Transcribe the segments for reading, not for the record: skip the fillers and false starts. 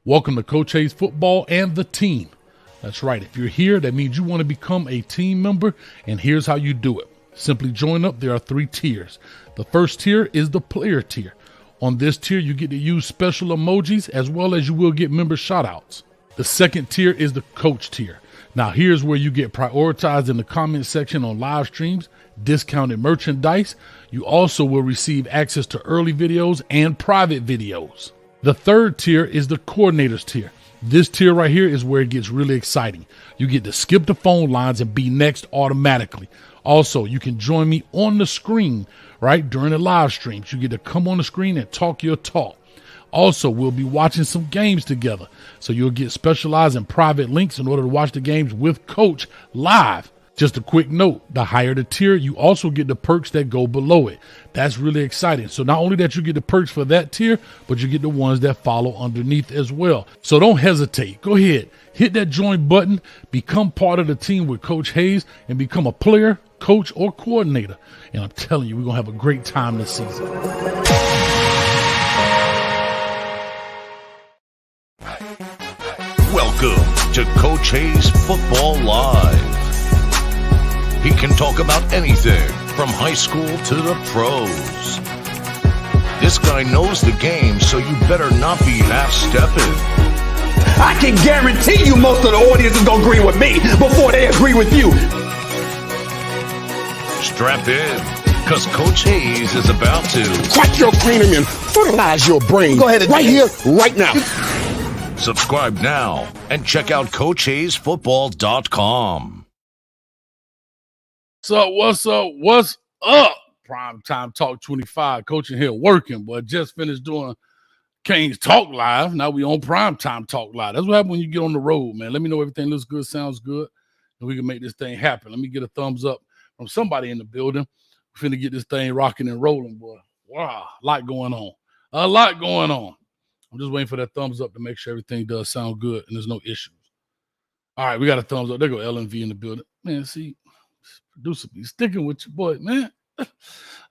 Welcome to Coach Hayes Football and the Team. That's right. If you're here, that means you want to become a team member, and here's how you do it. Simply join up. There are 3 tiers. The first tier is the player tier. On this tier, you get to use special emojis as well as you will get member shoutouts. The second tier is the coach tier. Now, here's where you get prioritized in the comment section on live streams, discounted merchandise. You also will receive access to early videos and private videos. The third tier is the coordinators tier. This tier right here is where it gets really exciting. You get to skip the phone lines and be next automatically. Also, you can join me on the screen, right, during the live streams. You get to come on the screen and talk your talk. Also, we'll be watching some games together. So you'll get specialized and private links in order to watch the games with Coach live. Just a quick note, the higher the tier, you also get the perks that go below it. That's really exciting. So not only that you get the perks for that tier, but you get the ones that follow underneath as well. So don't hesitate. Go ahead, hit that join button, become part of the team with Coach Hayes, and become a player, coach, or coordinator. And I'm telling you, we're going to have a great time this season. Welcome to Coach Hayes Football Live. He can talk about anything from high school to the pros. This guy knows the game, so you better not be half-stepping. I can guarantee you most of the audience is going to agree with me before they agree with you. Strap in, because Coach Hayes is about to crack your cranium and fertilize your brain. Go ahead and right here, right now. Subscribe now and check out CoachHayesFootball.com. What's up? Primetime Talk 25. Coaching here working, but just finished doing Canes Talk Live. Now we on Primetime Talk Live. That's what happens when you get on the road, man. Let me know everything looks good, sounds good, and we can make this thing happen. Let me get a thumbs up from somebody in the building. We're finna get this thing rocking and rolling, boy. Wow, a lot going on. I'm just waiting for that thumbs up to make sure everything does sound good and there's no issues. All right, we got a thumbs up. There go LNV in the building. Man, see, producer be sticking with your boy, man.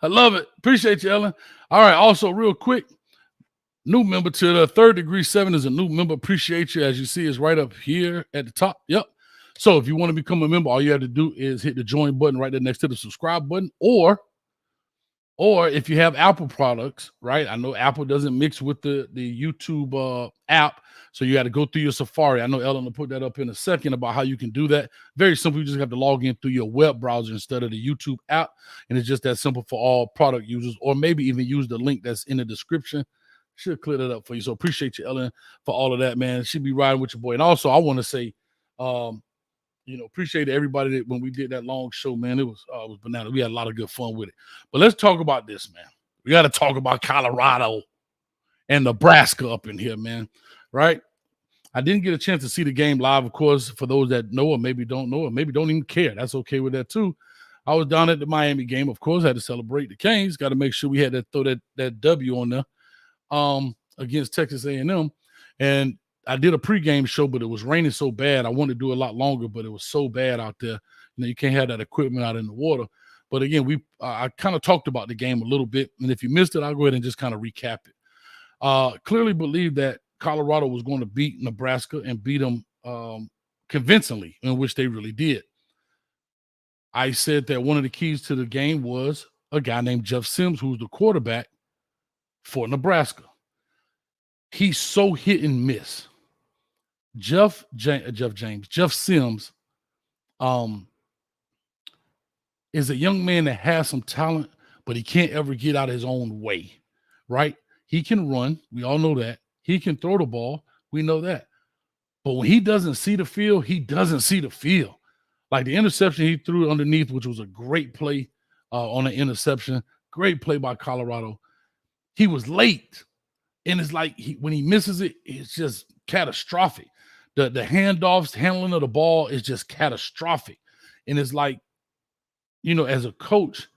I love it. Appreciate you, Ellen. All right, also real quick, new member to the Third Degree 7 is a new member. Appreciate you. As you see, it's right up here at the top. Yep. So if you want to become a member, all you have to do is hit the join button right there next to the subscribe button, or if you have Apple products, right? I know Apple doesn't mix with the YouTube app, so you got to go through your Safari. I know Ellen will put that up in a second about how you can do that. Very simple. You just have to log in through your web browser instead of the YouTube app, and it's just that simple for all product users, or maybe even use the link that's in the description. Should clear that up for you. So appreciate you, Ellen, for all of that, man. She'll be riding with your boy. And also, I want to say, appreciate everybody that when we did that long show, man. It was bananas. We had a lot of good fun with it. But let's talk about this, man. We got to talk about Colorado and Nebraska up in here, man. Right? I didn't get a chance to see the game live, of course, for those that know or maybe don't know or maybe don't even care. That's okay with that, too. I was down at the Miami game, of course. Had to celebrate the Canes. Got to make sure we had to throw that W on there against Texas A&M. And I did a pregame show, but it was raining so bad. I wanted to do a lot longer, but it was so bad out there. You can't have that equipment out in the water. But again, I kind of talked about the game a little bit. And if you missed it, I'll go ahead and just kind of recap it. Clearly believed that Colorado was going to beat Nebraska and beat them convincingly, in which they really did. I said that one of the keys to the game was a guy named Jeff Sims, who's the quarterback for Nebraska. He's so hit and miss. Jeff Sims is a young man that has some talent, but he can't ever get out of his own way, right? He can run. We all know that. He can throw the ball. We know that. But when he doesn't see the field, he doesn't see the field. Like the interception he threw underneath, which was a great play on an interception, great play by Colorado. He was late. And it's like when he misses it, it's just catastrophic. The handoffs, handling of the ball is just catastrophic. And it's like, as a coach,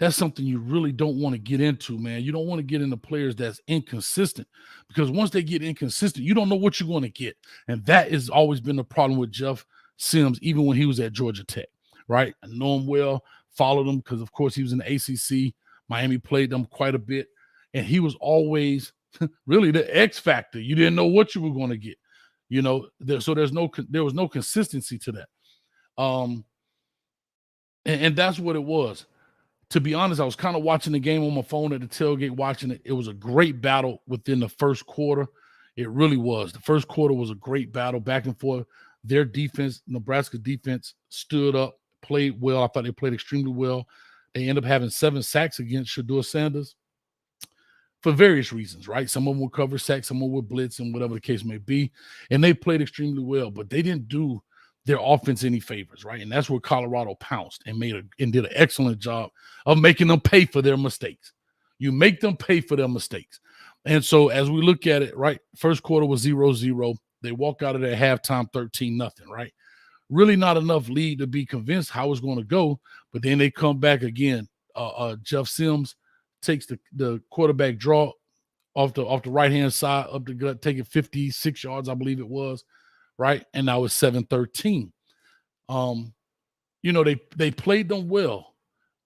that's something you really don't want to get into, man. You don't want to get into players that's inconsistent, because once they get inconsistent, you don't know what you're going to get. And that has always been the problem with Jeff Sims, even when he was at Georgia Tech, right? I know him well, followed him because, of course, he was in the ACC. Miami played them quite a bit. And he was always really the X factor. You didn't know what you were going to get, so there was no consistency to that. And that's what it was. To be honest, I was kind of watching the game on my phone at the tailgate, watching it. It was a great battle within the first quarter. It really was. The first quarter was a great battle, back and forth. Their defense, Nebraska defense, stood up, played well. I thought they played extremely well. They ended up having 7 sacks against Shedeur Sanders for various reasons, right? Some of them would cover sacks, some of them would blitz, and whatever the case may be. And they played extremely well, but they didn't do their offense any favors, right? And that's where Colorado pounced and did an excellent job of making them pay for their mistakes. You make them pay for their mistakes. And so as we look at it, right, first quarter was 0-0. They walk out of there halftime 13-0, right? Really not enough lead to be convinced how it's going to go, but then they come back again. Jeff Sims takes the quarterback draw off the right-hand side up the gut, taking 56 yards, I believe it was, right? And now it's 7-13. They played them well,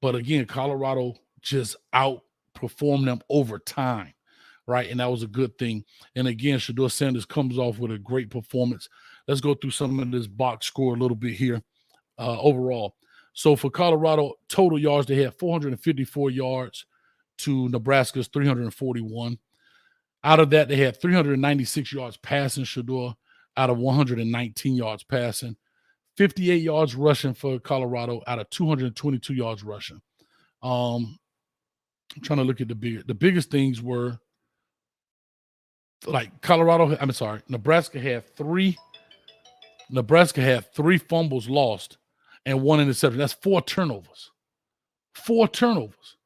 but again, Colorado just outperformed them over time, right? And that was a good thing. And again, Shedeur Sanders comes off with a great performance. Let's go through some of this box score a little bit here overall. So for Colorado, total yards, they had 454 yards to Nebraska's 341. Out of that, they had 396 yards passing, Shedeur, out of 119 yards passing. 58 yards rushing for Colorado out of 222 yards rushing. I'm trying to look at the biggest things were like Nebraska had three fumbles lost and 1 interception. That's 4 turnovers. 4 turnovers.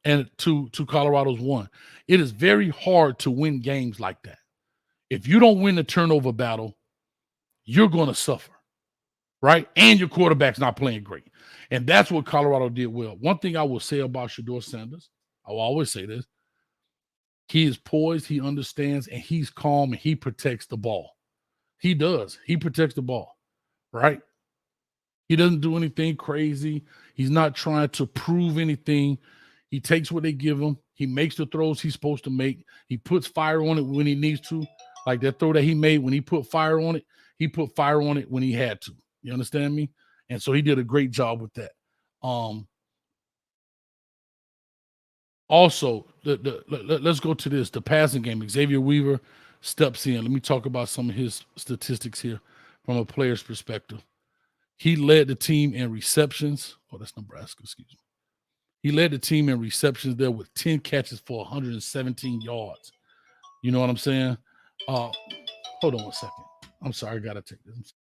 And to Colorado's 1. It is very hard to win games like that. If you don't win the turnover battle, you're going to suffer, right? And your quarterback's not playing great. And that's what Colorado did well. One thing I will say about Shedeur Sanders, I will always say this, he is poised, he understands, and he's calm, and he protects the ball. He does. He protects the ball, right? He doesn't do anything crazy. He's not trying to prove anything. He takes what they give him. He makes the throws he's supposed to make. He puts fire on it when he needs to. Like that throw that he made when he put fire on it, he put fire on it when he had to. You understand me? And so he did a great job with that. Also, let's go to this, the passing game. Xavier Weaver steps in. Let me talk about some of his statistics here from a player's perspective. He led the team in receptions. Oh, that's Nebraska, excuse me. He led the team in receptions there with 10 catches for 117 yards. You know what I'm saying? Hold on 1 second. I'm sorry, I got to take this.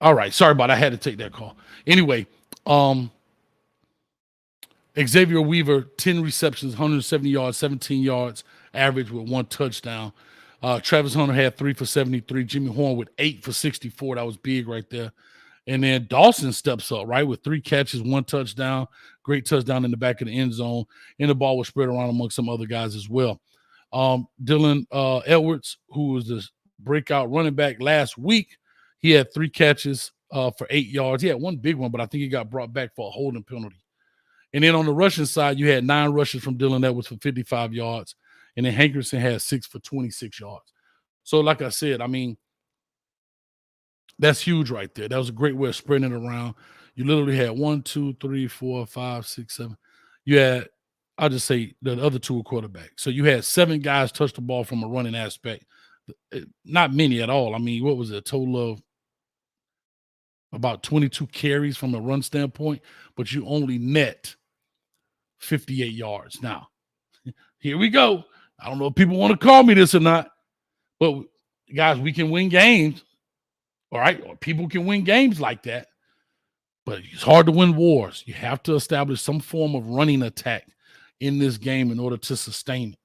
All right, sorry about it. I had to take that call. Anyway, Xavier Weaver, 10 receptions, 170 yards, 17 yards, average with 1 touchdown. Travis Hunter had 3 for 73. Jimmy Horn with 8 for 64. That was big right there. And then Dawson steps up, right, with 3 catches, 1 touchdown. Great touchdown in the back of the end zone. And the ball was spread around among some other guys as well. Dylan Edwards, who was the breakout running back last week, he had 3 catches for 8 yards. He had 1 big one, but I think he got brought back for a holding penalty. And then on the rushing side, you had 9 rushes from Dylan Edwards for 55 yards. And then Hankerson had 6 for 26 yards. So like I said, I mean, that's huge right there. That was a great way of spreading it around. You literally had 1, 2, 3, 4, 5, 6, 7. You had, I'll just say the other 2 were quarterbacks. So you had 7 guys touch the ball from a running aspect. Not many at all. I mean, what was it? A total of about 22 carries from a run standpoint, but you only net 58 yards. Now, here we go. I don't know if people want to call me this or not, but guys, we can win games. All right. Or people can win games like that, but it's hard to win wars. You have to establish some form of running attack in this game in order to sustain it.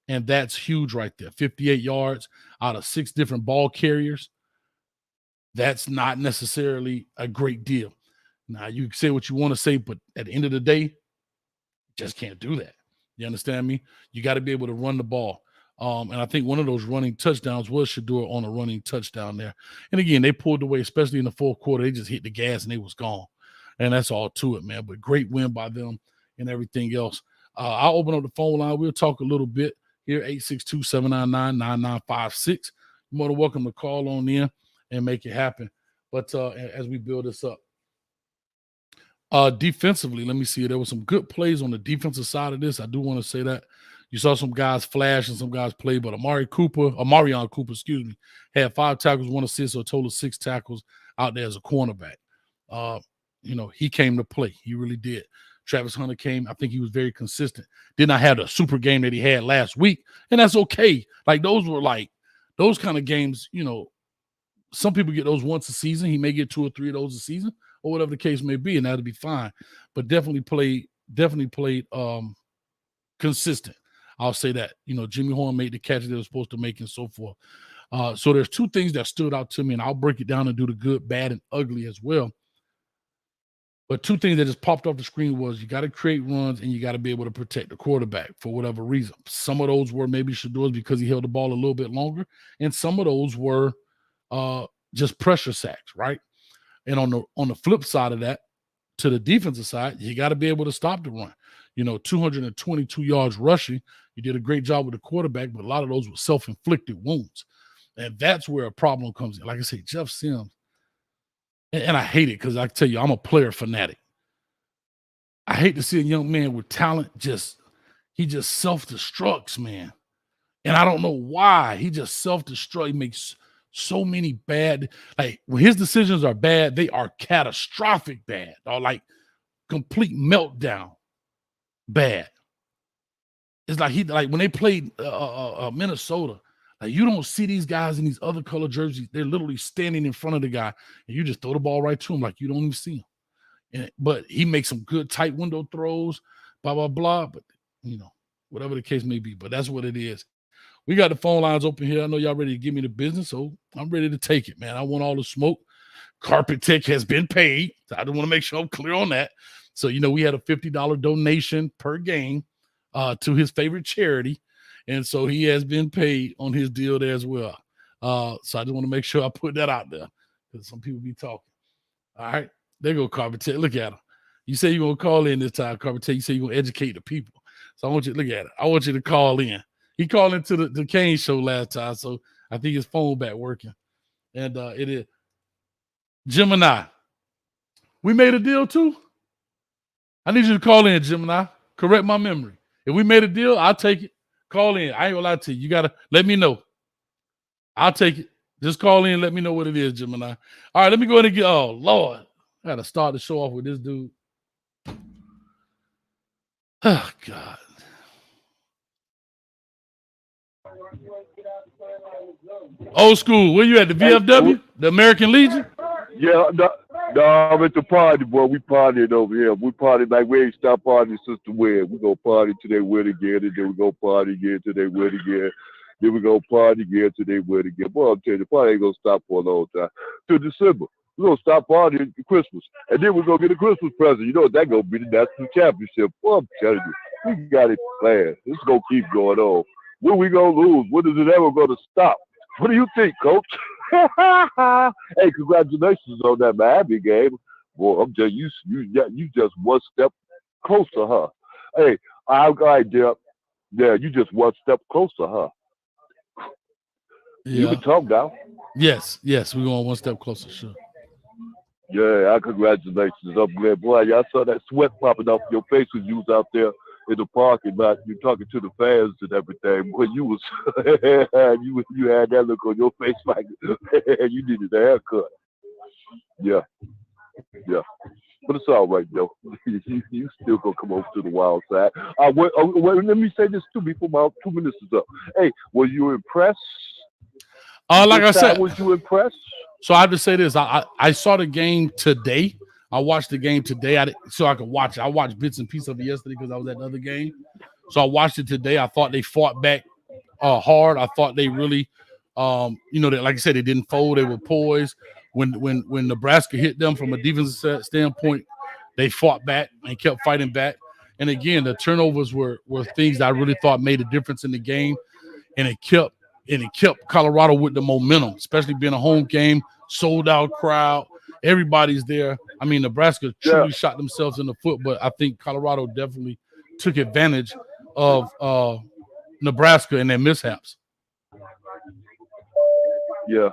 And that's huge right there. 58 yards out of 6 different ball carriers. That's not necessarily a great deal. Now, you can say what you want to say, but at the end of the day, just can't do that. You understand me? You got to be able to run the ball. And I think one of those running touchdowns was Shedeur on a running touchdown there. And again, they pulled away, especially in the fourth quarter. They just hit the gas and they was gone. And that's all to it, man. But great win by them and everything else. I'll open up the phone line. We'll talk a little bit here, 862-799-9956. You're more than welcome to call on in and make it happen. But as we build this up. Defensively, let me see. There were some good plays on the defensive side of this. I do want to say that. You saw some guys flash and some guys play, but Amarion Cooper, had 5 tackles, 1 assist, so a total of 6 tackles out there as a cornerback. He came to play. He really did. Travis Hunter came. I think he was very consistent. Did not have the super game that he had last week, and that's okay. Like, those kind of games, some people get those once a season. He may get 2 or 3 of those a season or whatever the case may be, and that'll be fine. But definitely played consistent. I'll say that. Jimmy Horn made the catch they were supposed to make and so forth. So there's 2 things that stood out to me, and I'll break it down and do the good, bad, and ugly as well. But 2 things that just popped off the screen was you got to create runs and you got to be able to protect the quarterback for whatever reason. Some of those were maybe Shedeur's because he held the ball a little bit longer, and some of those were just pressure sacks, right? And on the flip side of that, to the defensive side, you got to be able to stop the run. 222 yards rushing. You did a great job with the quarterback, but a lot of those were self-inflicted wounds. And that's where a problem comes in. Like I say, Jeff Sims, and I hate it because I tell you, I'm a player fanatic. I hate to see a young man with talent he just self-destructs, man. And I don't know why. He just self-destructs. He makes so many bad, like, when his decisions are bad, they are catastrophic bad, or like complete meltdown bad. It's like when they played Minnesota, like, you don't see these guys in these other color jerseys. They're literally standing in front of the guy, and you just throw the ball right to him like you don't even see him. But he makes some good tight window throws, blah, blah, blah. But, whatever the case may be. But that's what it is. We got the phone lines open here. I know y'all ready to give me the business, so I'm ready to take it, man. I want all the smoke. Carpet Tech has been paid. I just want to make sure I'm clear on that. So, we had a $50 donation per game to his favorite charity. And so he has been paid on his deal there as well. So I just want to make sure I put that out there because some people be talking. All right. There go Carpet Tech. Look at him. You say you're going to call in this time, Carpet Tech. You say you're going to educate the people. So I want you to look at it. I want you to call in. He called into the Kane show last time, so I think his phone back working. And it is Gemini. We made a deal too? I need you to call in, Gemini. Correct my memory. If we made a deal, I'll take it. Call in. I ain't gonna lie to you. You gotta let me know. I'll take it. Just call in and let me know what it is, Gemini. All right, let me go ahead and get, oh, Lord. I gotta start the show off with this dude. Oh, God. Old school. Where you at? The VFW? The American Legion? Yeah, no, I'm at the party, boy. We partying over here. We partying like we ain't stopped partying since the win. We go party till they win again, and then we go party again till they win again. Then we go party again till they win again. Boy, I'm telling you, the party ain't gonna stop for a long time. Till December. We're gonna stop partying at Christmas. And then we're gonna get a Christmas present. You know what, that gonna be the national championship. Boy, I'm telling you, we got it planned. This is gonna keep going on. When we gonna lose? When is it ever gonna stop? What do you think, Coach? Hey, congratulations on that Miami game. Boy, I'm just you just one step closer, huh? Hey, I'm right there. Yeah, you just one step closer, huh? Yeah. You can talk now. Yes, we're going one step closer, sure. Yeah, congratulations. I'm glad, boy. I saw that sweat popping off your face when you was out there in the parking lot. You talking to the fans and everything. Boy, you was you had that look on your face like you needed a haircut. Yeah. But it's all right though. you still gonna come over to the wild side. Wait, let me say this too before my 2 minutes is up. Hey, were you impressed? Like I said, was you impressed? So I have to say this. I saw the game today. I watched the game today so I could watch it. I watched bits and pieces of it yesterday because I was at the other game. So I watched it today. I thought they fought back hard. I thought they really, that, like I said, they didn't fold. They were poised. When Nebraska hit them from a defensive standpoint, they fought back and kept fighting back. And again, the turnovers were things that I really thought made a difference in the game, and it kept Colorado with the momentum, especially being a home game, sold out crowd, everybody's there. I mean, Nebraska truly shot themselves in the foot, but I think Colorado definitely took advantage of Nebraska and their mishaps. Yeah.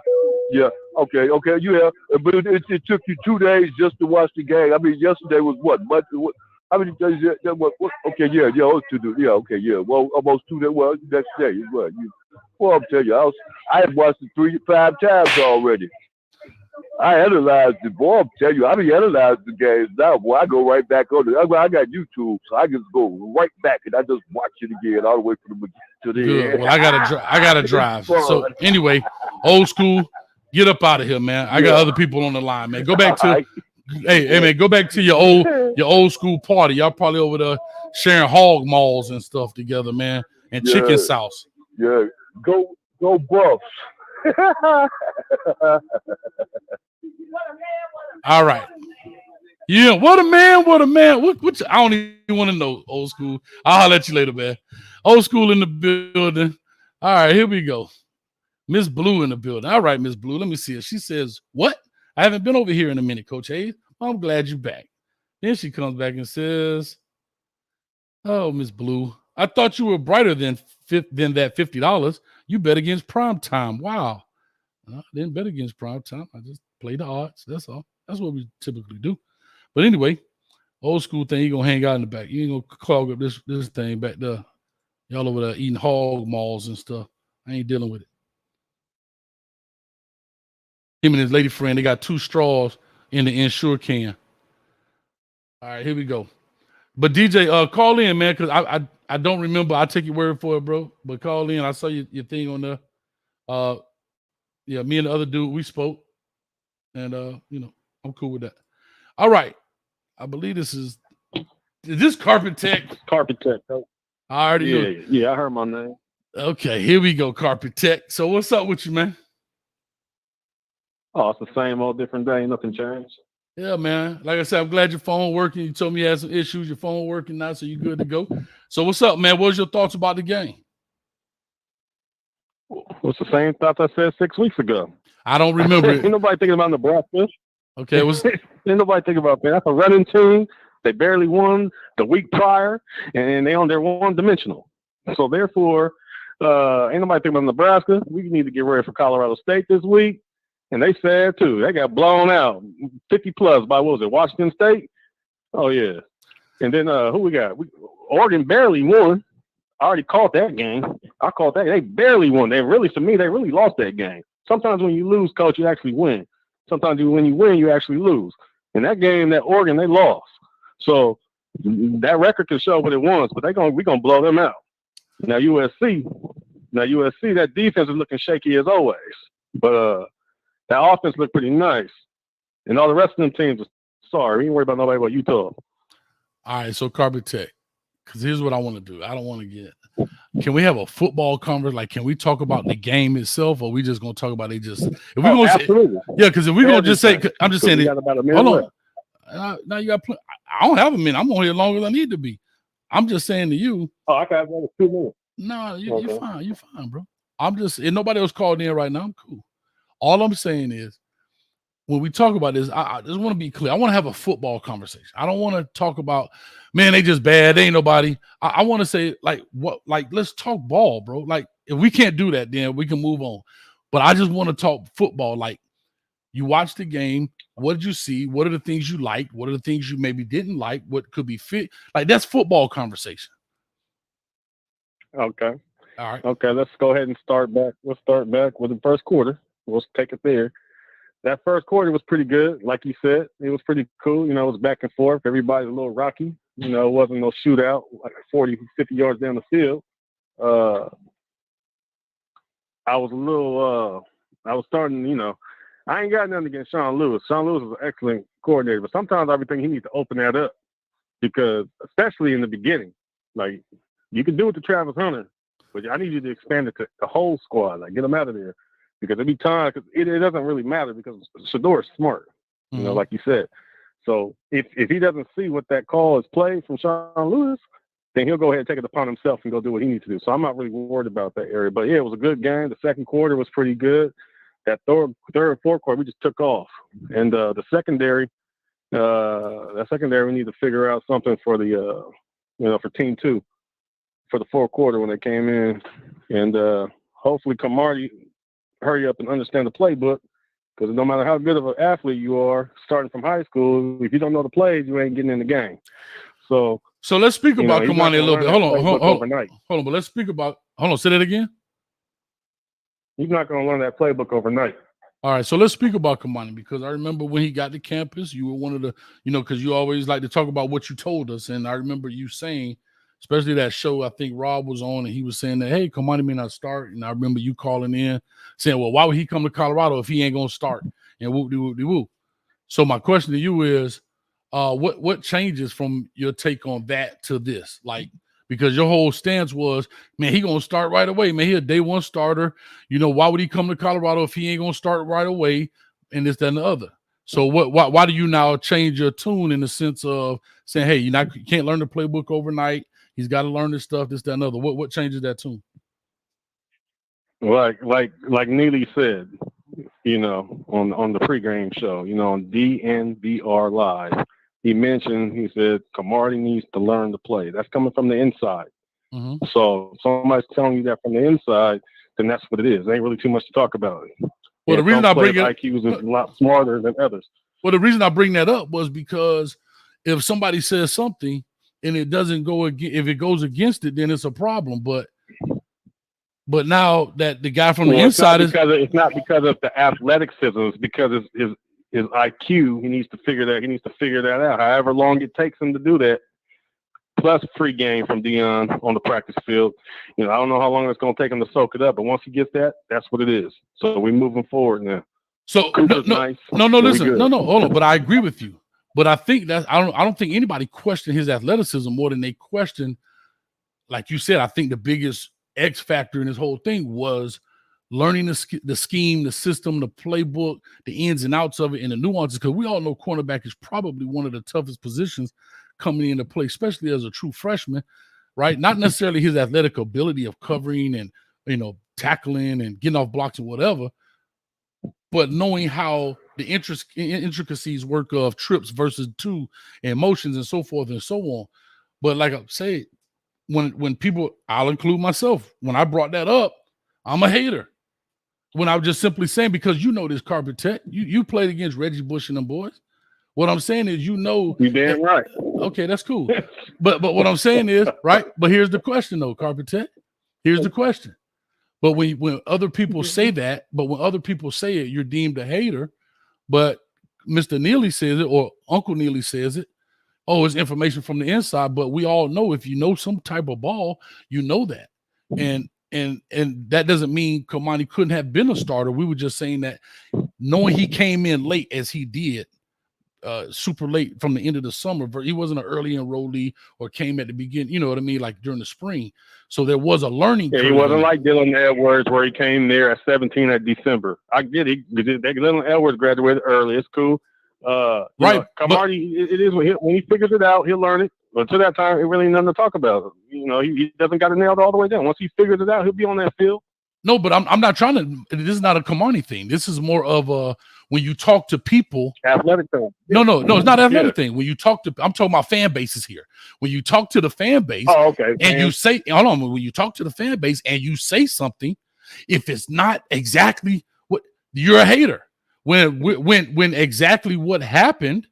Okay. Yeah, but it took you 2 days just to watch the game. I mean, yesterday was what? How many days? Okay, yeah. Okay, yeah. Well, almost 2 days. Well, next day is what? I'm telling you, I had watched it 5 times already. I analyzed it, boy. I'm telling you, I be analyzing the games now. Boy, I go right back on it. I got YouTube, so I just go right back and I just watch it again all the way to the end. Well, I gotta drive. So anyway, old school, get up out of here, man. I got other people on the line, man. Go back to hey man, go back to your old school party. Y'all probably over there sharing hog maws and stuff together, man, and chicken sauce. Yeah, go Buffs. All right. Yeah, what a man. What I don't even want to know, old school. I'll let you later, man. Old school in the building. All right, here we go. Miss Blue in the building. All right, Miss Blue, let me see it. She says, what? I haven't been over here in a minute, Coach Hayes. Well, I'm glad you're back. Then she comes back and says, oh, Miss Blue, I thought you were brighter than that $50. You bet against prime time. Wow. I didn't bet against prime time. I just played the odds. That's all. That's what we typically do. But anyway, old school thing, you're going to hang out in the back. You ain't going to clog up this thing back there. Y'all over there eating hog maws and stuff. I ain't dealing with it. Him and his lady friend, they got 2 straws in the Ensure can. All right, here we go. But DJ, call in, man, because I don't remember. I'll take your word for it, bro. But call in. I saw your thing on there. Yeah, me and the other dude, we spoke. And, I'm cool with that. All right. I believe this is this Carpet Tech? Carpet Tech. I already know. Yeah, I heard my name. Okay, here we go, Carpet Tech. So what's up with you, man? Oh, it's the same old different day. Nothing changed. Yeah, man. Like I said, I'm glad your phone working. You told me you had some issues. Your phone working now, so you're good to go. So what's up, man? What was your thoughts about the game? What's the same thoughts I said 6 weeks ago? I don't remember it. Ain't nobody thinking about Nebraska. Okay, ain't nobody thinking about that. That's a running team. They barely won the week prior, and they're one-dimensional. So therefore, ain't nobody thinking about Nebraska. We need to get ready for Colorado State this week. And they said, too, they got blown out 50-plus by, what was it, Washington State? Oh, yeah. And then who we got? Oregon barely won. I already called that game. I called that. They barely won. They really lost that game. Sometimes when you lose, coach, you actually win. Sometimes when you win, you actually lose. In that game, that Oregon, they lost. So that record can show what it was, but we're gonna blow them out. Now USC, that defense is looking shaky as always. But that offense looked pretty nice. And all the rest of them teams are sorry. We ain't worried about nobody but Utah. All right, so Carpet Tech. Because here's what I want to do. I don't want to get – can we have a football conversation? Like, can we talk about the game itself, or we just going to talk about it just – if we're going absolutely. Yeah, because if we're going to just say – I'm just saying – about a minute hold on. Now you got – I don't have a minute. I'm on here longer than I need to be. I'm just saying to you – Oh, I can have another 2 minutes. No, you're fine. You're fine, bro. I'm just – and nobody else called in right now. I'm cool. All I'm saying is, when we talk about this, I just want to be clear. I want to have a football conversation. I don't want to talk about, man, they just bad. They ain't nobody. I want to say, let's talk ball, bro. Like, if we can't do that, then we can move on. But I just want to talk football. Like, you watch the game. What did you see? What are the things you liked? What are the things you maybe didn't like? What could be fit? Like, that's football conversation. Okay. All right. Okay, let's go ahead and start back. Let's start back with the first quarter. We'll take it there. That first quarter was pretty good. Like you said, it was pretty cool. It was back and forth. Everybody's a little rocky. It wasn't no shootout, like 40, 50 yards down the field. I was starting, I ain't got nothing against Sean Lewis. Sean Lewis is an excellent coordinator, but sometimes I think he needs to open that up because, especially in the beginning, like, you can do it to Travis Hunter, but I need you to expand it to the whole squad, like, get them out of there. Because it doesn't really matter because Shador is smart, like you said. So if he doesn't see what that call is played from Sean Lewis, then he'll go ahead and take it upon himself and go do what he needs to do. So I'm not really worried about that area. But yeah, it was a good game. The second quarter was pretty good. That third and fourth quarter, we just took off. And the secondary, we need to figure out something for the for team 2 for the fourth quarter when they came in. And hopefully Camardi hurry up and understand the playbook, because no matter how good of an athlete you are starting from high school, if you don't know the plays, you ain't getting in the game. So let's speak about Kamani a little bit. Hold on. But let's speak about. Hold on. Say that again. He's not going to learn that playbook overnight. All right. So let's speak about Kamani, because I remember when he got to campus, you were one of the, because you always like to talk about what you told us, and I remember you saying, especially that show I think Rob was on, and he was saying that, hey, Kamani may not start, and I remember you calling in saying, well, why would he come to Colorado if he ain't going to start? And whoop-de-whoop-de-whoop. So my question to you is, what changes from your take on that to this? Like, because your whole stance was, man, he gonna start right away. Man, he a day one starter. Why would he come to Colorado if he ain't gonna start right away? And this, that, and the other. So why do you now change your tune in the sense of saying, hey, you can't learn the playbook overnight. He's got to learn this stuff, this, that, and the other. What changes that tune? Like Neely said, on the pregame show, on DNVR Live. He said, Camardi needs to learn to play. That's coming from the inside. Mm-hmm. So if somebody's telling you that from the inside, then that's what it is. There ain't really too much to talk about. Well, the reason I bring it up, IQ is a lot smarter than others. Well, the reason I bring that up was because if somebody says something and it doesn't go against, if it goes against it, then it's a problem. But now that the guy from the inside it's not because of the athleticism, it's because his IQ. He needs to figure that out. However long it takes him to do that, plus free game from Dion on the practice field. I don't know how long it's going to take him to soak it up, but once he gets that, that's what it is. So we're moving forward now. So listen, hold on. But I agree with you. But I think that I don't think anybody questioned his athleticism more than they questioned, like you said. I think the biggest X factor in this whole thing was learning the scheme, the system, the playbook, the ins and outs of it, and the nuances. Because we all know cornerback is probably one of the toughest positions coming into play, especially as a true freshman, right? Not necessarily his athletic ability of covering and tackling and getting off blocks and whatever, but knowing how the intricacies work of trips versus two and motions and so forth and so on. But like I say, when people, I'll include myself, when I brought that up, I'm a hater. When I was just simply saying, because this Carpet Tech, you played against Reggie Bush and them boys. What I'm saying is, you damn right. Okay, that's cool. But what I'm saying is, right? But here's the question, though, Carpet Tech. Here's the question. But when other people say that, you're deemed a hater. But Mr. Neely says it, or Uncle Neely says it. Oh, it's information from the inside. But we all know, if you know some type of ball, you know that. And that doesn't mean Kamani couldn't have been a starter. We were just saying that, knowing he came in late as he did, super late from the end of the summer. He wasn't an early enrollee or came at the beginning, you know what I mean, like during the spring. So there was a learning curve. He wasn't like Dylan Edwards, where he came there at 17 at December. I get it. Dylan Edwards graduated early. It's cool. Right. Camardi, it is when he figures it out, he'll learn it. But to that time, it really ain't nothing to talk about. He doesn't got it nailed all the way down. Once he figures it out, he'll be on that field. No, but I'm not trying to. This is not a Camardi thing. This is more of a, when you talk to people, athletic thing. No, it's not athletic thing. When you talk to, I'm talking about fan bases here. When you talk to the fan base, and you say, hold on, when you talk to the fan base and you say something, if it's not exactly what, you're a hater. When exactly what happened,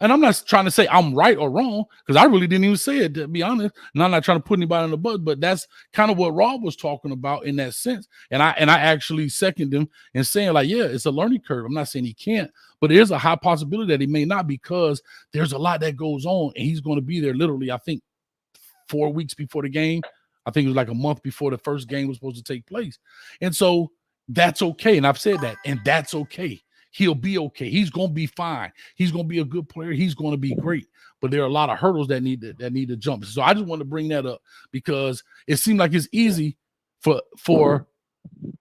and I'm not trying to say I'm right or wrong, because I really didn't even say it, to be honest. And I'm not trying to put anybody on the bus, but that's kind of what Rob was talking about in that sense. And I actually second him in saying, like, yeah, it's a learning curve. I'm not saying he can't, but there's a high possibility that he may not, because there's a lot that goes on, and he's going to be there literally, I think, 4 weeks before the game. I think it was like a month before the first game was supposed to take place. And so that's okay. And I've said that, and that's okay. He'll be okay. He's going to be fine. He's going to be a good player. He's going to be great. But there are a lot of hurdles that need to jump. So I just want to bring that up, because it seemed like it's easy for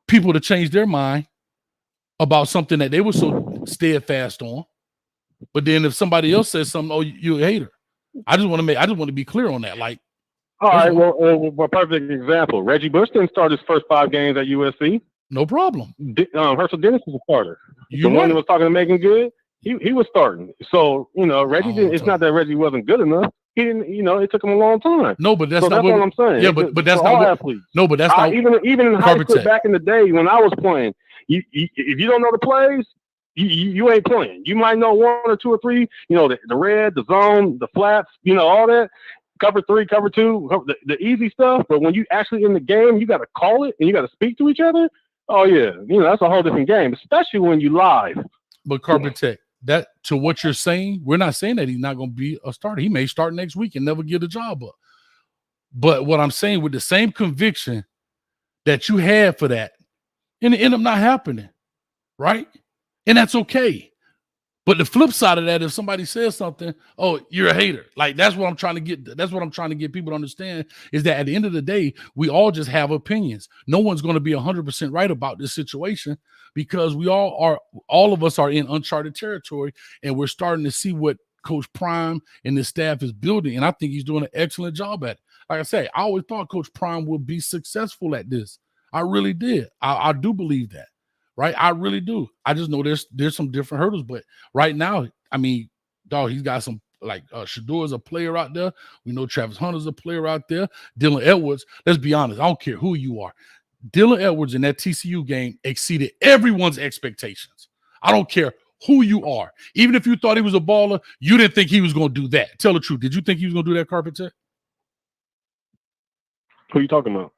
people to change their mind about something that they were so steadfast on, But then if somebody else says something, oh, you're a hater. I just want to be clear on that. Like, all right, well, perfect example. Reggie Bush didn't start his first 5 games at USC. No problem. Herschel Dennis was a starter. You're the one right. that was talking to Megan Good, he was starting. So, Reggie didn't. It's not that Reggie wasn't good enough. He didn't. It took him a long time. No, but that's not what I'm saying. Yeah, but that's not what athletes. No, but that's not even in high school back in the day when I was playing. If you don't know the plays, you ain't playing. You might know 1 or 2 or 3. The red, the zone, the flats. All that. Cover 3, cover 2, the easy stuff. But when you actually in the game, you got to call it and you got to speak to each other. Oh yeah, that's a whole different game, especially when you live. But Carpet Tech, that to what you're saying, we're not saying that he's not going to be a starter. He may start next week and never get a job up. But what I'm saying, with the same conviction that you had for that, and it ended up not happening, right? And that's okay. But the flip side of that, if somebody says something, oh, you're a hater. Like, that's what I'm trying to get. That's what I'm trying to get people to understand, is that at the end of the day, we all just have opinions. No one's going to be 100% right about this situation, because all of us are in uncharted territory, and we're starting to see what Coach Prime and his staff is building. And I think he's doing an excellent job at it. Like I say, I always thought Coach Prime would be successful at this. I really did. I do believe that. Right, I really do. I just know there's some different hurdles, but right now, I mean, dog, he's got some, like, Shador is a player out there. We know Travis Hunter's a player out there. Dylan Edwards. Let's be honest. I don't care who you are. Dylan Edwards in that TCU game exceeded everyone's expectations. I don't care who you are. Even if you thought he was a baller, you didn't think he was going to do that. Tell the truth. Did you think he was going to do that, Carpet Tech? Who are you talking about?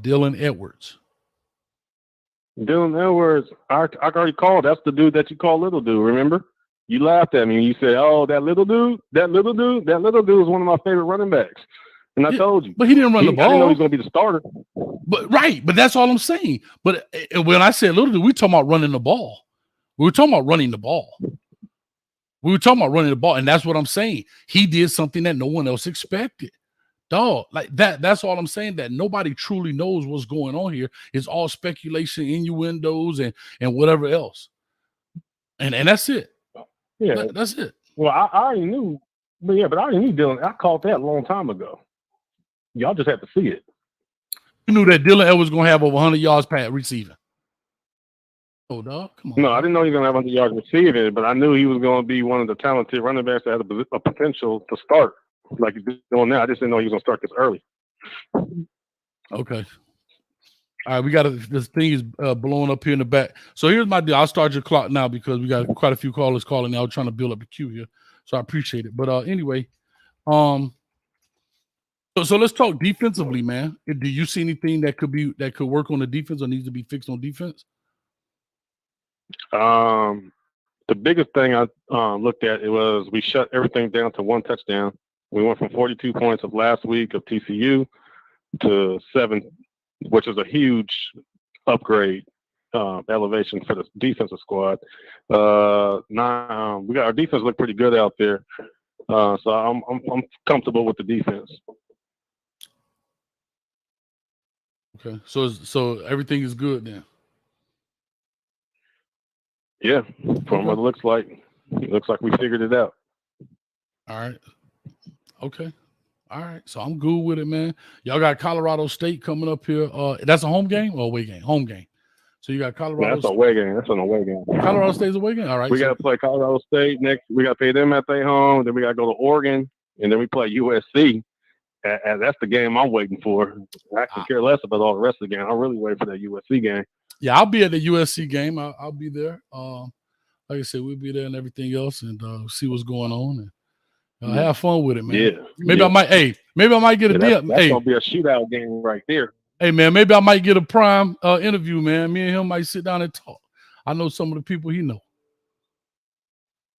Dylan Edwards. Dylan Edwards, I already called. That's the dude that you call little dude, remember? You laughed at me and you said, oh, that little dude is one of my favorite running backs. And I told you. But he didn't run the ball. I didn't know he was going to be the starter. But that's all I'm saying. But when I said little dude, we were talking about running the ball. We were talking about running the ball. And that's what I'm saying. He did something that no one else expected. Dog, like that's all I'm saying, that nobody truly knows what's going on here. It's all speculation, innuendos, and whatever else. And that's it. Yeah. That's it. Well, I already knew, but I already knew Dylan. I called that a long time ago. Y'all just have to see it. You knew that Dylan Edwards was going to have over 100 yards receiving. Oh, dog, come on. No, I didn't know he was going to have 100 yards receiving, but I knew he was going to be one of the talented running backs that had a potential to start. Like he's doing now. I just didn't know he was going to start this early. Okay. All right, this thing is blowing up here in the back. So here's my deal. I'll start your clock now because we got quite a few callers calling now, trying to build up the queue here. So I appreciate it. But anyway, so let's talk defensively, man. Do you see anything that could work on the defense or needs to be fixed on defense? The biggest thing I looked at, it was we shut everything down to 1 touchdown. We went from 42 points of last week of TCU to 7, which is a huge upgrade, elevation for the defensive squad. We got our defense look pretty good out there, so I'm comfortable with the defense. Okay, so everything is good then. Yeah, from what it looks like we figured it out. All right. Okay. All right. So I'm good with it, man. Y'all got Colorado State coming up here. That's a home game or away game? Home game. So you got Colorado. That's away game. That's an away game. Colorado State's away game. All right. We got to play Colorado State next. We got to play them at their home. Then we got to go to Oregon, and then we play USC. And that's the game I'm waiting for. I can care less about all the rest of the game. I'm really waiting for that USC game. Yeah, I'll be at the USC game. I'll be there. Like I said, we'll be there and everything else, and see what's going on. And have fun with it, man. Yeah. Maybe I might get a deal. That's gonna be a shootout game right there. Hey man, maybe I might get a Prime interview, man. Me and him might sit down and talk. I know some of the people he know.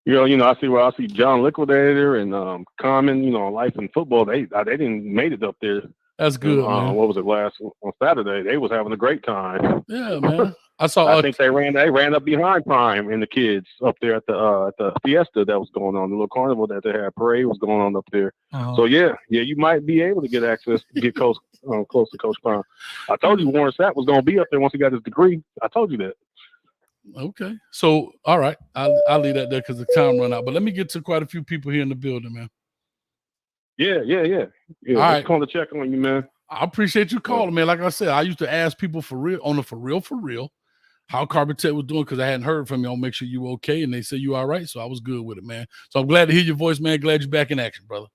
I see John Liquidator and Common, Life and Football. They didn't made it up there. That's good, man. What was it on Saturday? They was having a great time. Yeah, man. I think they ran up behind Prime and the kids up there at the fiesta that was going on, the little carnival that they had, parade was going on up there. Uh-huh. So yeah, you might be able to get access, get close to Coach Prime. I told you Warren Sapp was going to be up there once he got his degree. I told you that. Okay. So, all right. I'll leave that there because the time run out. But let me get to quite a few people here in the building, man. Yeah. All Just right. calling to check on you, man. I appreciate you calling, man. Like I said, I used to ask people for real, how Carbon Tech was doing because I hadn't heard from you. I'll make sure you okay. And they said you all right. So I was good with it, man. So I'm glad to hear your voice, man. Glad you're back in action, brother.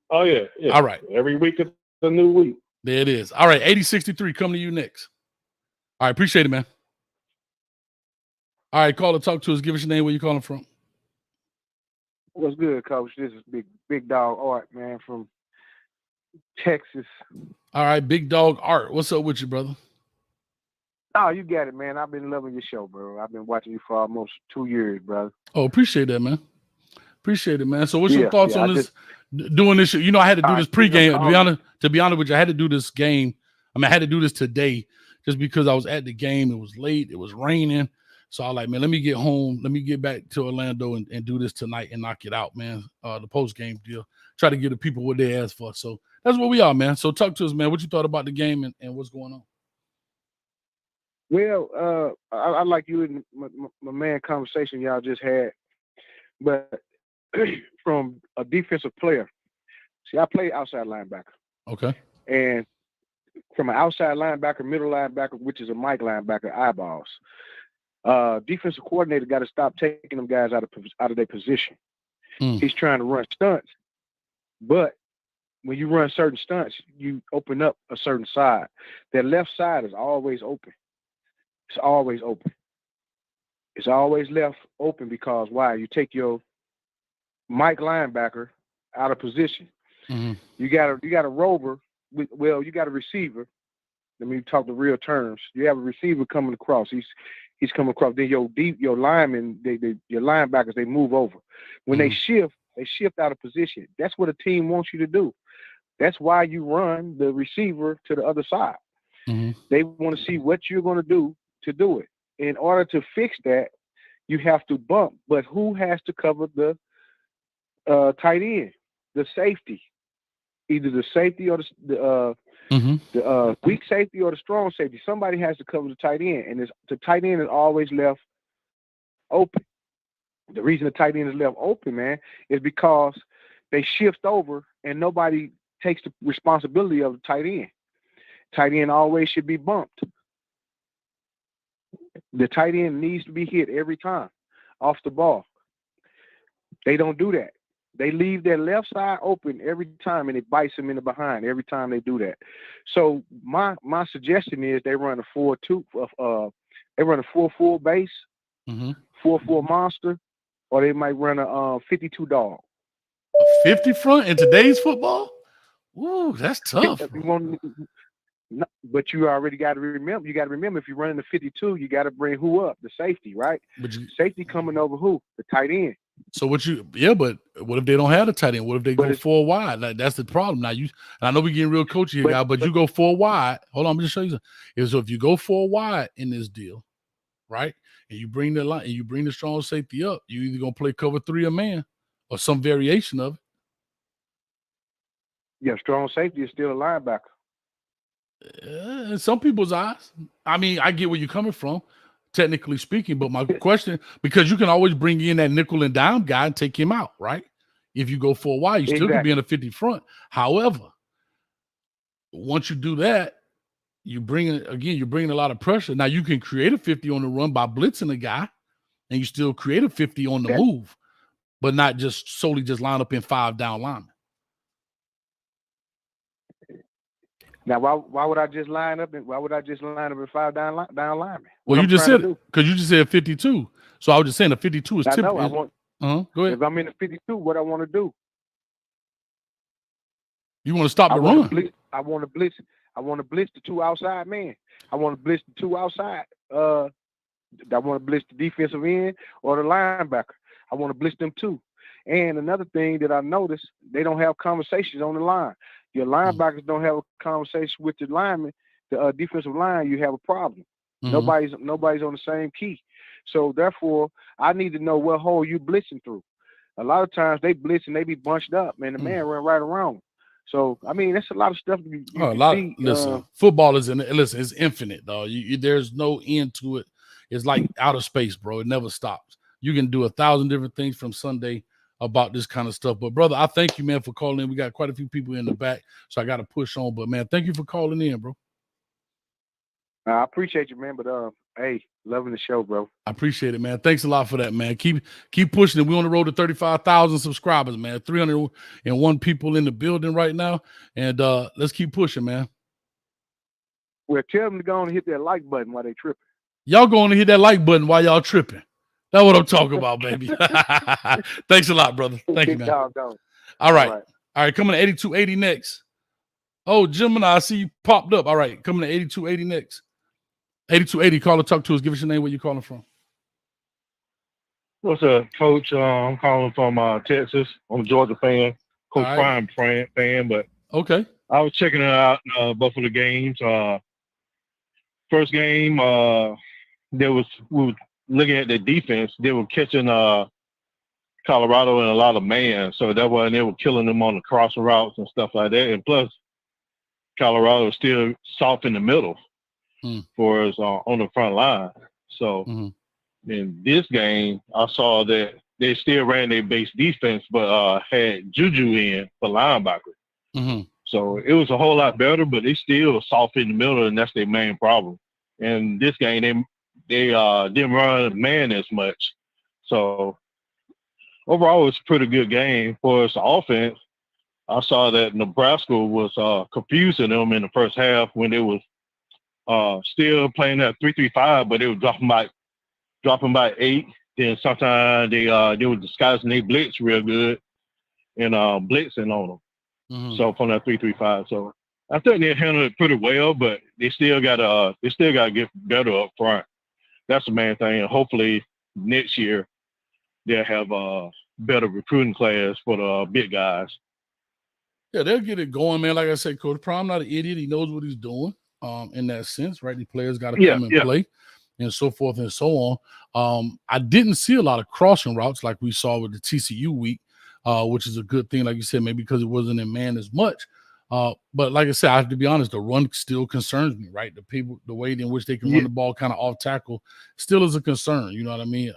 Oh, yeah. All right. Every week it's a new week. There it is. All right. 8063, come to you next. All right. Appreciate it, man. All right. Call and talk to us. Give us your name. Where you calling from? What's good, Coach? This is Big Dog Art, man, from Texas. All right. Big Dog Art. What's up with you, brother? Oh, you got it, man. I've been loving your show, bro. I've been watching you for almost 2 years, brother. Oh, appreciate that, man. Appreciate it, man. So what's your thoughts on this, doing this? You know, I had to do this pregame. To be honest with you, I had to do this game. I mean, I had to do this today just because I was at the game. It was late. It was raining. So I was like, man, let me get home. Let me get back to Orlando and do this tonight and knock it out, man. The post-game deal. Try to give the people what they asked for. So that's where we are, man. So talk to us, man. What you thought about the game and what's going on? Well, I like you and my man conversation y'all just had. But from a defensive player, see, I play outside linebacker. Okay. And from an outside linebacker, middle linebacker, which is a Mike linebacker, eyeballs. Defensive coordinator got to stop taking them guys out of their position. He's trying to run stunts, but when you run certain stunts, you open up a certain side. That left side is always open. It's always open. It's always left open because why? You take your Mike linebacker out of position. Mm-hmm. You got a rover. You got a receiver. Let me talk the real terms. You have a receiver coming across. He's coming across. Then your linemen, your linebackers, they move over. When they shift out of position. That's what a team wants you to do. That's why you run the receiver to the other side. Mm-hmm. They want to see what you're going to do it. In order to fix that, you have to bump. But who has to cover the tight end? The safety. Either the safety or the weak safety or the strong safety. Somebody has to cover the tight end, and the tight end is always left open. The reason the tight end is left open, man, is because they shift over and nobody takes the responsibility of the tight end. Tight end always should be bumped. The tight end needs to be hit every time off the ball. They don't do that. They leave their left side open every time, and it bites them in the behind every time they do that. So my suggestion is they run a 4-2. They run a 4-4 base, 4-4 monster, or they might run a 52 dog. A 50 front in today's football? Ooh, that's tough. But you already got to remember. You got to remember if you're running the 52, you got to bring who up? The safety, right? Safety coming over who? The tight end. So but what if they don't have a tight end? What if they go 4 wide? Like, that's the problem. Now I know we're getting real coachy here, guys, but you go 4 wide. Hold on, I'm just show you something. So if you go 4 wide in this deal, right, and you bring the line and you bring the strong safety up, you either gonna play cover 3 or man or some variation of it. Yeah, strong safety is still a linebacker. In some people's eyes. I mean, I get where you're coming from, technically speaking, but my question, because you can always bring in that nickel and dime guy and take him out, right? If you go 4 wide, you still can be in a 50 front. However, once you do that, you're bringing a lot of pressure. Now you can create a 50 on the run by blitzing a guy, and you still create a 50 on the move, but not just solely just line up in 5 down linemen. Now, why would I just line up in 5 down linemen? Well, you just said it because you just said 52. So I was just saying a 52 is typical. Go ahead. If I'm in the 52, what I want to do? You want to stop the run? I want to blitz. I want to blitz the 2 outside men. I want to blitz the 2 outside. I want to blitz the defensive end or the linebacker. I want to blitz them too. And another thing that I noticed, they don't have conversations on the line. Your linebackers don't have a conversation with the lineman, the defensive line. You have a problem. Nobody's on the same key. So therefore, I need to know what hole you blitzing through. A lot of times they blitz and they be bunched up, man. The man run right around. So I mean, that's a lot of stuff. Listen, football is it's infinite, dog. There's no end to it. is like outer space, bro. It never stops. You can do 1,000 different things from Sunday about this kind of stuff. But brother, I thank you, man, for calling in. We got quite a few people in the back, so I got to push on. But man, thank you for calling in, bro. I appreciate you, man. But hey, loving the show, bro. I appreciate it, man. Thanks a lot for that, man. Keep pushing it. We're on the road to 35,000 subscribers, man. 301 people in the building right now, and let's keep pushing, man. Well, tell them to go on and hit that like button while they tripping. Y'all going to hit that like button while y'all tripping. That's what I'm talking about, baby. Thanks a lot, brother. Thank you, man. All right. All right. Coming to 8280 next. Oh, Gemini, I see you popped up. All right. Coming to 8280 next. 8280, call or talk to us. Give us your name, where you calling from. What's up, Coach? I'm calling from Texas. I'm a Georgia fan. Coach Prime fan, but okay. I was checking it out, both of the games. First game, we were looking at the defense. They were catching Colorado in a lot of man, so that was they were killing them on the crossing routes and stuff like that. And plus, Colorado was still soft in the middle for us on the front line. So in this game, I saw that they still ran their base defense, but had Juju in for linebacker. So it was a whole lot better, but they still soft in the middle, and that's their main problem. And this game, they didn't run man as much. So overall, it was a pretty good game for us offense. I saw that Nebraska was confusing them in the first half when they was still playing that 3-3-5, but they were dropping by 8. Then sometimes they were disguising their blitz real good and blitzing on them. So from that 3-3-5, so I think they handled it pretty well, but they still got to get better up front. That's the main thing. And hopefully next year they'll have a better recruiting class for the big guys. Yeah, they'll get it going, man. Like I said, Coach Prime not an idiot. He knows what he's doing. In that sense, right? The players got to come and play, and so forth and so on. I didn't see a lot of crossing routes like we saw with the TCU week. Which is a good thing, like you said, maybe because it wasn't in man as much. But like I said, I have to be honest, the run still concerns me, right? The way in which they can run the ball kind of off tackle still is a concern, you know what I mean?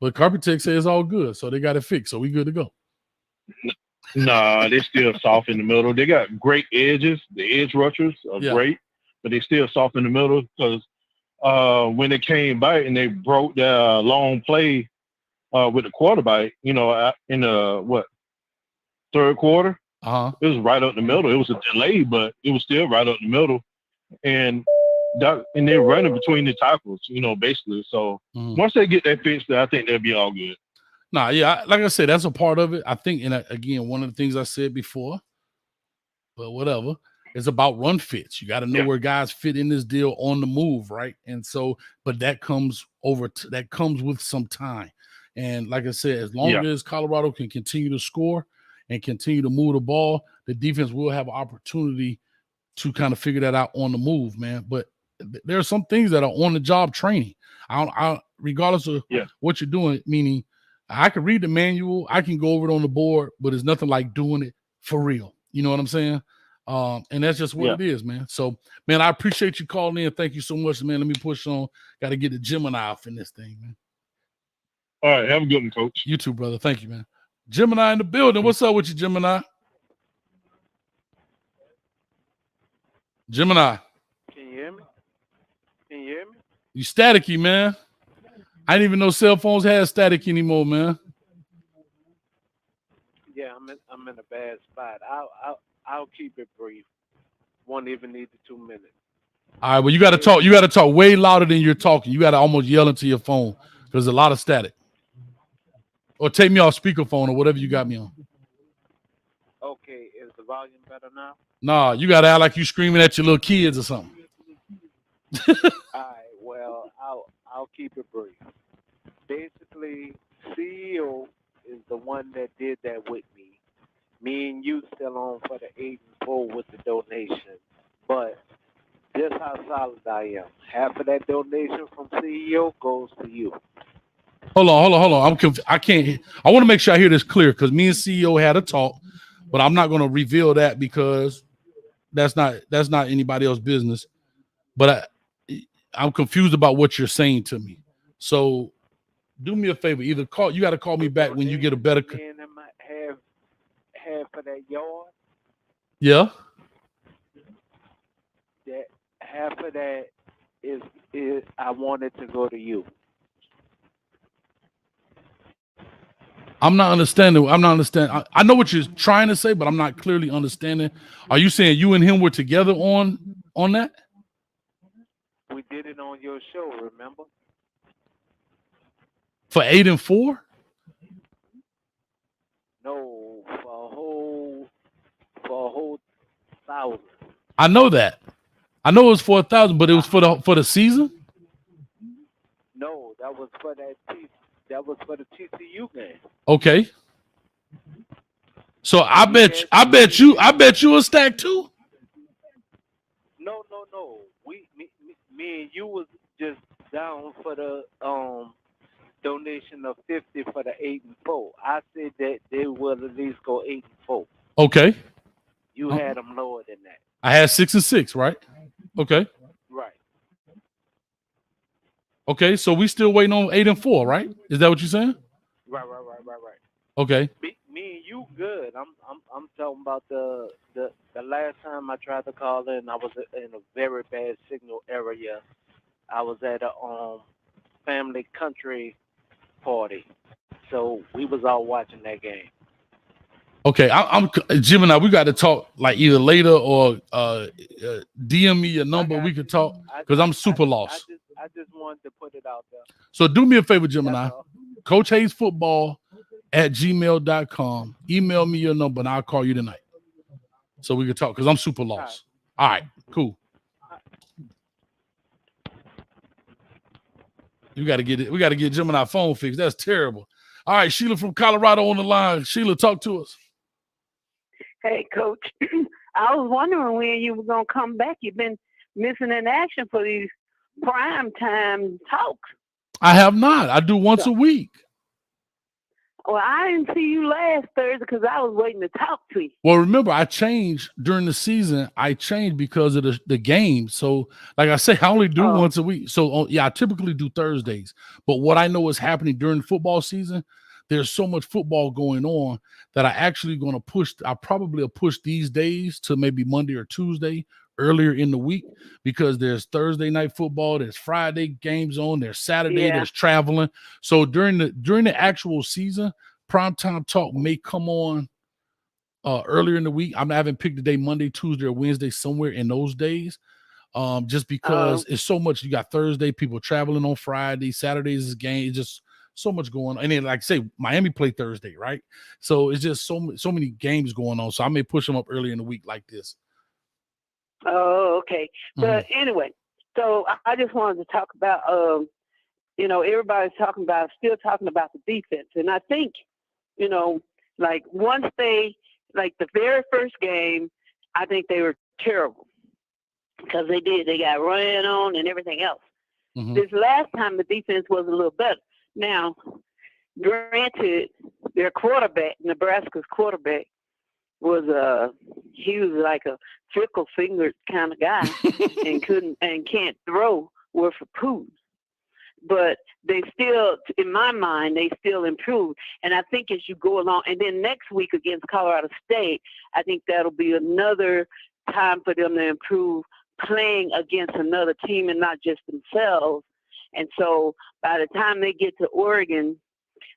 But Carpet Tech says it's all good, so they got it fixed, so we good to go. Nah, they're still soft in the middle. They got great edges. The edge rushers are great, but they still soft in the middle because when they came back and they broke their long play with the quarterback, in the third quarter, it was right up the middle. It was a delay, but it was still right up the middle, and they're running between the tackles, basically. So once they get that fixed, I think they'll be all good. Nah, yeah, like I said, that's a part of it. I think, and again, one of the things I said before, but whatever, it's about run fits. You got to know where guys fit in this deal on the move, right? And so, but that comes with some time. And like I said, as long as Colorado can continue to score and continue to move the ball, the defense will have an opportunity to kind of figure that out on the move, man. But there are some things that are on the job training. Regardless of what you're doing, meaning I can read the manual, I can go over it on the board, but it's nothing like doing it for real. You know what I'm saying? And that's just what it is, man. So, man, I appreciate you calling in. Thank you so much, man. Let me push on. Got to get the Gemini off in this thing, man. All right, have a good one, Coach. You too, brother. Thank you, man. Gemini in the building. What's up with you, Gemini? Gemini. Can you hear me? You staticky, man. I didn't even know cell phones had static anymore, man. Yeah, I'm in a bad spot. I'll keep it brief. Won't even need the 2 minutes. All right, well, you got to talk. You got to talk way louder than you're talking. You got to almost yell into your phone. There's a lot of static. Or take me off speakerphone or whatever you got me on. Okay, is the volume better now? Nah, you got to act like you screaming at your little kids or something. All right, well, I'll keep it brief. Basically, CEO is the one that did that with me. Me and you still on for the 8-4 with the donation. But this how solid I am. Half of that donation from CEO goes to you. Hold on. I can't. I want to make sure I hear this clear because me and CEO had a talk, but I'm not going to reveal that because that's not anybody else's business. But I'm confused about what you're saying to me. So do me a favor. Either call. You got to call me back when you get a better. Then I might have for that yard. Yeah. That half of that is I wanted to go to you. I'm not understanding. I know what you're trying to say, but I'm not clearly understanding. Are you saying you and him were together on that? We did it on your show, remember? For 8 and 4? No, for a whole 1,000. I know that. I know it was for 1,000, but it was for the season? No, that was for the TCU game. Okay. So I bet you a stack too. No. Me and you was just down for the donation of 50 for the 8 and 4. I said that they would at least go 8 and 4. Okay. You had them lower than that. I had 6 and 6, right? Okay. Right. Okay, so we still waiting on 8 and 4, right? Is that what you're saying? Right. Okay. Me and you good. I'm talking about the last time I tried to call in, I was in a very bad signal area. I was at a family country party, so we was all watching that game. Okay, I'm Jim and I. We got to talk like either later or DM me your number. We could talk because I'm super lost. I just wanted to put it out there. So do me a favor, Gemini. Coach Hayes Football @gmail.com. Email me your number and I'll call you tonight so we can talk because I'm super lost. All right, cool. We got to get Gemini phone fixed. That's terrible. All right, Sheila from Colorado on the line. Sheila, talk to us. Hey, Coach. I was wondering when you were going to come back. You've been missing in action for these prime time talks. I have not. I do once a week. Well, I didn't see you last Thursday because I was waiting to talk to you. Well, remember, I changed during the season. I changed because of the game. So, like I say, I only do once a week. So, I typically do Thursdays. But what I know is happening during football season, there's so much football going on that I actually going to push. I probably will push these days to maybe Monday or Tuesday earlier in the week because there's Thursday night football, there's Friday games on, there's Saturday, there's traveling. So during the actual season, primetime talk may come on earlier in the week. I haven't picked a day, Monday, Tuesday, or Wednesday, somewhere in those days. Just because it's so much. You got Thursday, people traveling on Friday, Saturdays is game, it's just so much going on. And then, like I say, Miami play Thursday, right? So it's just so many games going on. So I may push them up early in the week like this. Oh, okay. But anyway, so I just wanted to talk about, everybody's still talking about the defense. And I think, like once the very first game, I think they were terrible because they got run on and everything else. This last time the defense was a little better. Now, granted, their quarterback, Nebraska's quarterback, was like a fickle fingered kind of guy and can't throw worth a poo. But they still, in my mind, they still improve. And I think as you go along, and then next week against Colorado State, I think that'll be another time for them to improve playing against another team and not just themselves. And so by the time they get to Oregon,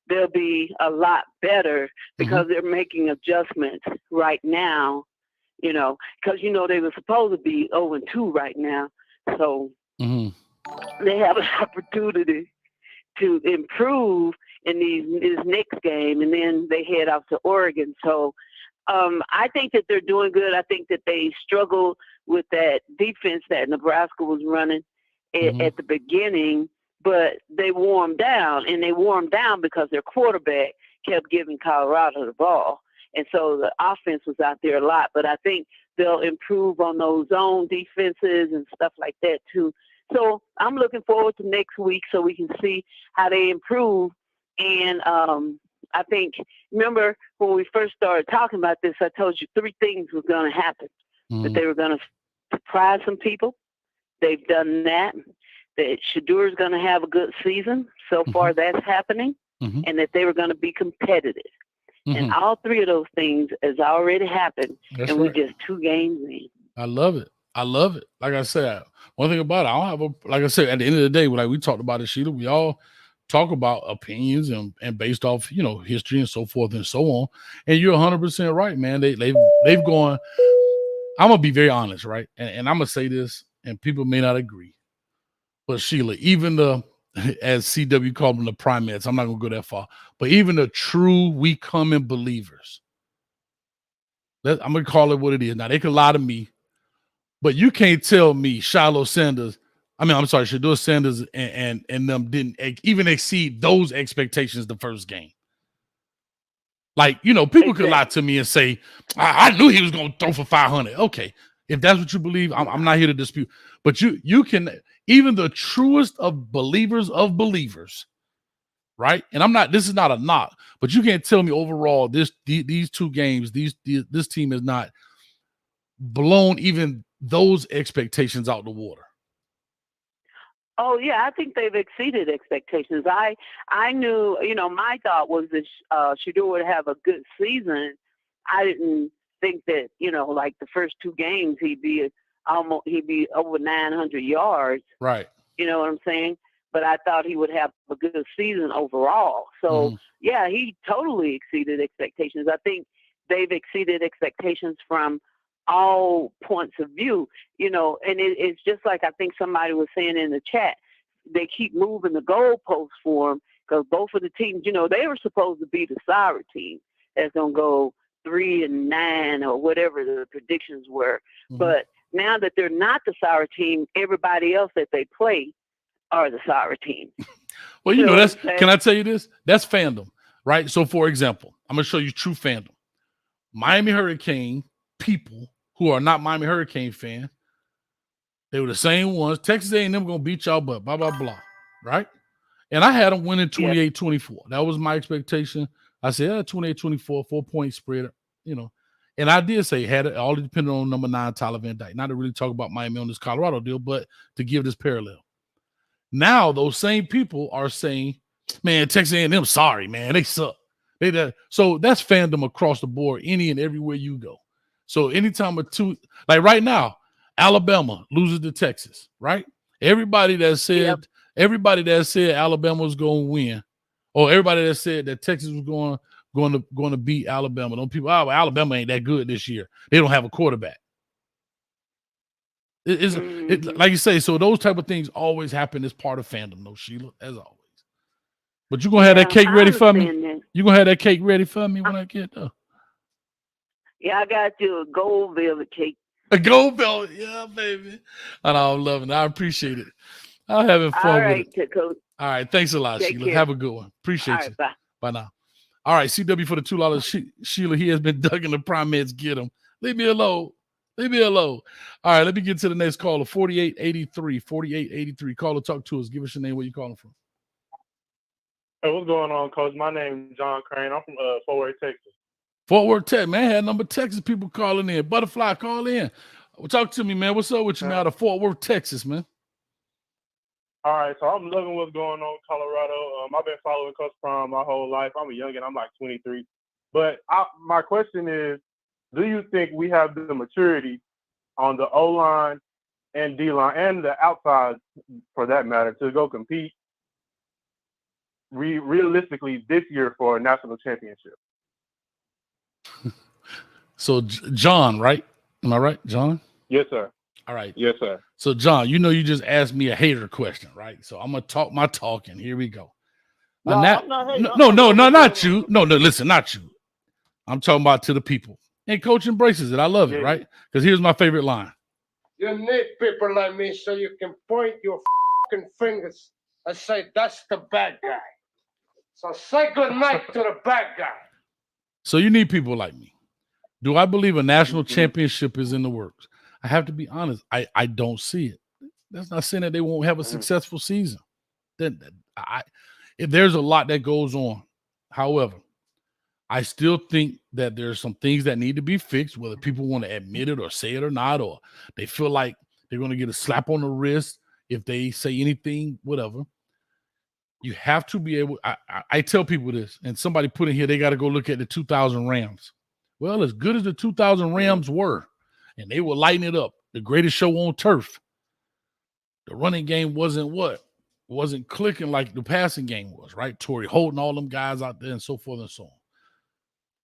they'll be a lot better because they're making adjustments right now, because, they were supposed to be 0-2 right now. So they have an opportunity to improve in this next game, and then they head off to Oregon. So I think that they're doing good. I think that they struggled with that defense that Nebraska was running at the beginning, but they warmed down, and they warmed down because their quarterback kept giving Colorado the ball. And so the offense was out there a lot, but I think they'll improve on those zone defenses and stuff like that too. So I'm looking forward to next week so we can see how they improve. And I think, remember when we first started talking about this, I told you 3 things were going to happen. That they were going to surprise some people. They've done that. that Shadur's going to have a good season. So far, that's happening, and that they were going to be competitive. And all three of those things has already happened, and we're just 2 games in. I love it. I love it. Like I said, one thing about it, I don't have like I said, at the end of the day, like we talked about it, Sheila, we all talk about opinions and based off, history and so forth and so on. And you're 100% right, man. They've gone, I'm going to be very honest, right? And I'm going to say this, and people may not agree. But Sheila, even as CW called them, the primates, I'm not going to go that far, but even the true we coming believers, I'm going to call it what it is. Now, they can lie to me, but you can't tell me Shiloh Sanders, Shador Sanders and them didn't even exceed those expectations the first game. Like, people could lie to me and say, I knew he was going to throw for 500. Okay, if that's what you believe, I'm not here to dispute. But you can, even the truest of believers, right? And this is not a knock, but you can't tell me overall these 2 games, this team has not blown even those expectations out the water. Oh yeah, I think they've exceeded expectations. I knew, my thought was that Shador would have a good season. I didn't think that, like the first 2 games he'd be over 900 yards. Right. You know what I'm saying? But I thought he would have a good season overall. So yeah, he totally exceeded expectations. I think they've exceeded expectations from all points of view, and it's just like I think somebody was saying in the chat, they keep moving the goalposts for them because both of the teams, they were supposed to be the sorry team that's going to go 3-9 or whatever the predictions were. But now that they're not the sorry team, everybody else that they play are the sorry team. Well, can I tell you this? That's fandom, right? So for example, I'm going to show you true fandom. Miami Hurricane people who are not Miami Hurricane fans, they were the same ones. Texas A&M going to beat y'all, but blah, blah, blah, right? And I had them winning 28-24. That was my expectation. I said, 28-24, 4-point spread, And I did say, had it all depended on number 9, Tyler Van Dyke. Not to really talk about Miami on this Colorado deal, but to give this parallel. Now, those same people are saying, man, Texas A&M, sorry, man, they suck. So that's fandom across the board, any and everywhere you go. So anytime like right now, Alabama loses to Texas, right? Everybody that said Alabama was going to win, or everybody that said that Texas was going to beat Alabama. Don't people? Alabama ain't that good this year. They don't have a quarterback. It's like you say. So those type of things always happen as part of fandom, though, Sheila, as always. But you're gonna have that cake ready for me. You're gonna have that cake ready for me when I get there. Yeah, I got you a gold velvet cake. A gold velvet, yeah, baby. And I'm loving it. I appreciate it. I'm having fun with it. Coach. All right, thanks a lot, Sheila. Care. Have a good one. Appreciate you. Bye now. All right, CW for the $2. Sheila, he has been ducking the primates. Get him. Leave me alone. All right, let me get to the next caller. 4883. Caller, talk to us. Give us your name. Where you calling from? Hey, what's going on, Coach? My name is John Crane. I'm from Fort Worth, Texas. Fort Worth, Texas, man. Had a number of Texas people calling in. Butterfly, call in. Well, talk to me, man. What's up with you, man, out of Fort Worth, Texas, man? All right, so I'm loving what's going on in Colorado. I've been following Coach Prime my whole life. I'm a youngin'. I'm like 23. But my question is, do you think we have the maturity on the O-line and D-line and the outside, for that matter, to go compete realistically this year for a national championship? So, John, right? Am I right, John? Yes, sir. All right. Yes, sir. So, John, you just asked me a hater question, right? So I'm going to talk my talk, and here we go. No, not you. No, listen, not you. I'm talking about to the people. And Coach embraces it. I love it, right? Because here's my favorite line. You need people like me so you can point your fucking fingers and say, that's the bad guy. So say good night to the bad guy. So you need people like me. Do I believe a national championship is in the works? I have to be honest. I don't see it. That's not saying that they won't have a successful season. There's a lot that goes on. However, I still think that there's some things that need to be fixed, whether people want to admit it or say it or not, or they feel like they're going to get a slap on the wrist if they say anything, whatever, you have to be able. I tell people this, and somebody put in here, they got to go look at the 2000 Rams. Well, as good as the 2000 Rams were, and they were lighting it up, the greatest show on turf, the running game wasn't clicking like the passing game was, right? Torrey Holton, all them guys out there, and so forth and so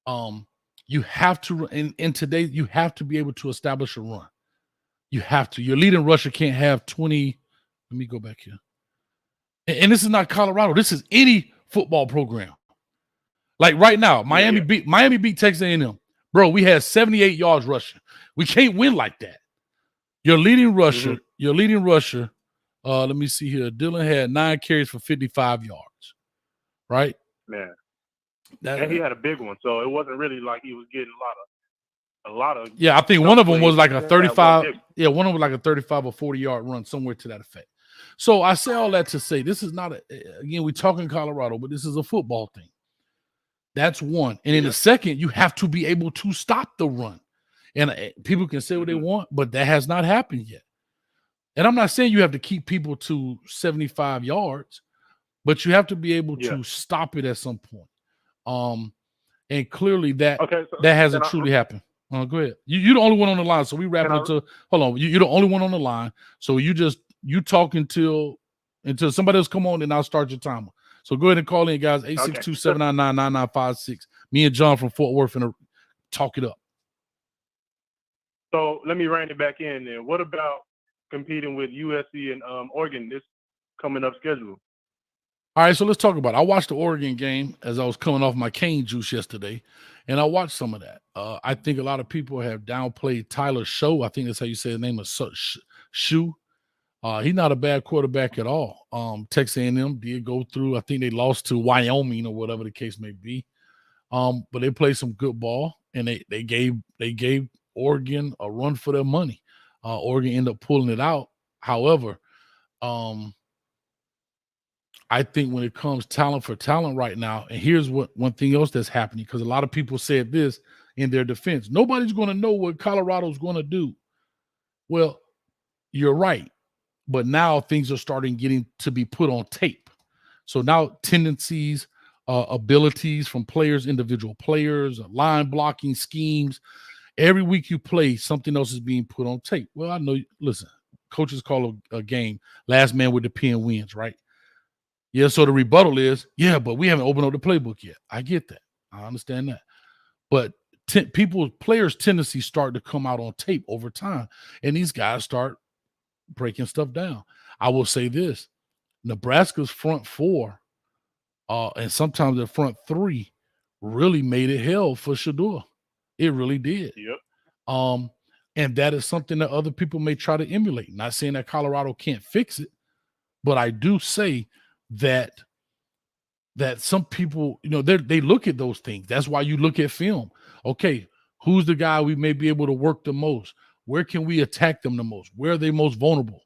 on. You have to, in today, you have to be able to establish a run. You have to. Your leading rusher can't have 20. Let me go back here. And this is not Colorado. This is any football program. Like right now, Miami beat Texas A&M. Bro, we had 78 yards rushing. We can't win like that. Your leading rusher, let me see here. Dylan had 9 carries for 55 yards. Right? Man. And he had a big one, so it wasn't really like he was getting a lot of. Yeah, I think one of them was like a 35. Yeah, one of them was like a 35 or 40-yard run, somewhere to that effect. So I say all that to say this is not again, we're talking Colorado, but this is a football thing. That's one. And in the second, you have to be able to stop the run. And people can say what they want, but that has not happened yet. And I'm not saying you have to keep people to 75 yards, but you have to be able to stop it at some point. And clearly that hasn't truly happened. Go ahead. You're the only one on the line, so we wrap it until hold on. You're the only one on the line, so you talk until somebody else come on, and I'll start your timer. So go ahead and call in, guys. 862-799-9956. Me and John from Fort Worth and talk it up. So let me rein it back in. Then what about competing with USC and Oregon this coming up schedule? All right, so let's talk about it. I watched the Oregon game as I was coming off my cane juice yesterday, and I watched some of that. I think a lot of people have downplayed Tyler Show. I think that's how you say his name is Shoe. He's not a bad quarterback at all. Texas A&M did go through. I think they lost to Wyoming or whatever the case may be. But they played some good ball, and they gave Oregon a run for their money. Oregon ended up pulling it out. However, I think when it comes talent for talent right now, and here's one thing else that's happening, because a lot of people said this in their defense. Nobody's going to know what Colorado's going to do. Well, you're right. But now things are starting getting to be put on tape. So now tendencies, abilities from players, individual players, line blocking schemes. Every week you play, something else is being put on tape. Well, I know, listen, coaches call a game, last man with the pen wins, right? Yeah, so the rebuttal is, yeah, but we haven't opened up the playbook yet. I get that. I understand that. But players' tendencies start to come out on tape over time, and these guys start breaking stuff down. I will say this: Nebraska's front four, and sometimes the front three, really made it hell for Shedeur. It really did. Yep. And that is something that other people may try to emulate. Not saying that Colorado can't fix it, but I do say that some people, they look at those things. That's why you look at film. Okay, who's the guy we may be able to work the most? Where can we attack them the most? Where are they most vulnerable?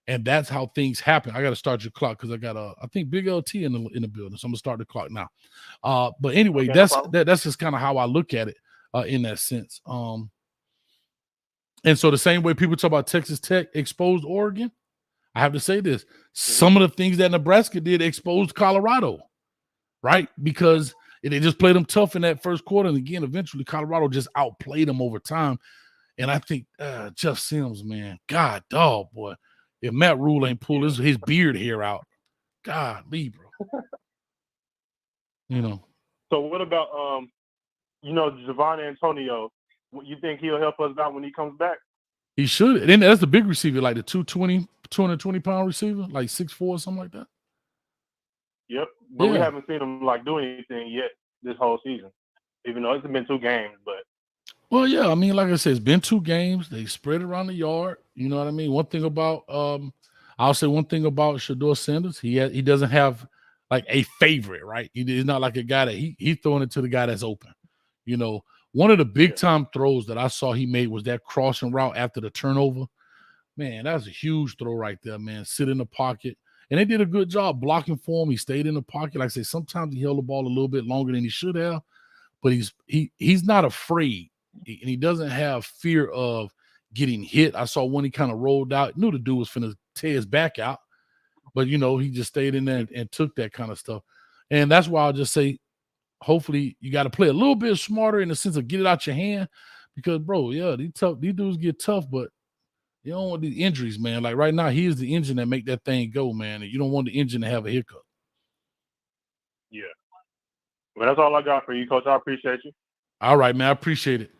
And that's how things happen. I got to start your clock because I got I think Big LT in the building, so I'm gonna start the clock now. But anyway, that's just kind of how I look at it in that sense. And so the same way people talk about Texas Tech exposed Oregon, I have to say this: some of the things that Nebraska did exposed Colorado, right? Because they just played them tough in that first quarter, and again, eventually Colorado just outplayed them over time. And I think Jeff Sims, man, God, dog, boy, if Matt Rule ain't pull his beard hair out, God, leave, bro. So what about Javon Antonio? You think he'll help us out when he comes back? He should. And that's the big receiver, like the 220-pound receiver, like 6'4", something like that. Yep. But we haven't seen him do anything yet this whole season, even though it's been 2 games. But well, yeah, I mean, like I said, it's been 2 games. They spread around the yard. You know what I mean? One thing about Shedeur Sanders, he doesn't have like a favorite, right? He's not like a guy that he's throwing it to the guy that's open. One of the big time throws that I saw he made was that crossing route after the turnover. Man, that's a huge throw right there, man. Sit in the pocket. And they did a good job blocking for him. He stayed in the pocket. Like I say, sometimes he held the ball a little bit longer than he should have, but he's not afraid. And he doesn't have fear of getting hit. I saw one he kind of rolled out. Knew the dude was finna tear his back out, but he just stayed in there and took that kind of stuff. And that's why I'll just say, hopefully, you got to play a little bit smarter in the sense of get it out your hand, because, bro, yeah, these dudes get tough, but you don't want these injuries, man. Like right now, he is the engine that make that thing go, man, and you don't want the engine to have a hiccup. Yeah. Well, that's all I got for you, Coach. I appreciate you. All right, man. I appreciate it.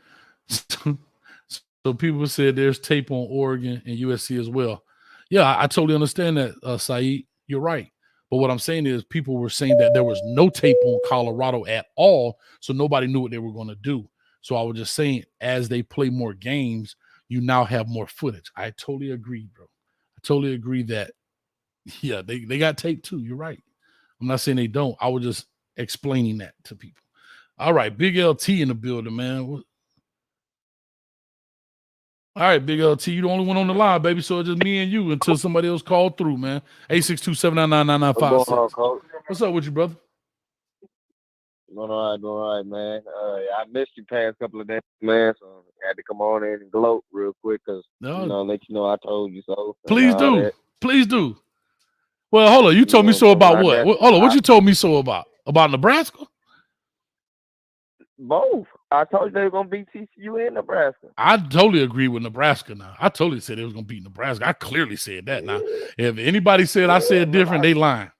So people said there's tape on Oregon and USC as well. Yeah, I totally understand that, Saeed. You're right. But what I'm saying is people were saying that there was no tape on Colorado at all, so nobody knew what they were going to do. So I was just saying, as they play more games, you now have more footage. I totally agree, bro. I totally agree that, yeah, they got tape too. You're right. I'm not saying they don't. I was just explaining that to people. All right, Big LT in the building, man. All right, Big LT, you the only one on the line, baby. So it's just me and you until somebody else called through, man. 862-799-9956. What's up with you, brother? Doing all right, man. I missed you past couple of days, man, so I had to come on in and gloat real quick because, let you know I told you so. Please do. Please do. Well, hold on. You told me so about what? Hold on. What you told me so about? About Nebraska? Both. I told you they were going to beat TCU and Nebraska. I totally agree with Nebraska now. I totally said they was going to beat Nebraska. I clearly said that now. If anybody said I said different, they lying.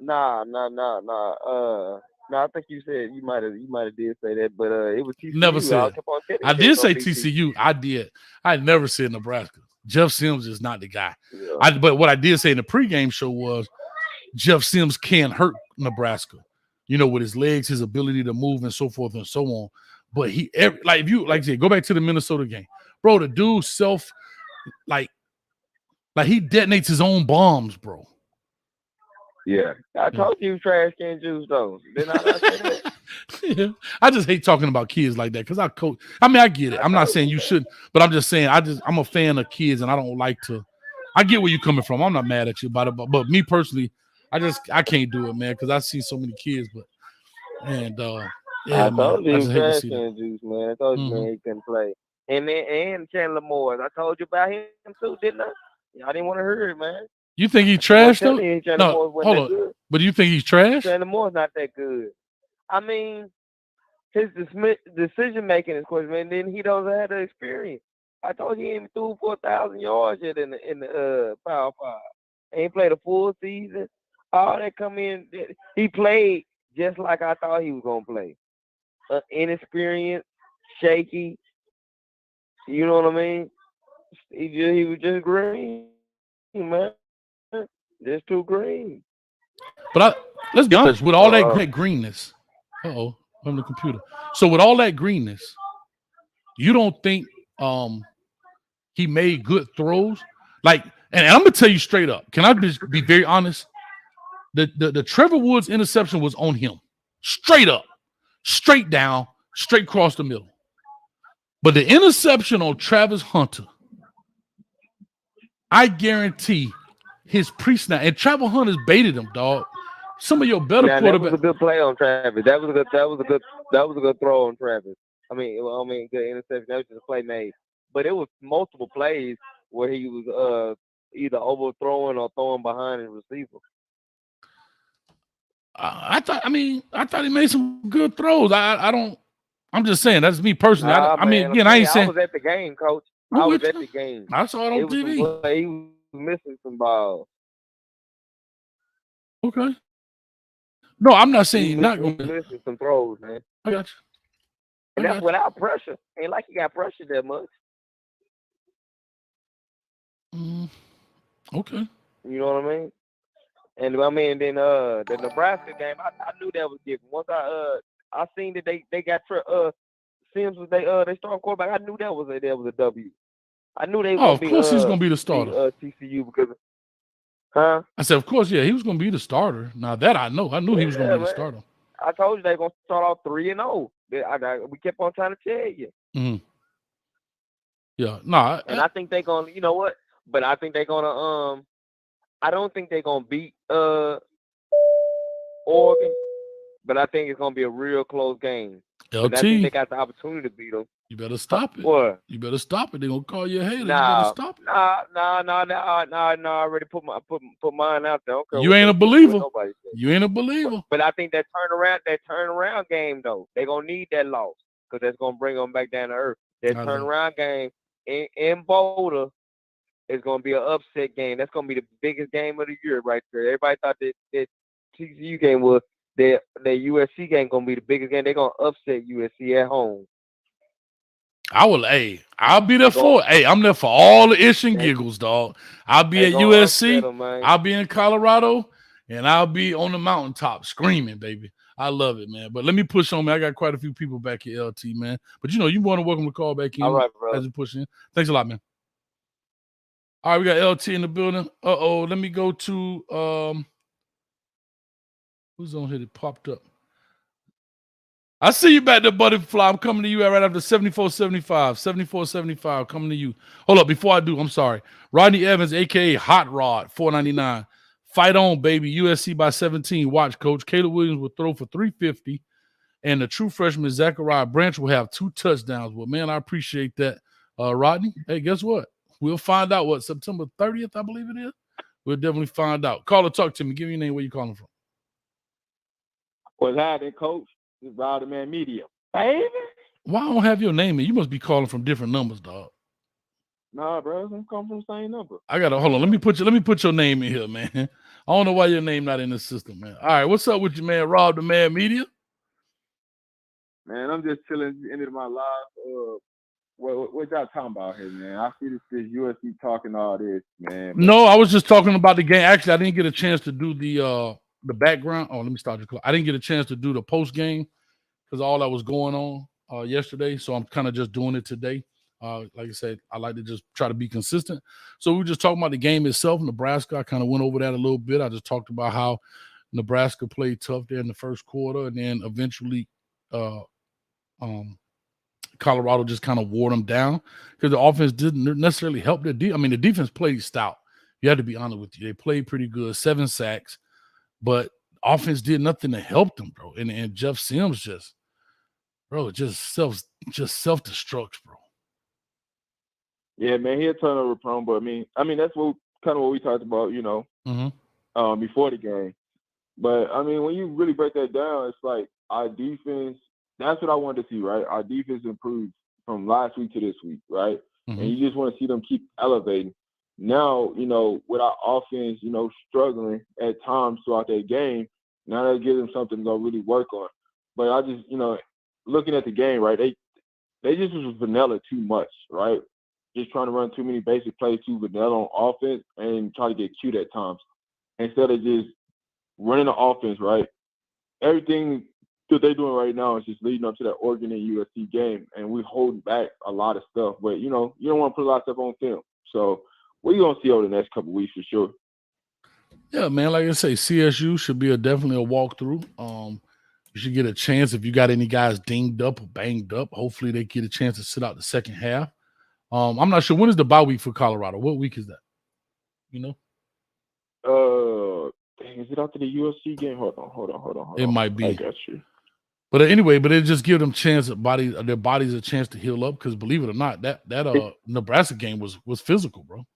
Nah. No, I think you said you might have did say that, but it was TCU. Never said. I did say TCU. I did. I never said Nebraska. Jeff Sims is not the guy. Yeah. But what I did say in the pregame show was Jeff Sims can hurt Nebraska, with his legs, his ability to move, and so forth and so on. But if you say, go back to the Minnesota game, bro. The dude like he detonates his own bombs, bro. Yeah, I told you trash can juice though. Didn't I not say that? Yeah. I just hate talking about kids like that because I coach. I mean, I get it. I'm not saying you shouldn't, but I'm just saying I'm a fan of kids and I don't like to. I get where you're coming from. I'm not mad at you about it, but me personally, I can't do it, man, because I see so many kids. I told you trash can juice, man. I told you, man, he couldn't play. And Chandler Morris, I told you about him too, didn't I? Y'all didn't want to hear it, man. You think he's trash though? No, hold on. Good. But you think he's trash? Chandler Moore's not that good. I mean, his decision making is questionable, and then he doesn't have the experience. I told you he ain't threw 4,000 yards yet in the Power 5. He ain't played a full season. All that come in, he played just like I thought he was gonna play. Inexperienced, shaky. You know what I mean? He was just green, man. Just too green. But let's be honest, with all that greenness. On the computer. So with all that greenness, you don't think he made good throws? Like, and I'm gonna tell you straight up. Can I just be very honest? The Trevor Woods interception was on him. Straight up, straight down, straight across the middle. But the interception on Travis Hunter, I guarantee his pre-snap, and Travis Hunter's baited him, dog. Some of your better quarterbacks. That was a good play on Travis. That was a good throw on Travis. I mean, good interception. That was just a play made. But it was multiple plays where he was either overthrowing or throwing behind his receiver. I thought he made some good throws. I'm just saying, that's me personally. I ain't saying. I was at the game, Coach. I was at the game. I saw it on TV. He was missing some balls. Okay. No, I'm not saying you're not going to miss some throws, man. I got you. And that's without pressure. Ain't like he got pressure that much. Okay. You know what I mean? And then the Nebraska game, I knew that was different. Once I seen that they got Sims was they starting quarterback. I knew that was a W. I knew they. Of course, he's gonna be the starter. TCU because. Huh? I said, of course, yeah, he was going to be the starter. Now that I know. I knew he was going to be the starter. I told you they're going to start off 3-0. We kept on trying to tell you. Mm-hmm. Yeah, no. I think they're going to, you know what? But I think they're going to, I don't think they're going to beat Oregon, but I think it's going to be a real close game. LT. I think they got the opportunity to beat them. You better stop it. What? You better stop it. They're gonna call you a hater. You better Nah, stop it. I already put mine out there. I don't care You what ain't a what believer. nobody says. You ain't a believer. But I think that turnaround game though, they're gonna need that loss because that's gonna bring them back down to earth. That I know. turnaround game in Boulder is gonna be an upset game. That's gonna be the biggest game of the year right there. Everybody thought that TCU game was the USC game gonna be the biggest game. They're gonna upset USC at home. I'll be there for it. Hey, I'm there for all the ish and giggles, dog. I'll be at USC. I'll be in Colorado, and I'll be on the mountaintop screaming, baby. I love it, man. But let me push on, man. I got quite a few people back here, LT, man. But you want to welcome to call back in. All right, bro. As you push in. Thanks a lot, man. All right, we got LT in the building. Let me go to who's on here that popped up? I see you back there, Butterfly. I'm coming to you right after 7475. 7475, coming to you. Hold up, before I do, I'm sorry. Rodney Evans, a.k.a. Hot Rod, $4.99. Fight on, baby. USC by 17. Watch, Coach. Caleb Williams will throw for 350. And the true freshman, Zachariah Branch, will have 2 touchdowns. Well, man, I appreciate that, Rodney. Hey, guess what? We'll find out September 30th, I believe it is. We'll definitely find out. Call or talk to me. Give me your name. Where you calling from? What's happening, Coach? This is Rod the Man Media. Baby. Why I don't have your name in? You must be calling from different numbers, dog. Nah, bro. I'm coming from the same number. I gotta hold on. Let me put your name in here, man. I don't know why your name not in the system, man. All right, what's up with you, man? Rob the Man Media. Man, I'm just chilling into my life. What y'all talking about here, man? I see this USC talking all this, man. No, I was just talking about the game. Actually, I didn't get a chance to do the background. Oh, let me start your clock. I didn't get a chance to do the post game because all that was going on yesterday. So I'm kind of just doing it today. Like I said, I like to just try to be consistent. So we were just talking about the game itself, Nebraska. I kind of went over that a little bit. I just talked about how Nebraska played tough there in the first quarter, and then eventually Colorado just kind of wore them down because the offense didn't necessarily help their defense. I mean, the defense played stout. You have to be honest with you. They played pretty good, 7 sacks, but offense did nothing to help them, bro. And Jeff Sims just self-destructs, bro. Yeah, man, he a turnover prone, but I mean that's what we talked about, before the game. But I mean, when you really break that down, it's like our defense. That's what I wanted to see, right? Our defense improved from last week to this week, right? Mm-hmm. And you just want to see them keep elevating. Now, with our offense, struggling at times throughout that game, now that gives them something to go really work on. But I just, looking at the game, right? They just was vanilla too much, right? Just trying to run too many basic plays, too vanilla on offense, and try to get cute at times instead of just running the offense, right? Everything that they're doing right now is just leading up to that Oregon and USC game, and we're holding back a lot of stuff. But, you don't want to put a lot of stuff on film. So we're going to see over the next couple of weeks for sure. Yeah, man, like I say, CSU should be definitely a walkthrough. You should get a chance if you got any guys dinged up or banged up. Hopefully they get a chance to sit out the second half. I'm not sure. When is the bye week for Colorado? What week is that? Is it after the USC game? Hold on. It might be. I got you. But anyway, it just give them their bodies a chance to heal up because believe it or not, that Nebraska game was physical, bro.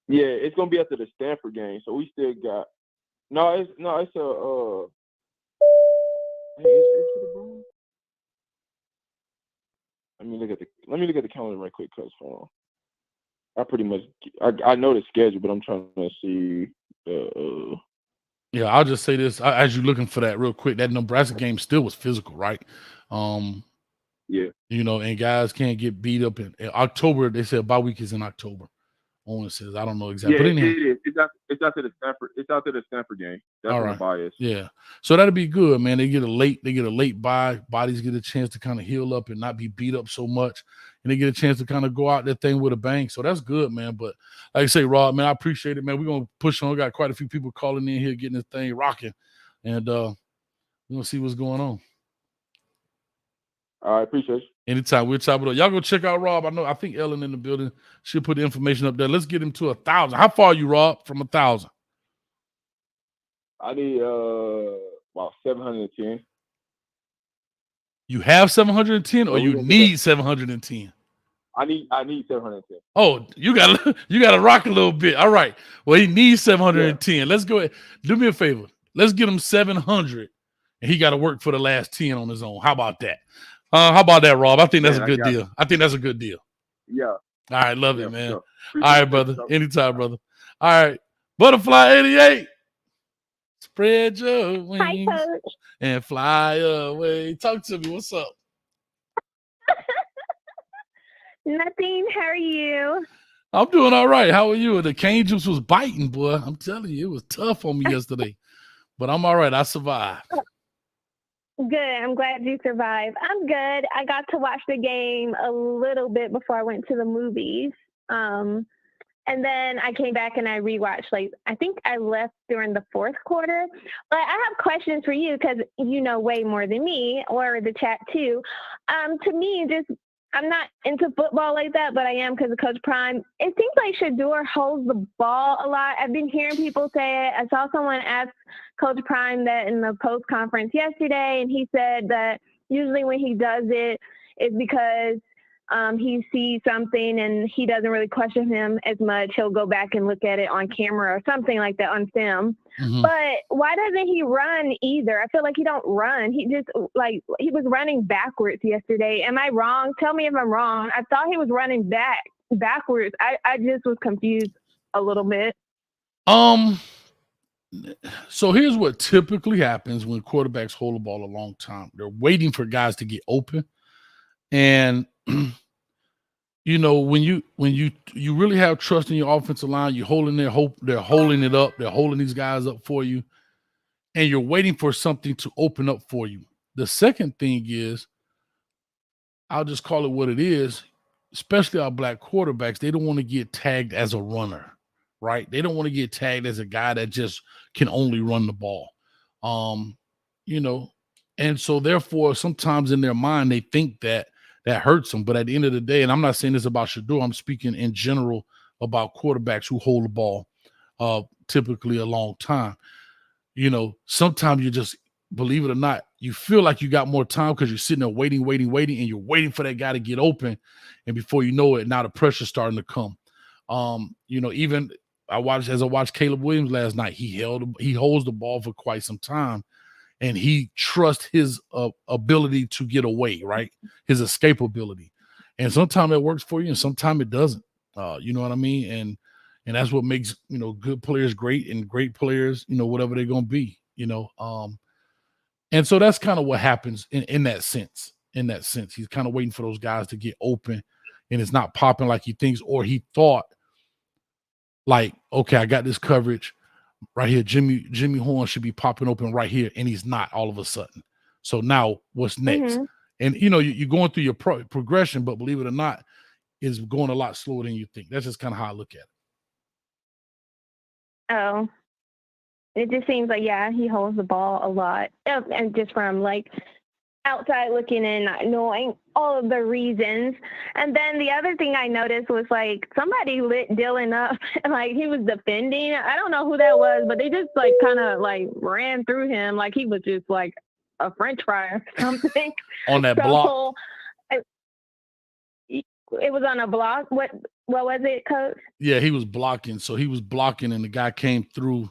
Yeah, it's gonna be after the Stanford game, so we still got. It's a. Hey, is it the Bruins? Let me look at the calendar right quick, cause I pretty much I know the schedule, but I'm trying to see. Yeah, I'll just say this as you're looking for that real quick. That Nebraska game still was physical, right? Yeah. And guys can't get beat up in October. They said bye week is in October. Owen says, I don't know exactly. Yeah, but anyhow, it is. It's after the Stanford. It's after the Stanford game. That's all when right. the bye is. Yeah. So that'll be good, man. They get a late bye. Bodies get a chance to kind of heal up and not be beat up so much. And they get a chance to kind of go out that thing with a bang. So that's good, man. But like I say, Rob, man, I appreciate it, man. We're gonna push on. We got quite a few people calling in here, getting this thing rocking. And we're gonna see what's going on. All right, appreciate you. Anytime, we'll chop it up. Y'all go check out Rob. I think Ellen in the building. She'll put the information up there. Let's get him to 1,000. How far are you, Rob, from 1,000? I need about 710. You have 710, or So we you gonna get need 710? I need 710. Oh, you gotta rock a little bit. All right. Well, he needs 710. Yeah. Let's go ahead. Do me a favor. Let's get him 700, and he got to work for the last 10 on his own. How about that? How about that, Rob? I think that's Man, a I good got deal. it. I think that's a good deal. Yeah. All right, love Yeah, it, for man. sure. All Appreciate right, it, brother. brother. Anytime, brother. All right. Butterfly 88. Spread your Hi, wings Coach. and fly away. Talk to me. What's up? Nothing. How are you? I'm doing all right. How are you? The cane juice was biting, boy. I'm telling you, it was tough on me yesterday. But I'm all right. I survived. Good. I'm glad you survived. I'm good. I got to watch the game a little bit before I went to the movies. And then I came back and I rewatched, like, I think I left during the fourth quarter. But I have questions for you because you know way more than me, or the chat too. To me, I'm not into football like that, but I am because of Coach Prime. It seems like Shador holds the ball a lot. I've been hearing people say it. I saw someone ask Coach Prime that in the post conference yesterday, and he said that usually when he does it, it's because he sees something and he doesn't really question him as much. He'll go back and look at it on camera or something like that on film. Mm-hmm. But why doesn't he run either? I feel like he don't run. He just, like, he was running backwards yesterday. Am I wrong? Tell me if I'm wrong. I thought he was running backwards. I just was confused a little bit. So here's what typically happens when quarterbacks hold the ball a long time. They're waiting for guys to get open. And you know, when you really have trust in your offensive line, you're holding their hope, they're holding it up, they're holding these guys up for you, and you're waiting for something to open up for you. The second thing is, I'll just call it what it is, especially our black quarterbacks, they don't want to get tagged as a runner, right? They don't want to get tagged as a guy that just can only run the ball. You know, and so therefore sometimes in their mind they think that hurts them. But at the end of the day, and I'm not saying this about Shador, I'm speaking in general about quarterbacks who hold the ball typically a long time. You know, sometimes you just, believe it or not, you feel like you got more time because you're sitting there waiting, and you're waiting for that guy to get open. And before you know it, now the pressure's starting to come. You know, even I watched Caleb Williams last night. He holds the ball for quite some time. And he trusts his ability to get away, right? His escapability. And sometimes it works for you and sometimes it doesn't. You know what I mean? And that's what makes, you know, good players great and great players, you know, whatever they're going to be, you know. And so that's kind of what happens in that sense. In that sense, he's kind of waiting for those guys to get open and it's not popping like he thinks, or he thought like, okay, I got this coverage right here. Jimmy Horn should be popping open right here, and he's not all of a sudden. So now what's next? Mm-hmm. And, you know, you're going through your progression, but believe it or not, it's going a lot slower than you think. That's just kind of how I look at it. Oh, it just seems like, yeah, he holds the ball a lot. And just from, like, outside looking in, not knowing all of the reasons. And then the other thing I noticed was, like, somebody lit Dylan up, like he was defending. I don't know who that was, but they just, like, kind of, like, ran through him like he was just, like, a French fry or something. On that block. It was on a block. What was it, Coach? Yeah, he was blocking. So he was blocking, and the guy came through,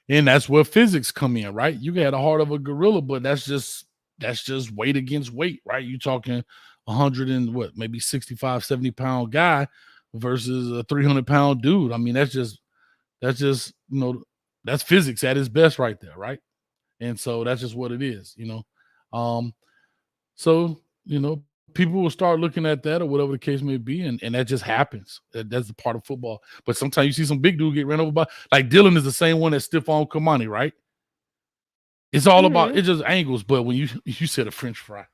and that's where physics come in, right? You got the heart of a gorilla, but that's just weight against weight, right? You're talking 100 and what, maybe 65, 70 pound guy versus a 300-pound dude. I mean, that's just, you know, that's physics at its best right there, right? And so that's just what it is, you know. So, you know, people will start looking at that or whatever the case may be, and that just happens. That's the part of football. But sometimes you see some big dude get ran over by, like Dylan is the same one that stiff on Kamani, right? It's all about, it's just angles. But when you said a French fry,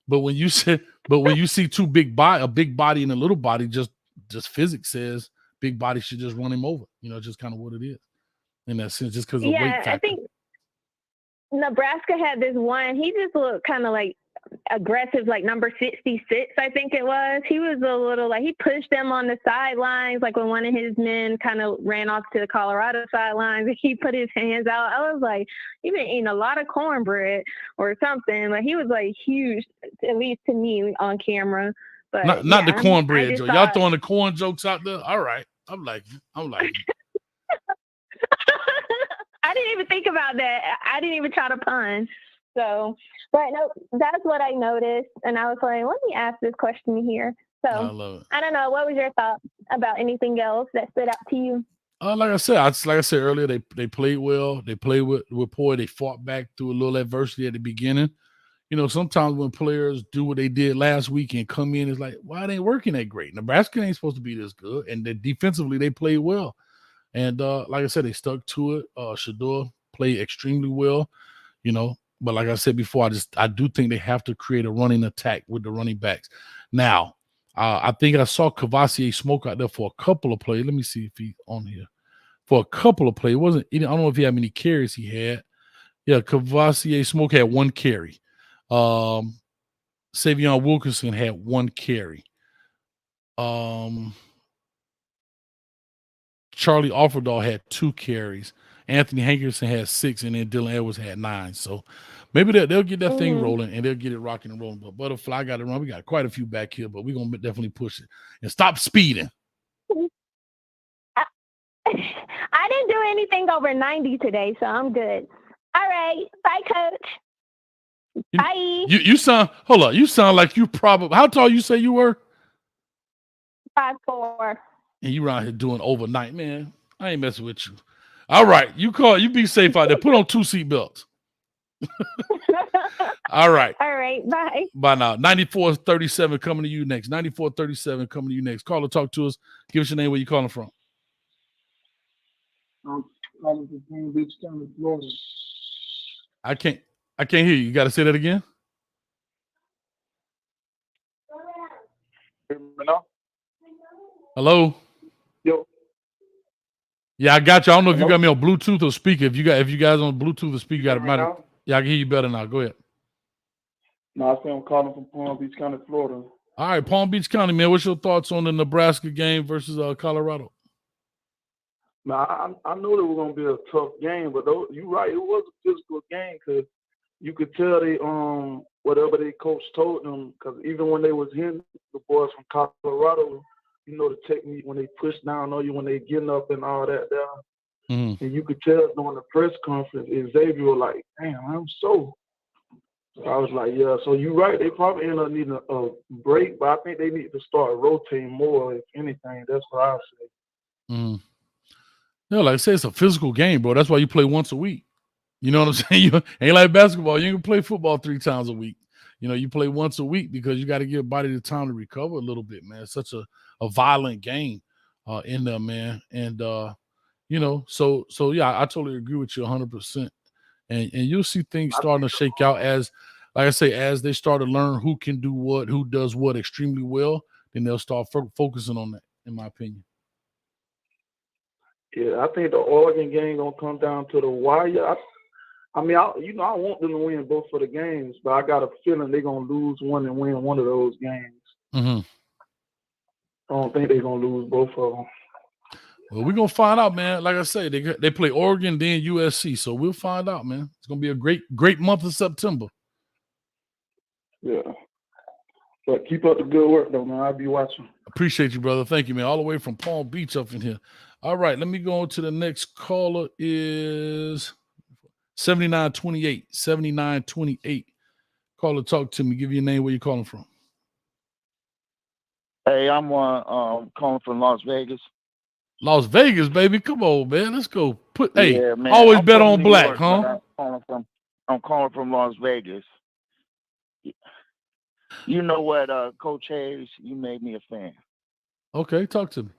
but when you see a big body and a little body, just physics says big body should just run him over. You know, just kind of what it is in that sense, just because of weight factor. I think Nebraska had this one. He just looked kind of like aggressive, like number 66, I think it was. He was a little like he pushed them on the sidelines, like when one of his men kind of ran off to the Colorado sidelines and he put his hands out. I was like, you've been eating a lot of cornbread or something. Like he was like huge, at least to me on camera. But not the cornbread joke. Y'all thought... throwing the corn jokes out there. All right, I'm like. I didn't even think about that. I didn't even try to pun. So, but no, that's what I noticed. And I was like, let me ask this question here. So, I love it. I don't know. What was your thought about anything else that stood out to you? Like I said earlier, they played well. They played with poise. They fought back through a little adversity at the beginning. You know, sometimes when players do what they did last week and come in, it's like, why they ain't working that great? Nebraska ain't supposed to be this good. And defensively, they played well. And like I said, they stuck to it. Shador played extremely well, you know. But like I said before, I do think they have to create a running attack with the running backs. Now, I think I saw Cavassier Smoke out there for a couple of plays. Let me see if he's on here. For a couple of plays. I don't know if he had many carries he had. Yeah, Cavassier Smoke had 1 carry. Savion Wilkinson had 1 carry. Charlie Offerdahl had 2 carries. Anthony Hankerson had 6, and then Dylan Edwards had 9. So maybe they'll get that thing rolling, and they'll get it rocking and rolling. But Butterfly got to run. We got quite a few back here, but we're going to definitely push it. And stop speeding. I didn't do anything over 90 today, so I'm good. All right. Bye, Coach. Bye. You sound, hold on. You sound like you probably, how tall you say you were? 5'4". And you around here doing overnight, man. I ain't messing with you. All right. You be safe out there. Put on 2 seatbelts. All right. All right. Bye. Bye now. 9437 coming to you next. 9437 coming to you next. Call or talk to us. Give us your name, where you calling from. I'm calling from Palm Beach County, Florida. I can't hear you. You got to say that again. Hello. Yo. Yeah, I got you. I don't know if you got me on Bluetooth or speaker. If you guys on Bluetooth or speaker, you got it. Yeah, I can hear you better now. Go ahead. No, I say I'm calling from Palm Beach County, Florida. All right, Palm Beach County, man. What's your thoughts on the Nebraska game versus Colorado? Now, I know it was going to be a tough game, but you're right. It was a physical game because you could tell they whatever their coach told them, because even when they was hitting the boys from Colorado, you know the technique when they push down on you, when they getting up and all that there. Mm-hmm. And you could tell during the press conference, Xavier was like, damn, I'm so. I was like, yeah, so you're right. They probably end up needing a break, but I think they need to start rotating more, if anything. That's what I say. Mm. Yeah, like I said, it's a physical game, bro. That's why you play once a week. You know what I'm saying? You ain't like basketball. You ain't gonna play football 3 times a week. You know, you play once a week because you got to give body the time to recover a little bit, man. It's such a violent game in there, man. And you know, so yeah, I totally agree with you 100%. And you'll see things starting to shake out as, like I say, as they start to learn who can do what, who does what extremely well, then they'll start focusing on that, in my opinion. Yeah, I think the Oregon game gonna come down to the wire. I mean, I want them to win both of the games, but I got a feeling they're gonna lose one and win one of those games. Mm-hmm. I don't think they're gonna lose both of them. Well, we're gonna find out, man. Like I say, they play Oregon, then USC, so we'll find out, man. It's gonna be a great month of September. Yeah, but keep up the good work, though, man. I'll be watching. Appreciate you, brother. Thank you, man. All the way from Palm Beach up in here. All right, let me go on to the next caller. Is 7928. 7928. Caller, talk to me. Give your name. Where you calling from? Hey, I'm calling from Las Vegas. Las Vegas, baby. Come on, man. Let's go. Yeah, man. Always I'm bet from on New black, York, huh? I'm calling from Las Vegas. You know what, Coach Hayes? You made me a fan. Okay, talk to me.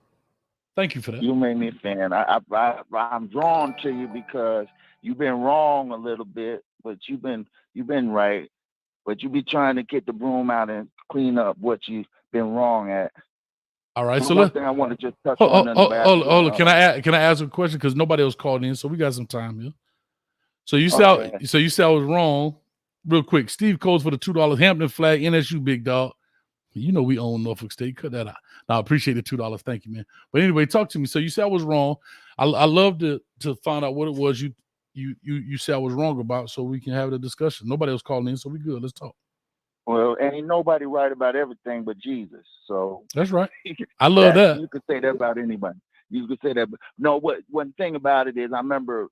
Thank you for that. You made me a fan. I'm drawn to you because you've been wrong a little bit, but you've been right. But you be trying to get the broom out and clean up what you've been wrong at. All right, so one thing I want to just touch on. Hold on. Can I ask a question? Because nobody else called in, so we got some time here. So you said I was wrong real quick. Steve Coles for the $2 Hampton flag, NSU big dog. You know we own Norfolk State. Cut that out. No, I appreciate the $2. Thank you, man. But anyway, talk to me. So you said I was wrong. I love to find out what it was you said I was wrong about, so we can have the discussion. Nobody else calling in, so we good. Let's talk. Well, ain't nobody right about everything but Jesus. So that's right. I love that. You could say that about anybody. You could say that. No, one thing about it is I remember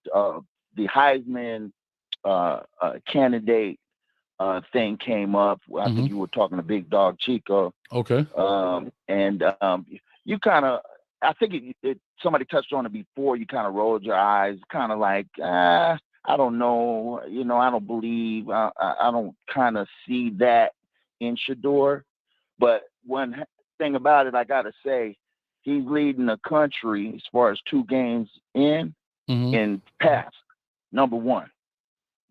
the Heisman candidate thing came up. I think you were talking to Big Dog Chico. Okay. You kind of, I think somebody touched on it before. You kind of rolled your eyes, kind of like, I don't know, I don't believe, I don't kind of see that in Shador. But one thing about it, I got to say, he's leading the country as far as 2 games in pass, number 1.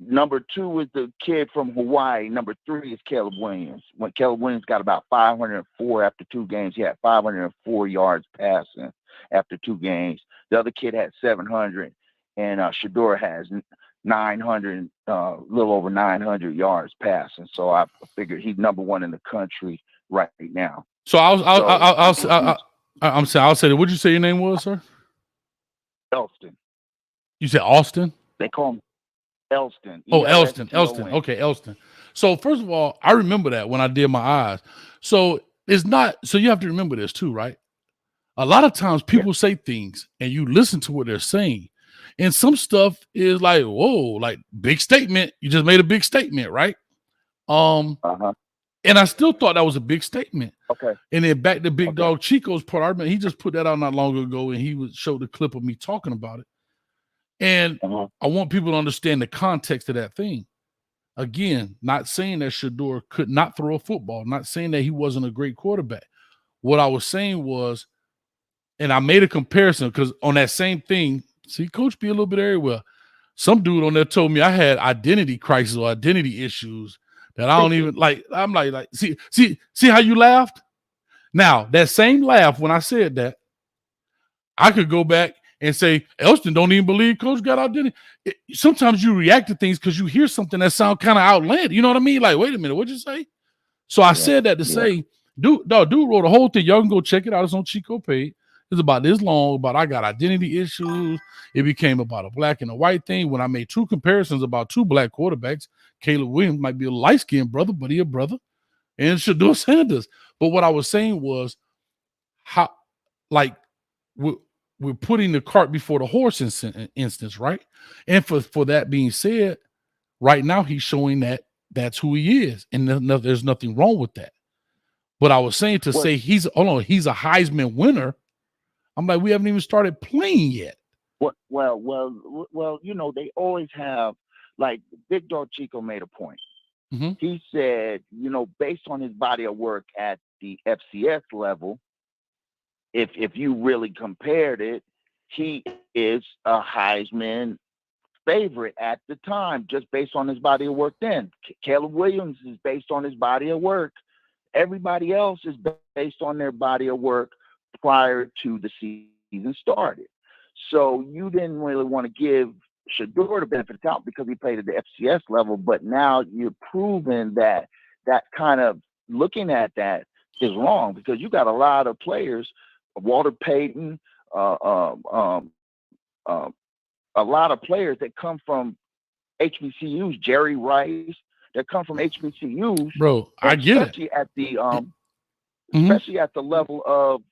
Number 2 is the kid from Hawaii. Number 3 is Caleb Williams. When Caleb Williams got about 504 after 2 games, he had 504 yards passing after 2 games. The other kid had 700, and Shador has 900, little over 900 yards passing. So I figured he's number 1 in the country right now. So I'll say that. What'd you say your name was, sir? Elston. You said Austin? They call him Elston. Oh, Elston. Okay, Elston. So first of all, I remember that when I did my eyes. So it's not. So you have to remember this too, right? A lot of times people say things and you listen to what they're saying, and some stuff is like, whoa, like big statement. You just made a big statement, right? And I still thought that was a big statement. Okay. And then back to Big Dog Chico's part, I remember he just put that out not long ago, and he would show the clip of me talking about it. And I want people to understand the context of that thing. Again, not saying that Shador could not throw a football, not saying that he wasn't a great quarterback. What I was saying was, and I made a comparison because on that same thing, see, Coach be a little bit everywhere. Some dude on there told me I had identity crisis or identity issues that I don't even like. I'm like, see how you laughed? Now, that same laugh when I said that, I could go back and say, Elston don't even believe Coach got identity. Sometimes you react to things because you hear something that sounds kind of outlandish. You know what I mean? Like, wait a minute, what'd you say? So I said that to say, dude wrote a whole thing. Y'all can go check it out. It's on Chico page. It's about this long, about I got identity issues. It became about a black and a white thing. When I made 2 comparisons about 2 black quarterbacks, Caleb Williams might be a light-skinned brother, but he a brother, and Shador Sanders. But what I was saying was how, like, we're putting the cart before the horse instance, right? And for that being said, right now he's showing that that's who he is, and there's nothing wrong with that. But I was saying say he's a Heisman winner. I'm like, we haven't even started playing yet. Well, they always have, like Big Dog Chico made a point. He said, based on his body of work at the FCS level, if you really compared it, he is a Heisman favorite at the time, just based on his body of work then. Caleb Williams is based on his body of work. Everybody else is based on their body of work prior to the season started. So you didn't really want to give Shador the benefit of the doubt because he played at the FCS level, but now you're proving that kind of looking at that is wrong because you got a lot of players, Walter Payton, a lot of players that come from HBCUs, Jerry Rice, that come from HBCUs. Bro, I get it. Especially at the especially at the level of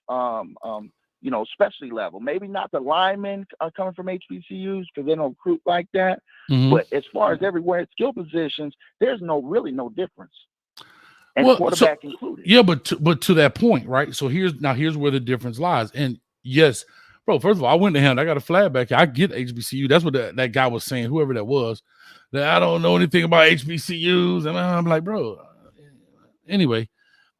specialty level. Maybe not the linemen are coming from HBCUs because they don't recruit like that. But as far as everywhere at skill positions, there's really no difference. And quarterback included. Yeah, but to that point, right? So here's where the difference lies. And yes, bro, first of all, I went to him. I got a flag back here. I get HBCU. That's what that guy was saying, whoever that was, that I don't know anything about HBCUs. And I'm like, bro, anyway,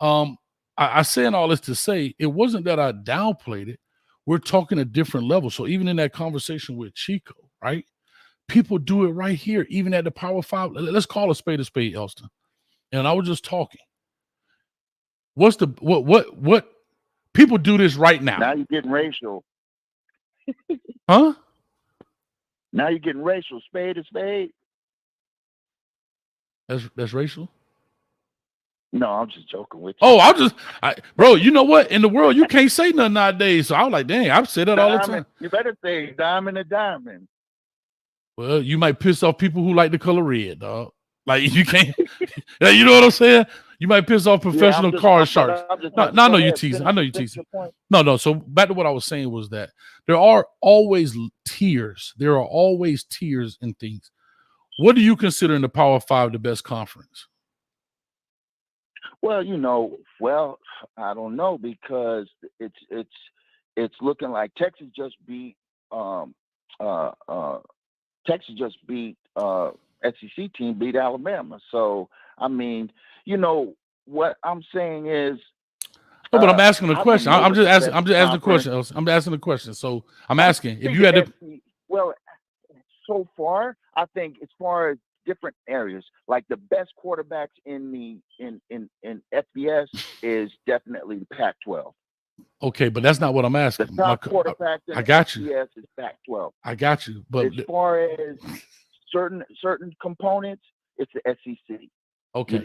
I saying all this to say it wasn't that I downplayed it. We're talking a different level. So even in that conversation with Chico, right? People do it right here, even at the Power 5. Let's call a spade, Elston. And I was just talking. What people do this right now? Now you're getting racial. Huh? Now you're getting racial. Spade is spade. That's racial? No, I'm just joking with you. Oh, bro, you know what? In the world, you can't say nothing nowadays. So I was like, dang, I've said that all the time. You better say diamond to diamond. Well, you might piss off people who like the color red, dog. Like you can't, you know what I'm saying? You might piss off professional card sharks. No, I know you teasing. I know you teasing. No. So back to what I was saying was that there are always tiers. There are always tiers in things. What do you consider in the Power Five the best conference? Well, I don't know because it's looking like Texas just beat SEC team beat Alabama. So I mean, what I'm saying is. No, but I'm asking a question. I'm just asking the question. I'm asking the question. So I'm asking if you had to. Well, so far, I think as far as different areas, like the best quarterbacks in FBS is definitely the Pac-12. Okay, but that's not what I'm asking. The top quarterback in FBS is Pac-12. I got you. But as far as certain components, it's the SEC. Okay.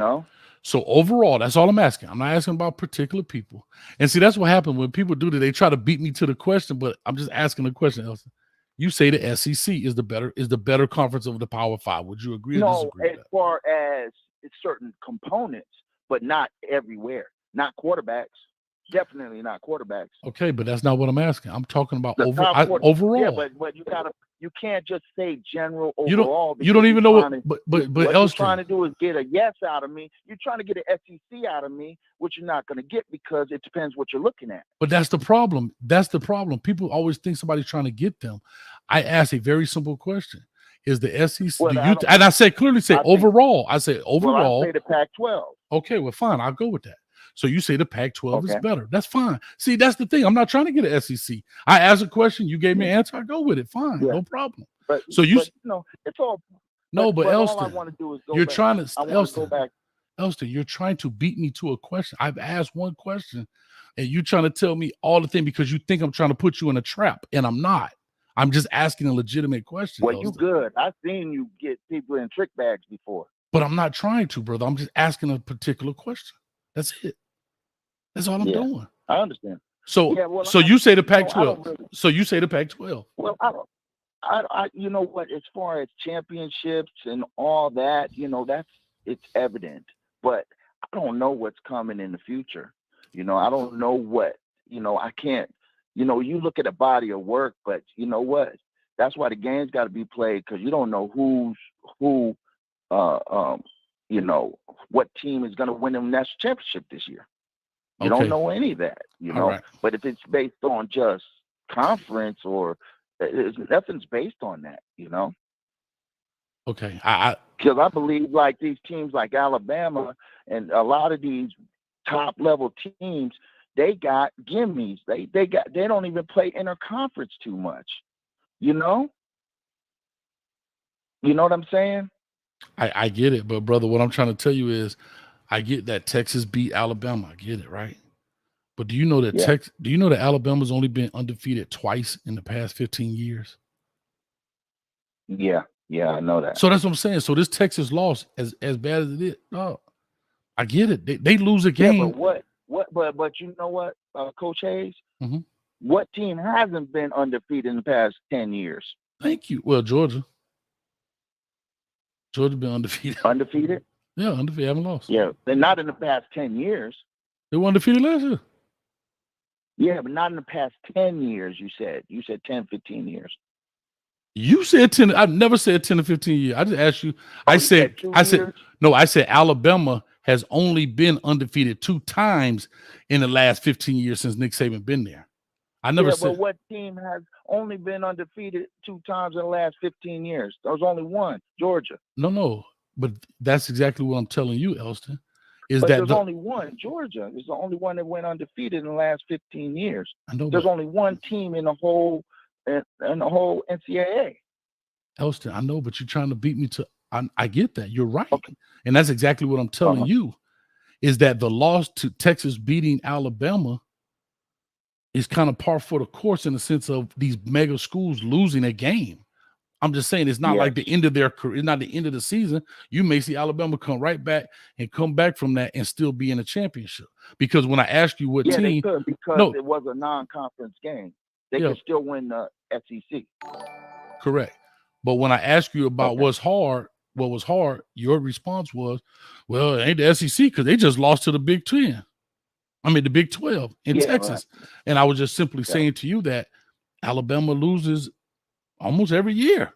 So overall, that's all I'm asking. I'm not asking about particular people. And see, that's what happened when people do that. They try to beat me to the question, but I'm just asking the question, Elson. You say the SEC is the better conference of the Power Five. Would you agree or disagree? As far as certain components, but not everywhere. Not quarterbacks. Definitely not quarterbacks. Okay, but that's not what I'm asking. I'm talking about overall. Yeah, but you can't just say general overall. You don't even know what what else you're trying to do is get a yes out of me. You're trying to get an SEC out of me, which you're not going to get because it depends what you're looking at. But that's the problem. That's the problem. People always think somebody's trying to get them. I asked a very simple question. Is the SEC and I said clearly overall. I say overall. Well, I say the Pac-12. Okay, well, fine. I'll go with that. So you say the Pac-12 is better. That's fine. See, that's the thing. I'm not trying to get an SEC. I asked a question. You gave me an answer. I go with it. Fine. No problem. It's all. No, but Elston, all I want to do is go you're back. trying to. Go back. Elston, you're trying to beat me to a question. I've asked one question, and you're trying to tell me all the things because you think I'm trying to put you in a trap, and I'm not. I'm just asking a legitimate question. Well, you good. I've seen you get people in trick bags before. But I'm not trying to, brother. I'm just asking a particular question. That's it. That's all I'm doing. I understand. So, so you say the Pac-12. So you say the Pac-12. Well, I you know what? As far as championships and all that, it's evident. But I don't know what's coming in the future. I don't know what. I can't. You look at a body of work, but you know what? That's why the game's got to be played because you don't know who. What team is going to win the national championship this year. You don't know any of that, Right. But if it's based on just conference or nothing's based on that, Okay. Because I believe like these teams like Alabama and a lot of these top level teams, they got gimmies. They don't even play interconference too much. You know what I'm saying? I get it, but brother, what I'm trying to tell you is I get that Texas beat Alabama. I get it, right? But do you know that do you know that Alabama's only been undefeated twice in the past 15 years? Yeah, I know that. So that's what I'm saying. So this Texas loss, as bad as it is, I get it. They lose a game. But you know what, Coach Hayes? Mm-hmm. What team hasn't been undefeated in the past 10 years? Thank you. Well, Georgia. Georgia been undefeated. Undefeated? Yeah, undefeated. Haven't lost. Yeah, they're not in the past 10 years. They were undefeated last year. Yeah, but not in the past 10 years, you said. You said 10, 15 years. You said 10. I've never said 10 to 15 years. I just asked you. I said Alabama has only been undefeated 2 times in the last 15 years since Nick Saban been there. I never said. But what team has only been undefeated 2 times in the last 15 years? There was only one, Georgia. No. But that's exactly what I'm telling you, Elston. There's only one, Georgia. Is the only one that went undefeated in the last 15 years. I know. There's only one team in the whole NCAA. Elston, I know, but you're trying to beat me to. I get that. You're right, and that's exactly what I'm telling you. Is that the loss to Texas beating Alabama is kind of par for the course in the sense of these mega schools losing a game. I'm just saying it's not Yes. like the end of their career. It's not the end of the season. You may see Alabama come right back and come back from that and still be in a championship. Because when I asked you what Yeah, they team, could because no, it was a non-conference game. They yeah, could still win the SEC. correct. But when I asked you about Okay. what was hard, your response was, well, it ain't the SEC because they just lost to the Big 10. I mean, the Big 12 in Yeah, right. Texas. And I was just simply Yeah. saying to you that Alabama loses almost every year,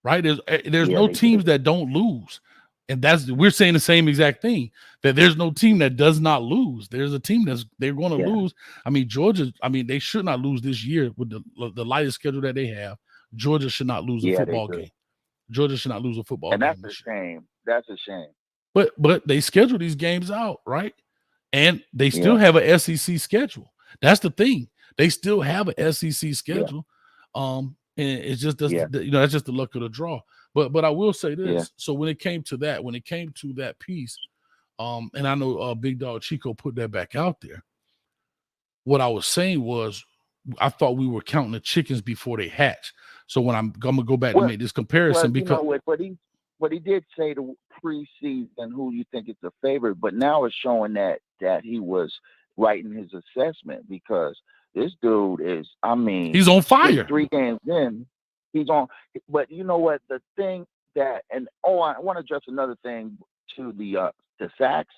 right? There's Yeah, no they teams do. that don't lose. And we're saying the same exact thing, that there's no team that does not lose. There's a team they're going to Yeah. lose. I mean, Georgia, they should not lose this year with the lightest schedule that they have. Georgia should not lose a Yeah, they football do. game. Georgia should not lose a football And game that's a this year. shame. That's a shame. But they schedule these games out, right? And they still Yeah. have a SEC schedule. That's the thing. They still have a SEC schedule. And it's just Yeah. that's just the luck of the draw. But I will say this. Yeah. So when it came to that piece, and I know Big Dog Chico put that back out there. What I was saying was I thought we were counting the chickens before they hatch. So when I'm gonna go back to make this comparison, Well, you because know what he did say the preseason who you think is the favorite, but now it's showing that he was right in his assessment because this dude is, he's on fire. 3 games in, he's on. But you know what? The thing that, and I want to address another thing to the sacks.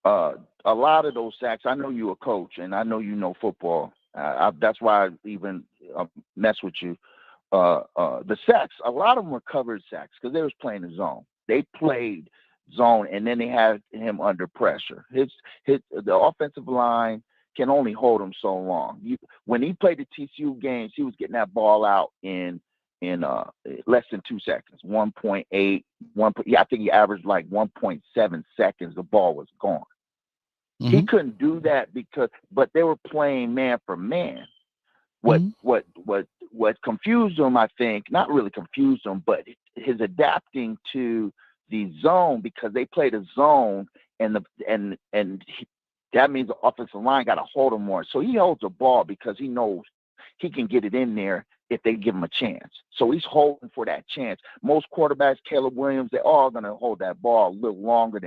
A lot of those sacks, I know you're a coach and I know you know football. That's why I even mess with you. The sacks, a lot of them were covered sacks because they was playing the zone. They played zone and then they had him under pressure. The offensive line can only hold him so long. When he played the TCU games, he was getting that ball out in less than 2 seconds, 1.8, I think he averaged like 1.7 seconds. The ball was gone. Mm-hmm. He couldn't do that but they were playing man for man. What confused him, I think, not really confused him, but his adapting to the zone because they played a zone that means the offensive line got to hold him more. So he holds the ball because he knows he can get it in there if they give him a chance. So he's holding for that chance. Most quarterbacks, Caleb Williams, they're all going to hold that ball a little longer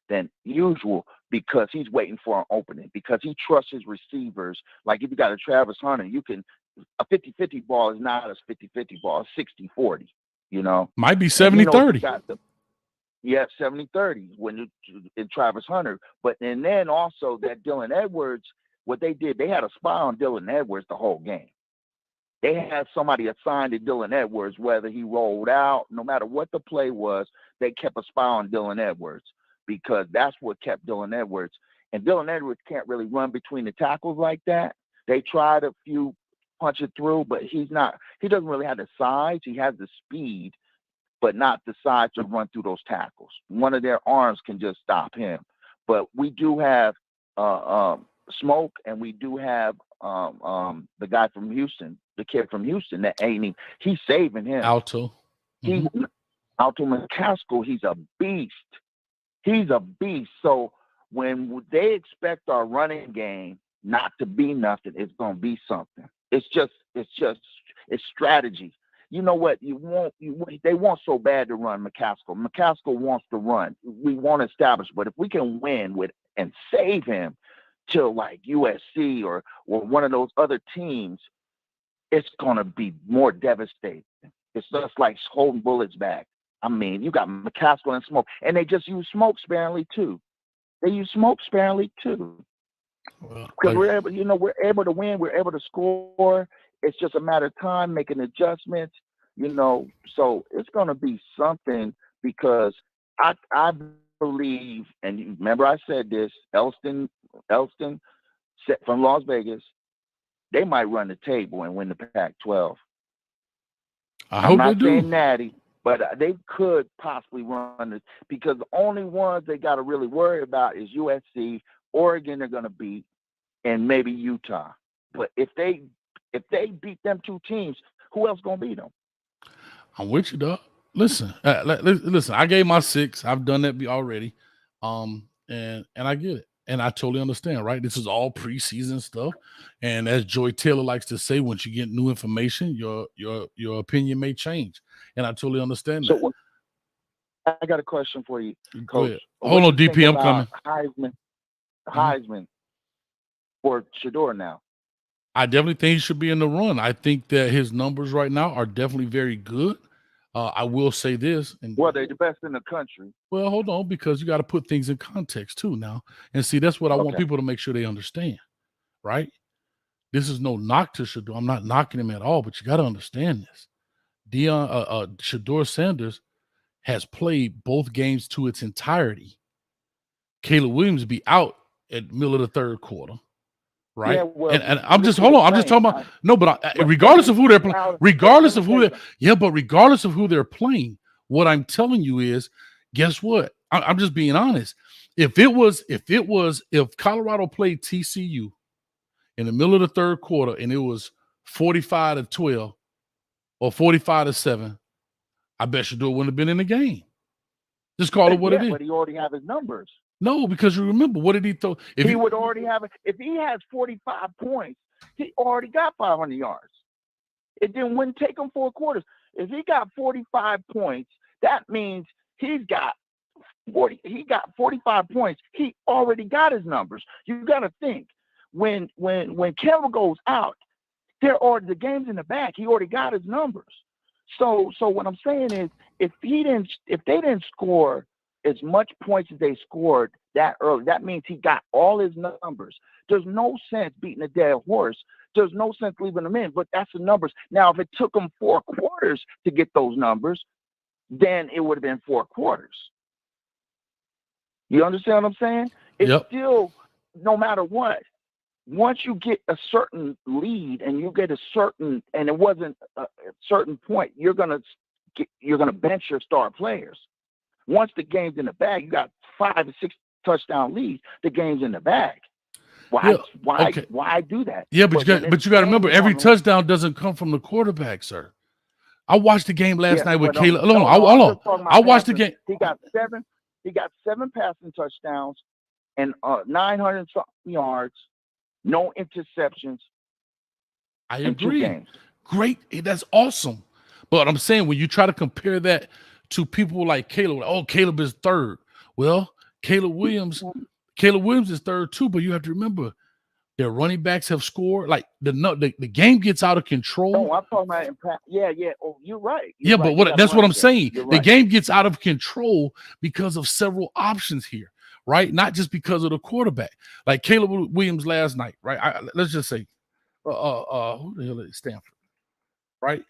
than usual because he's waiting for an opening, because he trusts his receivers. Like if you got a Travis Hunter, a 50-50 ball is not a 50-50 ball, it's 60-40, you know. Might be 70-30. Yeah, 70-30 in Travis Hunter. And then also that Dylan Edwards, what they did, they had a spy on Dylan Edwards the whole game. They had somebody assigned to Dylan Edwards, whether he rolled out, no matter what the play was, they kept a spy on Dylan Edwards because that's what kept Dylan Edwards. And Dylan Edwards can't really run between the tackles like that. They tried a few punch it through, but he doesn't really have the size. He has the speed, but not the size to run through those tackles. One of their arms can just stop him. But we do have Smoke, and we do have the guy from Houston, the kid from Houston that he's saving him. Alto. Mm-hmm. Alto McCaskill, he's a beast. He's a beast. So when they expect our running game not to be nothing, it's going to be something. It's strategy. You know what? They want so bad to run McCaskill. McCaskill wants to run. We want to establish, but if we can win and save him to like USC or one of those other teams, it's going to be more devastating. It's just like holding bullets back. I mean, you got McCaskill and Smoke, and they just use Smoke sparingly too. Because we're able to win, we're able to score. It's just a matter of time making adjustments, so it's going to be something because I believe, and you remember I said this, Elston from Las Vegas, they might run the table and win the Pac-12. I'm not saying natty, but they could possibly run it because the only ones they got to really worry about is USC, Oregon they're going to beat, and maybe Utah. But if they beat them 2 teams, who else going to beat them? I'm with you, dog. Listen, listen. I gave my 6. I've done that already, and I get it. And I totally understand, right? This is all preseason stuff. And as Joy Taylor likes to say, once you get new information, your opinion may change. And I totally understand that. So I got a question for you, Go Coach. ahead. What Hold do on, you think DP, I'm about coming. Heisman for Shador now? I definitely think he should be in the run. I think that his numbers right now are definitely very good. I will say this. And Well, they're the best in the country. well, hold on, because you got to put things in context too now. And see, that's what I want Okay. people to make sure they understand, right? This is no knock to Shador. I'm not knocking him at all, but you got to understand this. Shador Sanders has played both games to its entirety. Caleb Williams be out at the middle of the third quarter, right? Yeah, well, and I'm just look hold what on. I'm they're just talking saying. about no, but But regardless of who they're playing, now, regardless of who let they're me say but regardless of who they're playing, what I'm telling you is, guess what? I'm just being honest. If Colorado played TCU in the middle of the third quarter and it was 45-12 or 45-7, I bet Shador wouldn't have been in the game. Just call it what it is. But he already have his numbers. No, because you remember, what did he throw? He would already have it. If he has 45 points, he already got 500 yards. It wouldn't take him 4 quarters. If he got 45 points, that means he got 45 points. He already got his numbers. You got to think, when Kevin goes out, the game's in the back. He already got his numbers. So what I'm saying is, if they didn't score as much points as they scored that early, that means he got all his numbers. There's no sense beating a dead horse. There's no sense leaving them in, but that's the numbers. Now, if it took them 4 quarters to get those numbers, then it would have been 4 quarters. You understand what I'm saying? It's still, no matter what, once you get a certain lead and you get and it wasn't a certain point, you're gonna bench your star players. Once the game's in the bag, you got 5 or 6 touchdown leads. The game's in the bag. Why do that? Yeah, but you got to remember, every touchdown doesn't come from the quarterback, sir. I watched the game last night with Caleb. Hold on. I watched the game. He got 7 passing touchdowns and 900 yards, no interceptions. I agree. Great. That's awesome. But I'm saying, when you try to compare that to people like Caleb, Caleb is third. Well, Caleb Williams is third too, but you have to remember, their running backs have scored. Like the game gets out of control. No, I'm talking about impact. Yeah. Oh, you're right. But that's what I'm saying. The game gets out of control because of several options here, right? Not just because of the quarterback. Like Caleb Williams last night, right? Let's just say, who the hell is Stanford, right?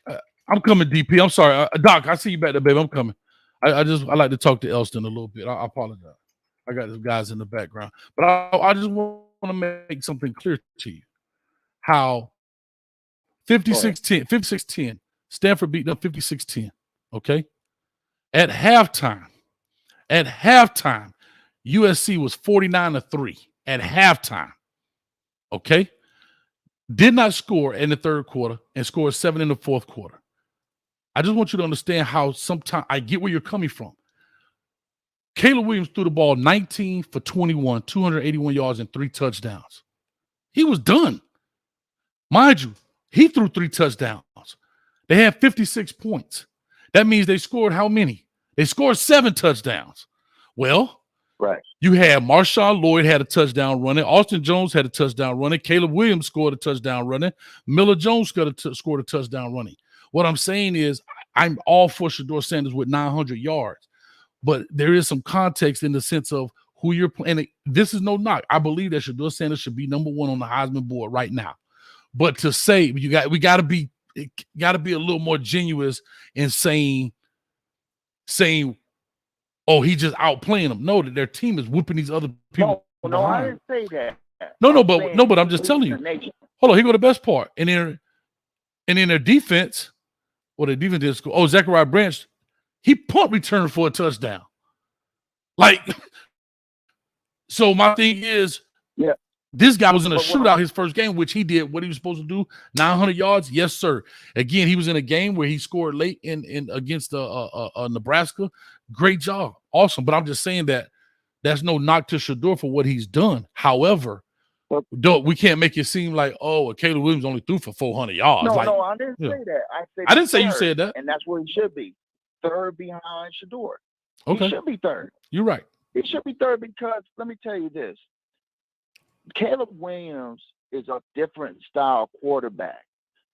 I'm coming, DP. I'm sorry, Doc. I see you back there, baby. I'm coming. I like to talk to Elston a little bit. I apologize. I got these guys in the background, but I just want to make something clear to you. How 56-10, Stanford beat them 56-10. Okay. At halftime, USC was 49-3 at halftime. Okay. Did not score in the third quarter and scored 7 in the fourth quarter. I just want you to understand how sometimes I get where you're coming from. Caleb Williams threw the ball 19 for 21, 281 yards and 3 touchdowns. He was done. Mind you, he threw 3 touchdowns. They had 56 points. That means they scored how many? They scored 7 touchdowns. Well, right. You had Marshawn Lloyd had a touchdown running. Austin Jones had a touchdown running. Caleb Williams scored a touchdown running. Miller Jones scored a touchdown running. What I'm saying is, I'm all for Shador Sanders with 900 yards. But there is some context in the sense of who you're playing. This is no knock. I believe that Shador Sanders should be number 1 on the Heisman board right now. But to say we got to be a little more genuine in saying, oh, he just outplaying them. No, that their team is whooping these other people. No, I didn't say that. But I'm just telling you. Hold on, here go the best part. And in their defense, their defense did score. Zachariah Branch, he punt returned for a touchdown. So my thing is, this guy was in a shootout his first game, which he did what he was supposed to do, 900 yards. Yes, sir. Again, he was in a game where he scored late in against Nebraska. Great job. Awesome. But I'm just saying that That's no knock to Shedeur for what he's done. However, we can't make it seem like, oh, Caleb Williams only threw for 400 yards. No, I didn't say that. I didn't say you said that. And that's where he should be. Third behind Shedeur. Okay. He should be third. You're right. He should be third because, let me tell you this. Caleb Williams is a different style quarterback.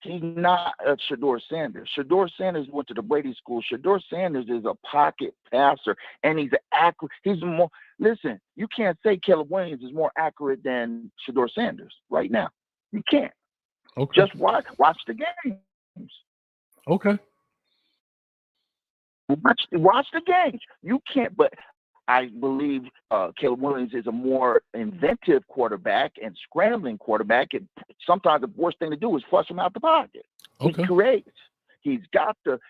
He's not a Shedeur Sanders. Shedeur Sanders went to the Brady School. Shedeur Sanders is a pocket passer, and he's accurate. He's more. Listen, you can't say Caleb Williams is more accurate than Shedeur Sanders right now. You can't. Okay. Just watch the games. Okay. Watch the games. You can't. But I believe Caleb Williams is a more inventive quarterback and scrambling quarterback. And sometimes the worst thing to do is flush him out the pocket. Okay. He creates. He's got the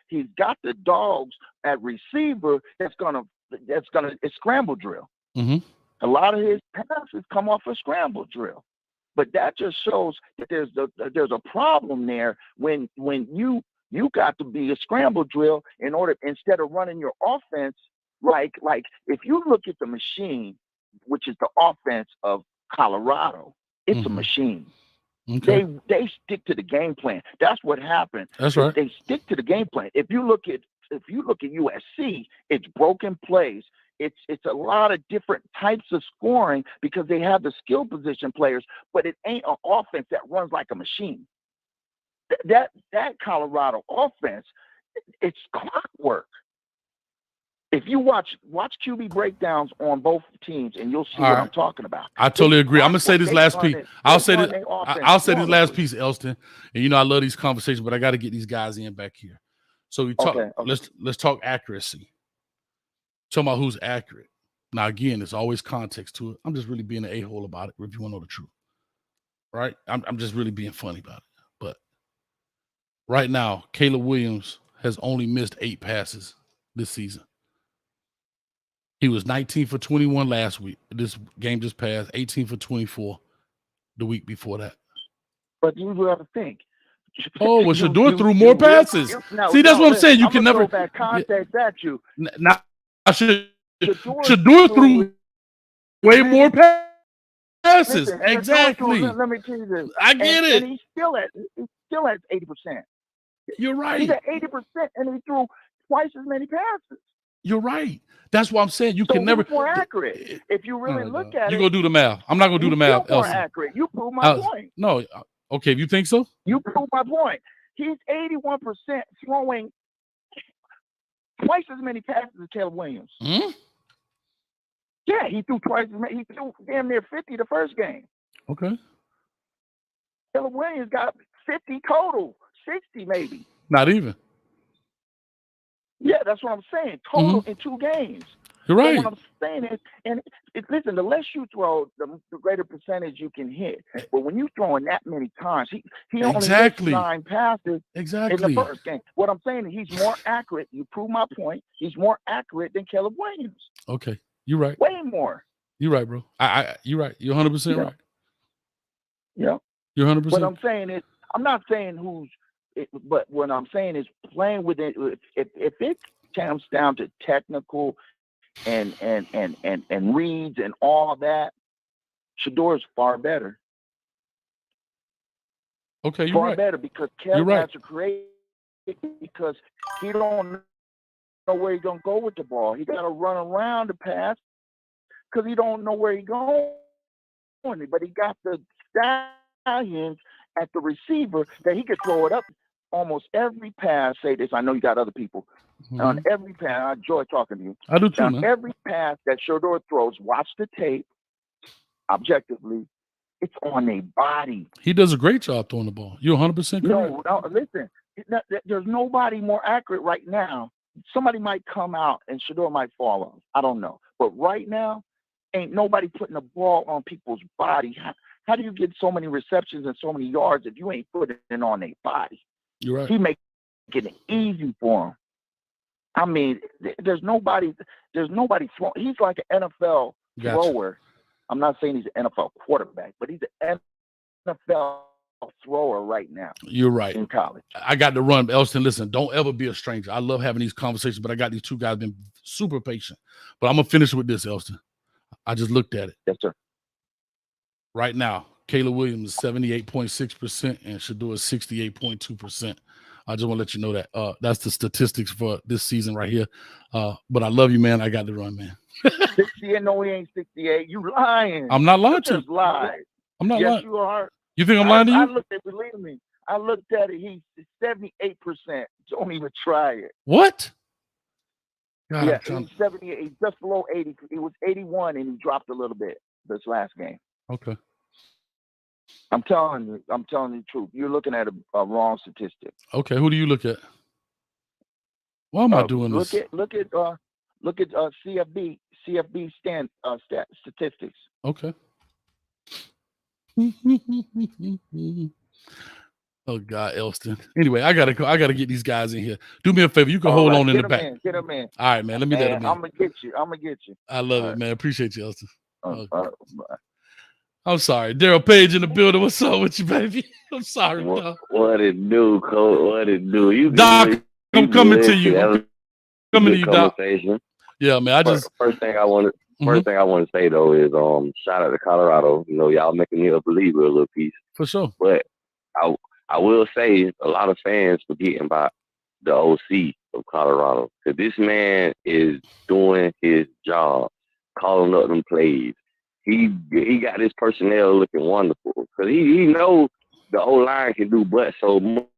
dogs at receiver that's gonna it's scramble drill. Mm-hmm. A lot of his passes come off a scramble drill. But that just shows that there's a problem there when you got to be a scramble drill instead of running your offense. Like if you look at the machine, which is the offense of Colorado, it's a machine. Okay. They stick to the game plan. That's what happened. That's right. They stick to the game plan. If you look at USC, it's broken plays. It's a lot of different types of scoring because they have the skill position players, but it ain't an offense that runs like a machine. That Colorado offense, it's clockwork. If you watch QB breakdowns on both teams, and you'll see what I'm talking about. I totally agree. I'm gonna say this last piece. I'll say this last piece, Elston. And I love these conversations, but I got to get these guys in back here. So we talk. Okay. Let's talk accuracy. Talking about who's accurate. Now again, there's always context to it. I'm just really being an a-hole about it. If you want to know the truth, right? I'm just really being funny about it. But right now, Caleb Williams has only missed 8 passes this season. He was 19 for 21 last week. This game just passed. 18 for 24 the week before that. But you have to think. Oh, well, Shedeur threw more passes. See, that's what I'm saying. You can never. Throw back context at you. Now, Shedeur threw way more passes. Listen, exactly. Let me tell you this. I get it. And he's still at 80%. You're right. He's at 80%, and he threw twice as many passes. You're right. That's why I'm saying you So can never. who's more accurate. If you really look at You it, go do the math. I'm not gonna do the math. More Elsie. accurate. You prove my point. No. Okay, if you think so. You prove my point. He's 81% throwing twice as many passes as Caleb Williams. Hmm? Yeah, he threw twice as many. He threw damn near 50 the first game. Okay. Caleb Williams got 50 total, 60 maybe. Not even. Yeah, that's what I'm saying. Total in 2 games. You're right. So what I'm saying is, listen, the less you throw, the greater percentage you can hit. But when you throwing that many times, he only missed 9 passes in the first game. What I'm saying is he's more accurate. You prove my point. He's more accurate than Caleb Williams. Okay, you're right. Way more. You're right, bro. You're right. You're 100% right. Yeah. You're 100%. What I'm saying is, I'm not saying but what I'm saying is playing with it. If it comes down to technical and reads and all that, Shedeur is far better. Okay, you're far right. better because Caleb has to create because he don't know where he's gonna go with the ball. He got to run around the pass because he don't know where he's going. But he got the stallions at the receiver that he could throw it up almost every pass. Say this, I know you got other people. On every pass, I enjoy talking to you. I do too, on man. every pass that Shedeur throws, watch the tape objectively. It's on their body. He does a great job throwing the ball. You're 100% correct. No, listen. There's nobody more accurate right now. Somebody might come out and Shedeur might fall off. I don't know. But right now, ain't nobody putting the ball on people's body. How do you get so many receptions and so many yards if you ain't putting it on their body? You're right. He makes it easy for him. I mean, there's nobody throwing. He's like an NFL thrower. I'm not saying he's an NFL quarterback, but he's an NFL thrower right now. You're right. In college. I got to run. Elston, listen, don't ever be a stranger. I love having these conversations, but I got these 2 guys been super patient. But I'm going to finish with this, Elston. I just looked at it. Yes, sir. Right now, Caleb Williams is 78.6% and Shador is 68.2%. I just want to let you know that. That's the statistics for this season right here. But I love you, man. I got to run, man. 68? No, he ain't 68. You lying. I'm not lying You to you. just lied. I'm not yes, lying. you are. You think I'm lying to you? I looked at, believe me, I looked at it. He's 78%. Don't even try it. What? God, Yeah, he's 78. He's just below 80. He was 81 and he dropped a little bit this last game. Okay. I'm telling you the truth. You're looking at a wrong statistic. Okay, who do you look at? Why am I doing this? Look at CFB statistics. Okay. Oh God, Elston. Anyway, I gotta get these guys in here. Do me a favor. You can hold on in the back. Get them in. All right, man. Let me let them in. I'm gonna get you. I love it, man. Appreciate you, Elston. Bye. I'm sorry. Daryl Page in the building. What's up with you, baby? I'm sorry, dog. What it do, Coach? What it do? You Doc, I'm coming to you. I'm coming to you, Doc. Yeah, man. First thing I want to say though is shout out to Colorado. You know, y'all making me a believer a little piece. For sure. But I will say a lot of fans forgetting about the OC of Colorado, because this man is doing his job, calling up them plays. He got his personnel looking wonderful, because he knows the O-line can do but so much,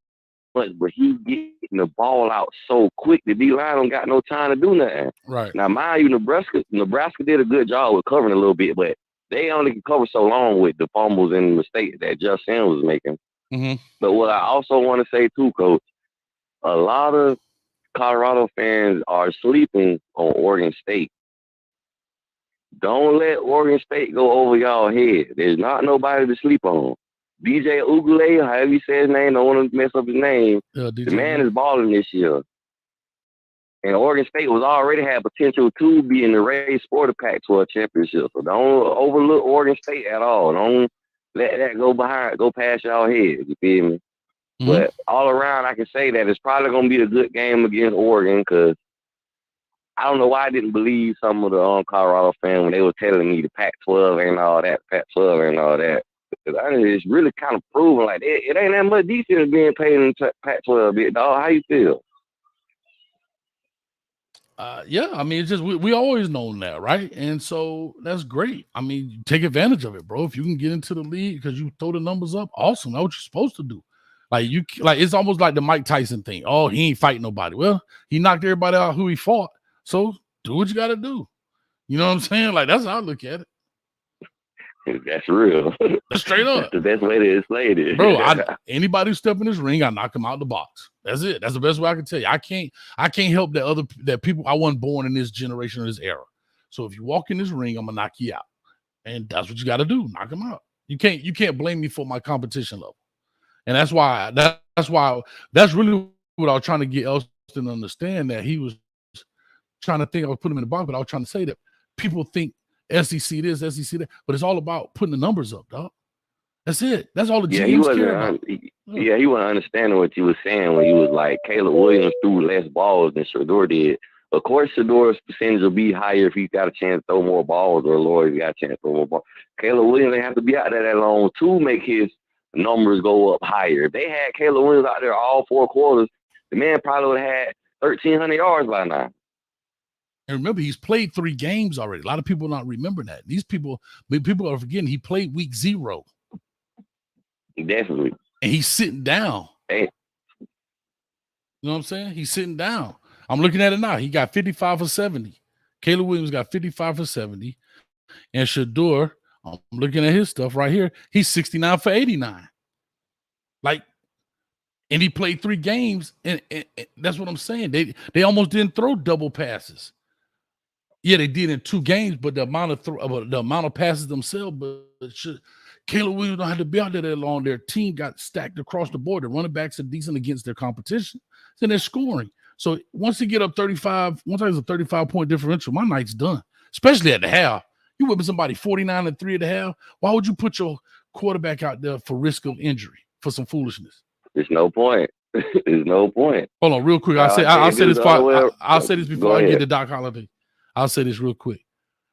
but he getting the ball out so quick the D-line don't got no time to do nothing. Right. Now, mind you, Nebraska did a good job with covering a little bit, but they only can cover so long with the fumbles and mistakes that Justin was making. Mm-hmm. But what I also want to say too, Coach, a lot of Colorado fans are sleeping on Oregon State. Don't let Oregon State go over y'all head. There's not nobody to sleep on. DJ Ugule, however you say his name, don't want to mess up his name. The man is balling this year. And Oregon State was already had potential to be in the race for the Pac-12 championship. So don't overlook Oregon State at all. Don't let that go past y'all head. You feel me? Mm-hmm. But all around, I can say that it's probably going to be a good game against Oregon, because I don't know why I didn't believe some of the Colorado fans when they were telling me the Pac-12 ain't all that, Pac-12 ain't all that. Because it's really kind of proven like it ain't that much defense being paid in Pac-12, big dog. How you feel? Yeah, I mean, it's just we always known that, right? And so that's great. I mean, take advantage of it, bro. If you can get into the league because you throw the numbers up, awesome. That's what you're supposed to do. Like it's almost like the Mike Tyson thing. Oh, he ain't fighting nobody. Well, he knocked everybody out who he fought. So do what you got to do. You know what I'm saying? Like, that's how I look at it. That's real. That's straight up. That's the best way to explain it. Bro, anybody who step in this ring, I knock him out the box. That's it. That's the best way I can tell you. I can't help that people, I wasn't born in this generation or this era. So if you walk in this ring, I'm gonna knock you out. And that's what you got to do. Knock him out. You can't blame me for my competition level. And that's really what I was trying to get Elston to understand, that he was trying to think I was putting him in the box, but I was trying to say that people think SEC this, SEC that, but it's all about putting the numbers up, dog. That's it. That's all the GMs care about. He wasn't understanding what you were saying when you was like, Caleb Williams threw less balls than Shador did. Of course, Shador's percentage will be higher if he's got a chance to throw more balls, or lower if he got a chance to throw more balls. Caleb Williams ain't have to be out there that long to make his numbers go up higher. If they had Caleb Williams out there all 4 quarters, the man probably would have had 1,300 yards by now. And remember, he's played 3 games already. A lot of people not remember that. These people are forgetting he played week 0. Definitely. And he's sitting down. Hey. You know what I'm saying? He's sitting down. I'm looking at it now. He got 55 for 70. Caleb Williams got 55 for 70. And Shador, I'm looking at his stuff right here. He's 69 for 89. And he played 3 games. And that's what I'm saying. They almost didn't throw double passes. Yeah, they did in 2 games, but the amount of passes themselves, Caleb Williams don't have to be out there that long. Their team got stacked across the board. The running backs are decent against their competition, then they're scoring. So once they get up 35, once there's a 35-point differential, my night's done. Especially at the half. You whipping somebody 49 and 3 at the half. Why would you put your quarterback out there for risk of injury for some foolishness? There's no point. There's no point. Hold on, real quick. I'll say this before I get to Doc Holliday. I'll say this real quick.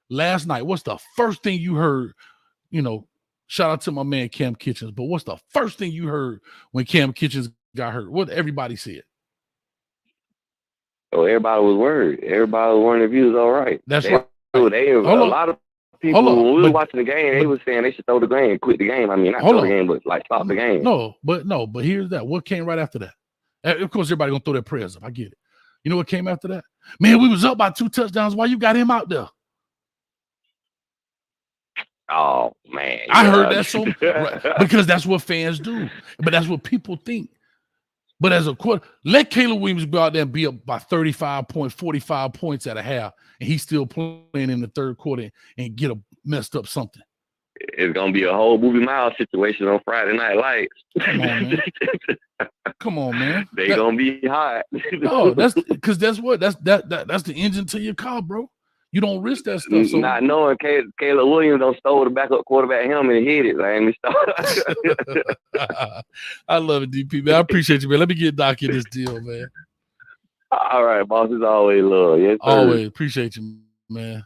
last night, what's the first thing you heard? You know, shout out to my man Cam Kitchens, but what's the first thing you heard when Cam Kitchens got hurt? What everybody said? Oh, everybody was worried. Everybody was wondering if he was all right. That's right. A lot of people, when we were watching the game, they were saying they should throw the game and quit the game. I mean, not throw the game, but like stop the game. But here's that. What came right after that? Of course, everybody gonna throw their prayers up. I get it. You know what came after that? Man, we was up by 2 touchdowns. Why you got him out there? Oh man, I heard that so because that's what fans do, but that's what people think. But as a quarter, let Caleb Williams go out there and be up by 35 points, 45 points at a half, and he's still playing in the third quarter and get a messed up something. It's gonna be a whole Movie Miles situation on Friday Night Lights. Come on, man. Come on, man. They gonna be hot. No, that's because that's the engine to your car, bro. You don't risk that stuff. So. Not knowing Caleb Williams don't stole the backup quarterback helmet and hit it. I love it, DP, man. I appreciate you, man. Let me get Doc in this deal, man. All right, boss. It's always love. Yes, sir. Always appreciate you, man.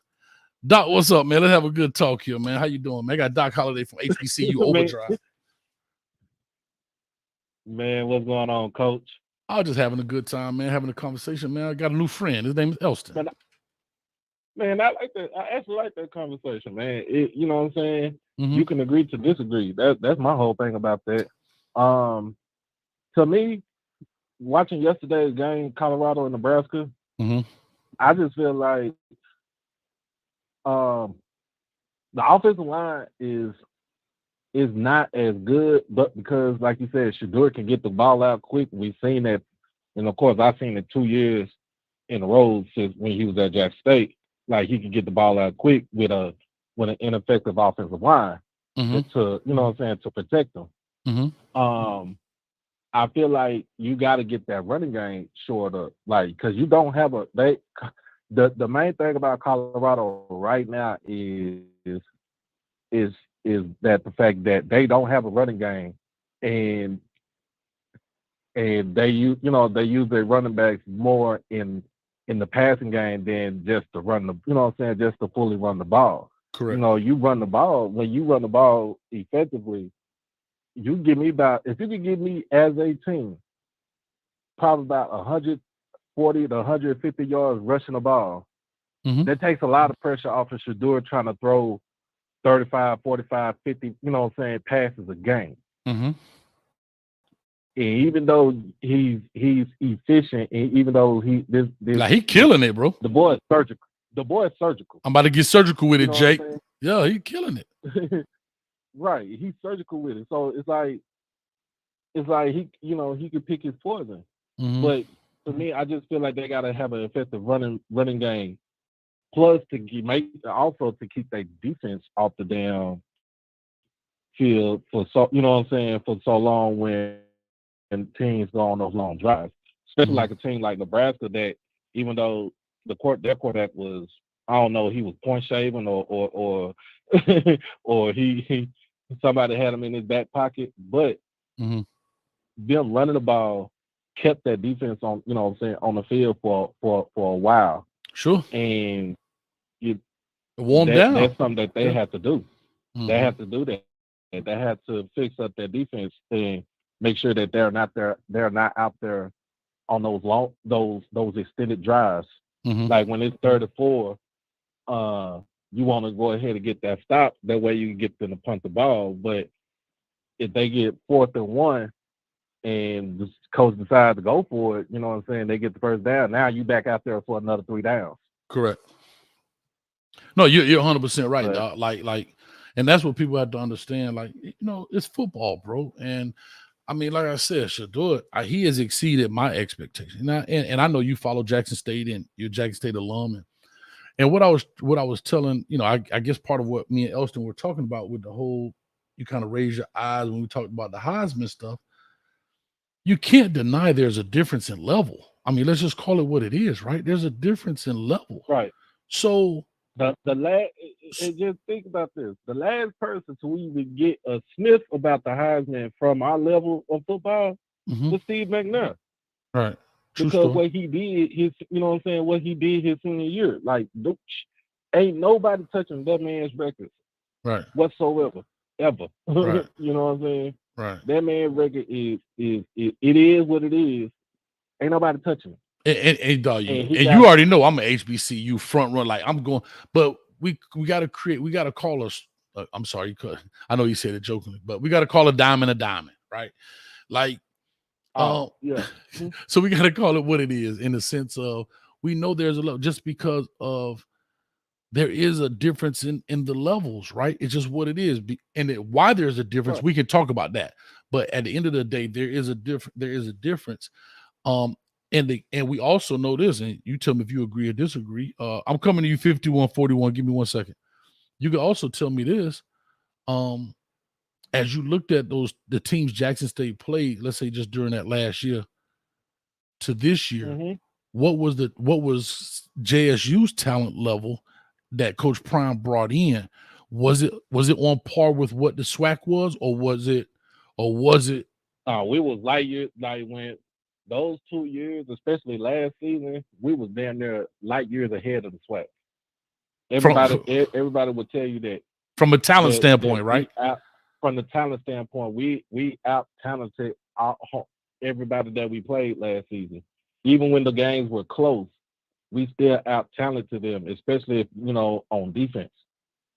Doc, what's up, man? Let's have a good talk here, man. How you doing, man? I got Doc Holliday from HBCU Overdrive. Man, what's going on, Coach? I was just having a good time, man. Having a conversation, man. I got a new friend. His name is Elston. Man, I like that. I actually like that conversation, man. You know what I'm saying? Mm-hmm. You can agree to disagree. That's my whole thing about that. To me, watching yesterday's game, Colorado and Nebraska, I just feel like the offensive line is not as good, but because, like you said, Shedeur can get the ball out quick. We've seen that, and of course, I've seen it 2 years in a row since when he was at Jackson State. Like he can get the ball out quick with an ineffective offensive line to, you know what I'm saying, to protect them. I feel like you got to get that running game shorter, like because you don't have the main thing about Colorado right now is that the fact that they don't have a running game and they use their running backs more in the passing game than just to run the, you know what I'm saying, just to fully run the ball. Correct. You know, you run the ball, when you run the ball effectively, if you can give me as a team, probably about 140 to 150 yards rushing the ball, that takes a lot of pressure off of Shedeur trying to throw 35, 45, 50, you know what I'm saying, passes a game. And even though he's efficient, and even though he killing it, bro. The boy is surgical. I'm about to get surgical with it, Jake. Yeah, he's killing it. Right, he's surgical with it. So it's like he, you know, he could pick his poison. But for me, I just feel like they gotta have an effective running game. Plus to keep their defense off the damn field for so long when teams go on those long drives, especially like a team like Nebraska that even though their quarterback was, I don't know, he was point shaving or he somebody had him in his back pocket, but them running the ball kept that defense on, you know what I'm saying, on the field for a while. Sure. And down. That's something that they have to do. They have to do that. They have to fix up their defense and make sure that they're not out there on those extended drives. Like when it's 3rd or 4, you want to go ahead and get that stop. That way you can get them to punt the ball. But if they get 4th and 1 and the coach decides to go for it, you know what I'm saying, they get the first down. Now you back out there for another 3 downs. Correct. No, you're 100% right, dog. Like, and that's what people have to understand. Like, you know, it's football, bro. And I mean, like I said, Shedeur, he has exceeded my expectations. And I know you follow Jackson State and you're a Jackson State alum. And what I was telling, you know, I guess part of what me and Elston were talking about with the whole, you kind of raise your eyes when we talked about the Heisman stuff. You can't deny there's a difference in level. I mean, let's just call it what it is, right? There's a difference in level. Right. So the last, and just think about this. The last person to even get a sniff about the Heisman from our level of football was Steve McNair. Right. Because what he did, what he did his senior year, like Ain't nobody touching that man's records right whatsoever, ever. Right. You know what I'm saying? Right. That man's record is it is what it is. Ain't nobody touching it. And dog, And you already know I'm an HBCU front run. Like I'm going, but we got to call us. I'm sorry, I know you said it jokingly, but we got to call a diamond, right? Like, yeah. So we got to call it what it is in the sense of we know there's a level just because of there is a difference in the levels, right? It's just what it is, and why there's a difference. Right. We can talk about that, but at the end of the day, there is a difference. And we also know this, and you tell me if you agree or disagree. I'm coming to you 51-41. Give me 1 second. You can also tell me this. As you looked at the teams Jackson State played, let's say just during that last year to this year, what was JSU's talent level that Coach Prime brought in? Was it on par with what the SWAC was, or was it? We was light years, like when those 2 years, especially last season, we was damn near light years ahead of the SWAC. Everybody would tell you that from a talent standpoint, right? From the talent standpoint, we out talented everybody that we played last season. Even when the games were close, we still out talented them, especially if, on defense.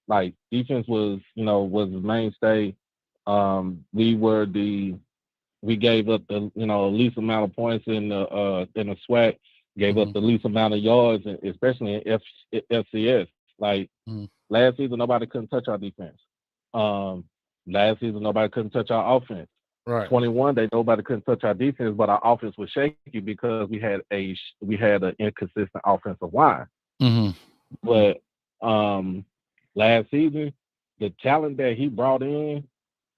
Like defense was the mainstay. We gave up the least amount of points in the SWAC, gave up the least amount of yards, especially in FCS. Like last season, nobody couldn't touch our defense. Last season, nobody couldn't touch our offense. Right. 21, nobody couldn't touch our defense, but our offense was shaky because we had an inconsistent offensive line. But last season, the talent that he brought in,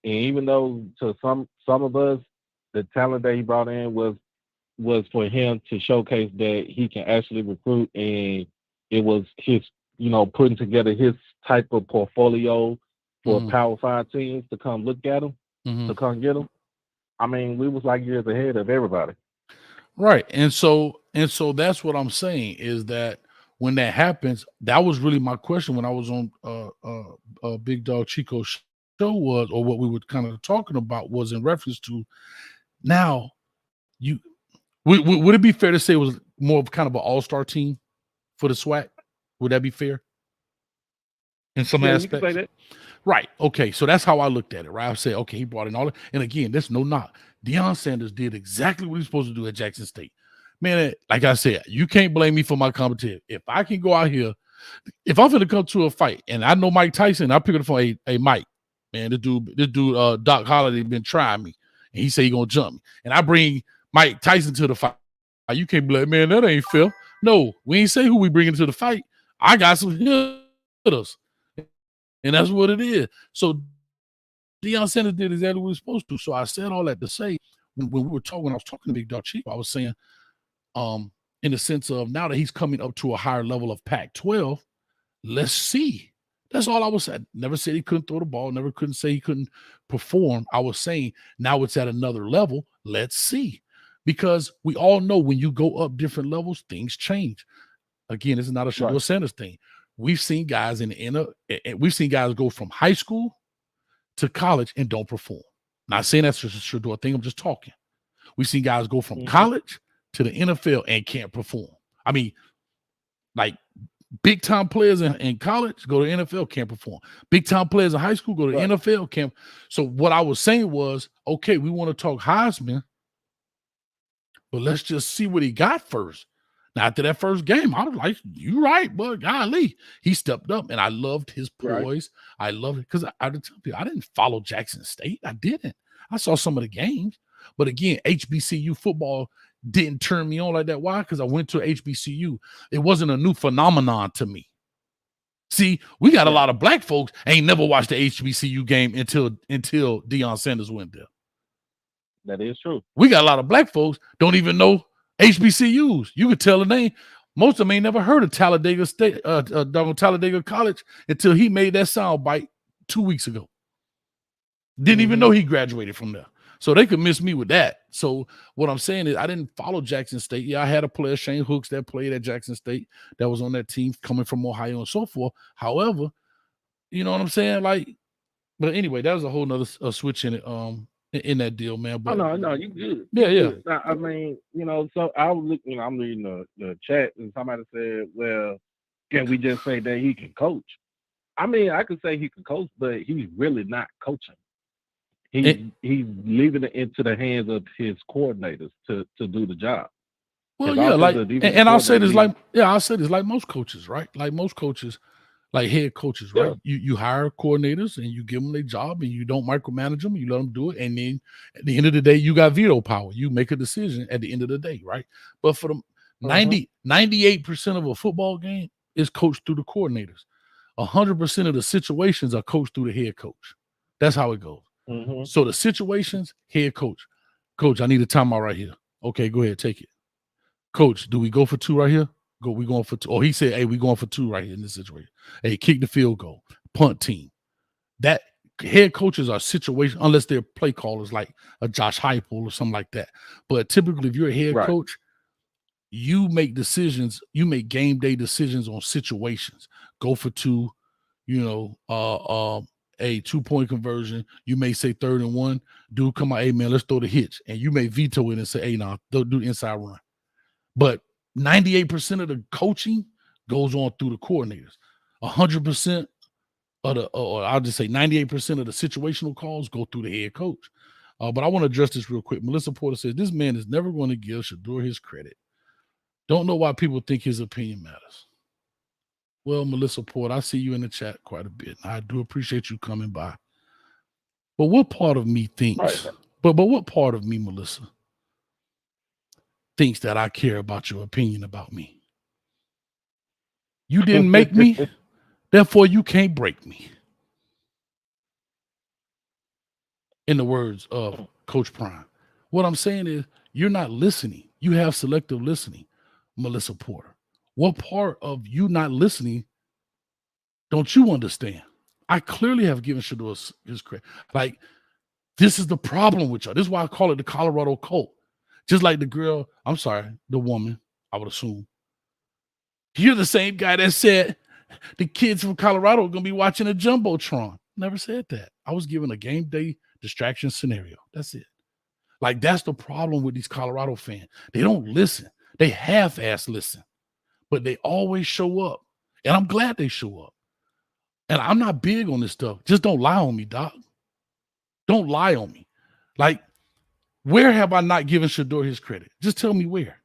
and even though to some of us, the talent that he brought in was for him to showcase that he can actually recruit, and it was his, putting together his type of portfolio for Power 5 teams to come look at him, to come get him. I mean, we was like years ahead of everybody. Right. And so that's what I'm saying is that when that happens, that was really my question when I was on Big Dog Chico's show was, or what we were kind of talking about was in reference to now would it be fair to say it was more of kind of an all-star team for the SWAC? Would that be fair? In some aspects? You can say that. Right. Okay. So that's how I looked at it, right? I said, okay, he brought in all and again, there's no knock. Deion Sanders did exactly what he's supposed to do at Jackson State. Man, like I said, you can't blame me for my competition. If I can go out here, if I'm going to come to a fight and I know Mike Tyson, I pick up the phone, hey, Mike, man, this dude, Doc Holliday been trying me. And he say he going to jump me. And I bring Mike Tyson to the fight. You can't be like, man, that ain't fair. No, we ain't say who we bringing to the fight. I got some hitters. And that's what it is. So Deion Sanders did exactly what he was supposed to. So I said all that to say, when I was talking to Big Dog Chief, I was saying, in the sense of now that he's coming up to a higher level of Pac-12, let's see. That's all I was saying. Never said he couldn't throw the ball. Never couldn't say he couldn't perform. I was saying now it's at another level. Let's see. Because we all know when you go up different levels, things change. Again, this is not a Shedeur Sanders thing. We've seen guys we've seen guys go from high school to college and don't perform. Not saying that's just a Shedeur thing. I'm just talking. We've seen guys go from college to the NFL and can't perform. I mean, like big time players in college go to NFL, can't perform. Big time players in high school go to NFL, can't. So what I was saying was, okay, we want to talk Heisman, but let's just see what he got first. Now, after that first game, I was like, you're right, but golly, he stepped up, and I loved his poise. I loved it because I tell people, I didn't follow Jackson State. I didn't. I saw some of the games. But again, HBCU football didn't turn me on like that. Why? Because I went to HBCU. It wasn't a new phenomenon to me. See, we got a lot of black folks ain't never watched the HBCU game until Deion Sanders went there. That is true. We got a lot of black folks don't even know HBCUs. You could tell the name. Most of them ain't never heard of Talladega State, Talladega College until he made that sound bite 2 weeks ago. Didn't even know he graduated from there. So they could miss me with that. So what I'm saying is I didn't follow Jackson State. Yeah, I had a player, Shane Hooks, that played at Jackson State that was on that team coming from Ohio and so forth. However, you know what I'm saying? Like, but anyway, that was a whole nother switch in it, in that deal, man. But no, you good. Yeah, You yeah. good. Now, I mean, so I was looking, I'm reading the chat, and somebody said, well, can we just say that he can coach? I mean, I could say he can coach, but he's really not coaching. He's leaving it into the hands of his coordinators to do the job. Well, yeah, like, and I'll say this I'll say this like most coaches, right? Like most coaches, like head coaches, right? Yeah. You hire coordinators and you give them their job and you don't micromanage them. You let them do it, and then at the end of the day, you got veto power. You make a decision at the end of the day, right? But for the 98% of a football game is coached through the coordinators. 100% of the situations are coached through the head coach. That's how it goes. So the situations, head coach. Coach, I need a timeout right here. Okay, go ahead, take it. Coach, do we go for 2 right here? We going for 2. Or he said, hey, we going for 2 right here in this situation. Hey, kick the field goal. Punt team. That head coaches are situation, unless they're play callers like a Josh Heupel or something like that. But typically, if you're a head coach, you make decisions, you make game day decisions on situations. Go for 2, a 2-point conversion. You may say 3rd and 1. Dude, come on, hey man, let's throw the hitch. And you may veto it and say, hey, nah, don't do the inside run. But 98% of the coaching goes on through the coordinators. 100% of or I'll just say 98% of the situational calls go through the head coach. But I want to address this real quick. Melissa Porter says, this man is never going to give Shedeur his credit. Don't know why people think his opinion matters. Well, Melissa Porter, I see you in the chat quite a bit. I do appreciate you coming by. But what part of me thinks, but what part of me, Melissa, thinks that I care about your opinion about me? You didn't make me, therefore you can't break me. In the words of Coach Prime. What I'm saying is you're not listening. You have selective listening, Melissa Porter. What part of you not listening don't you understand? I clearly have given Shedeur his credit. Like, this is the problem with y'all. This is why I call it the Colorado cult. Just like the woman, I would assume. You're the same guy that said the kids from Colorado are going to be watching a Jumbotron. Never said that. I was given a game day distraction scenario. That's it. Like, that's the problem with these Colorado fans. They don't listen. They half-ass listen. But they always show up. And I'm glad they show up. And I'm not big on this stuff. Just don't lie on me, Doc. Don't lie on me. Like, where have I not given Shedeur his credit? Just tell me where.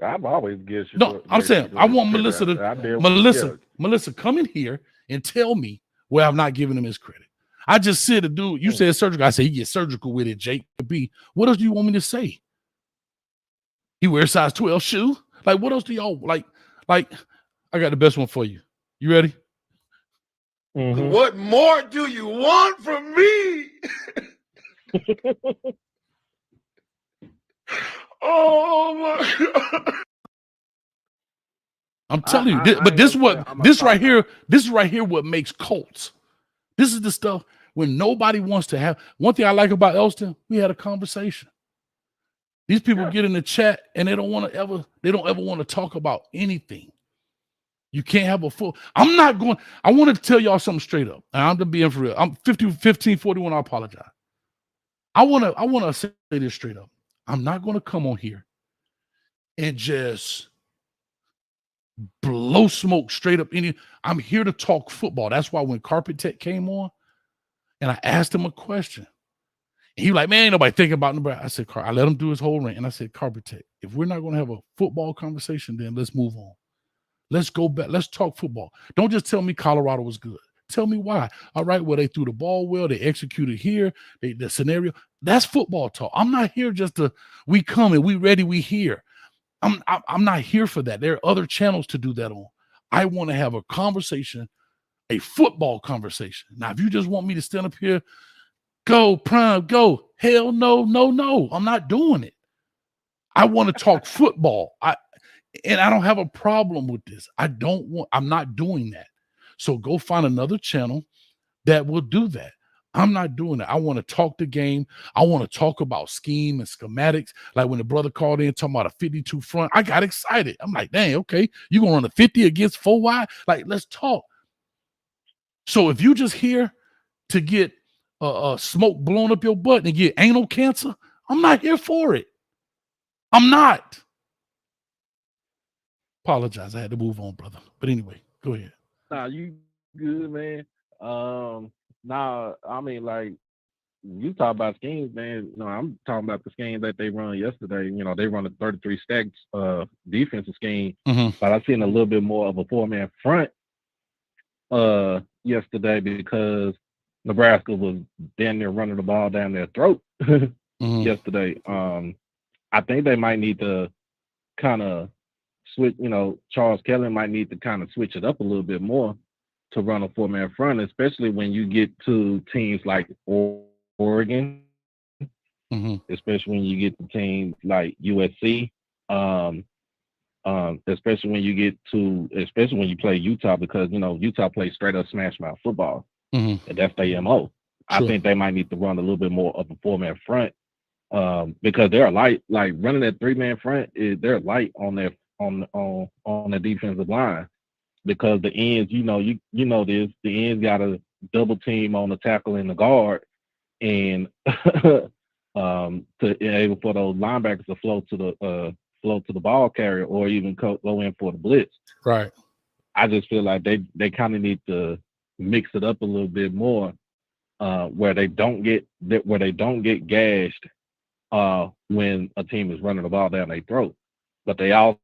I've always given Shedeur. No, I'm saying I want Melissa to Melissa, come in here and tell me where I've not given him his credit. I just said, dude, you said surgical. I said he gets surgical with it, Jake. B. What else do you want me to say? He wears size 12 shoe. Like, what else do y'all like? Like, I got the best one for you. You ready? What more do you want from me? Oh my God. I'm telling you, but this right here what makes cults. This is the stuff when nobody wants to have. One thing I like about Elston, we had a conversation. These people get in the chat and they don't ever want to talk about anything. You can't have a full. I want to tell y'all something straight up. And I'm being for real. I'm 1541. I apologize. I want to say this straight up. I'm not going to come on here and just blow smoke straight up. I'm here to talk football. That's why when Carpet Tech came on and I asked him a question, and he was like, man, ain't nobody thinking about Nebraska. I said, I let him do his whole rant. And I said, Carpet Tech, if we're not going to have a football conversation, then let's move on. Let's go back. Let's talk football. Don't just tell me Colorado was good. Tell me why. All right, well, they threw the ball well. They executed here. The scenario. That's football talk. I'm not here just to, we come and we ready, we here. I'm not here for that. There are other channels to do that on. I want to have a conversation, a football conversation. Now, if you just want me to stand up here, go, Prime, go. Hell no, no, no. I'm not doing it. I want to talk football. And I don't have a problem with this. I'm not doing that. So go find another channel that will do that. I'm not doing it. I want to talk the game. I want to talk about scheme and schematics. Like when the brother called in talking about a 52 front, I got excited. I'm like, dang, okay, you gonna run a 50 against 4 wide? Like, let's talk. So if you just here to get smoke blown up your butt and get anal cancer, I'm not here for it. I'm not. Apologize. I had to move on, brother. But anyway, go ahead. Nah, you good, man. Nah, I mean, like, you talk about schemes, man. No, I'm talking about the scheme that they run yesterday. You know, they run a 33 stacks defensive scheme, but I've seen a little bit more of a 4-man front yesterday because Nebraska was damn near running the ball down their throat yesterday. I think they might need to kind of switch, you know, Charles Kelly might need to kind of switch it up a little bit more to run a 4-man front, especially when you get to teams like Oregon, especially when you get to teams like USC, especially when you play Utah, because, you know, Utah plays straight up smash mouth football, and that's their MO. I think they might need to run a little bit more of a 4-man front because they're light. Like running that 3-man front, they're light on their on the defensive line, because the ends, you know this, the ends got to double team on the tackle and the guard, and to enable for those linebackers to flow to the ball carrier or even go in for the blitz. Right. I just feel like they kind of need to mix it up a little bit more, where they don't get gashed when a team is running the ball down their throat, but they also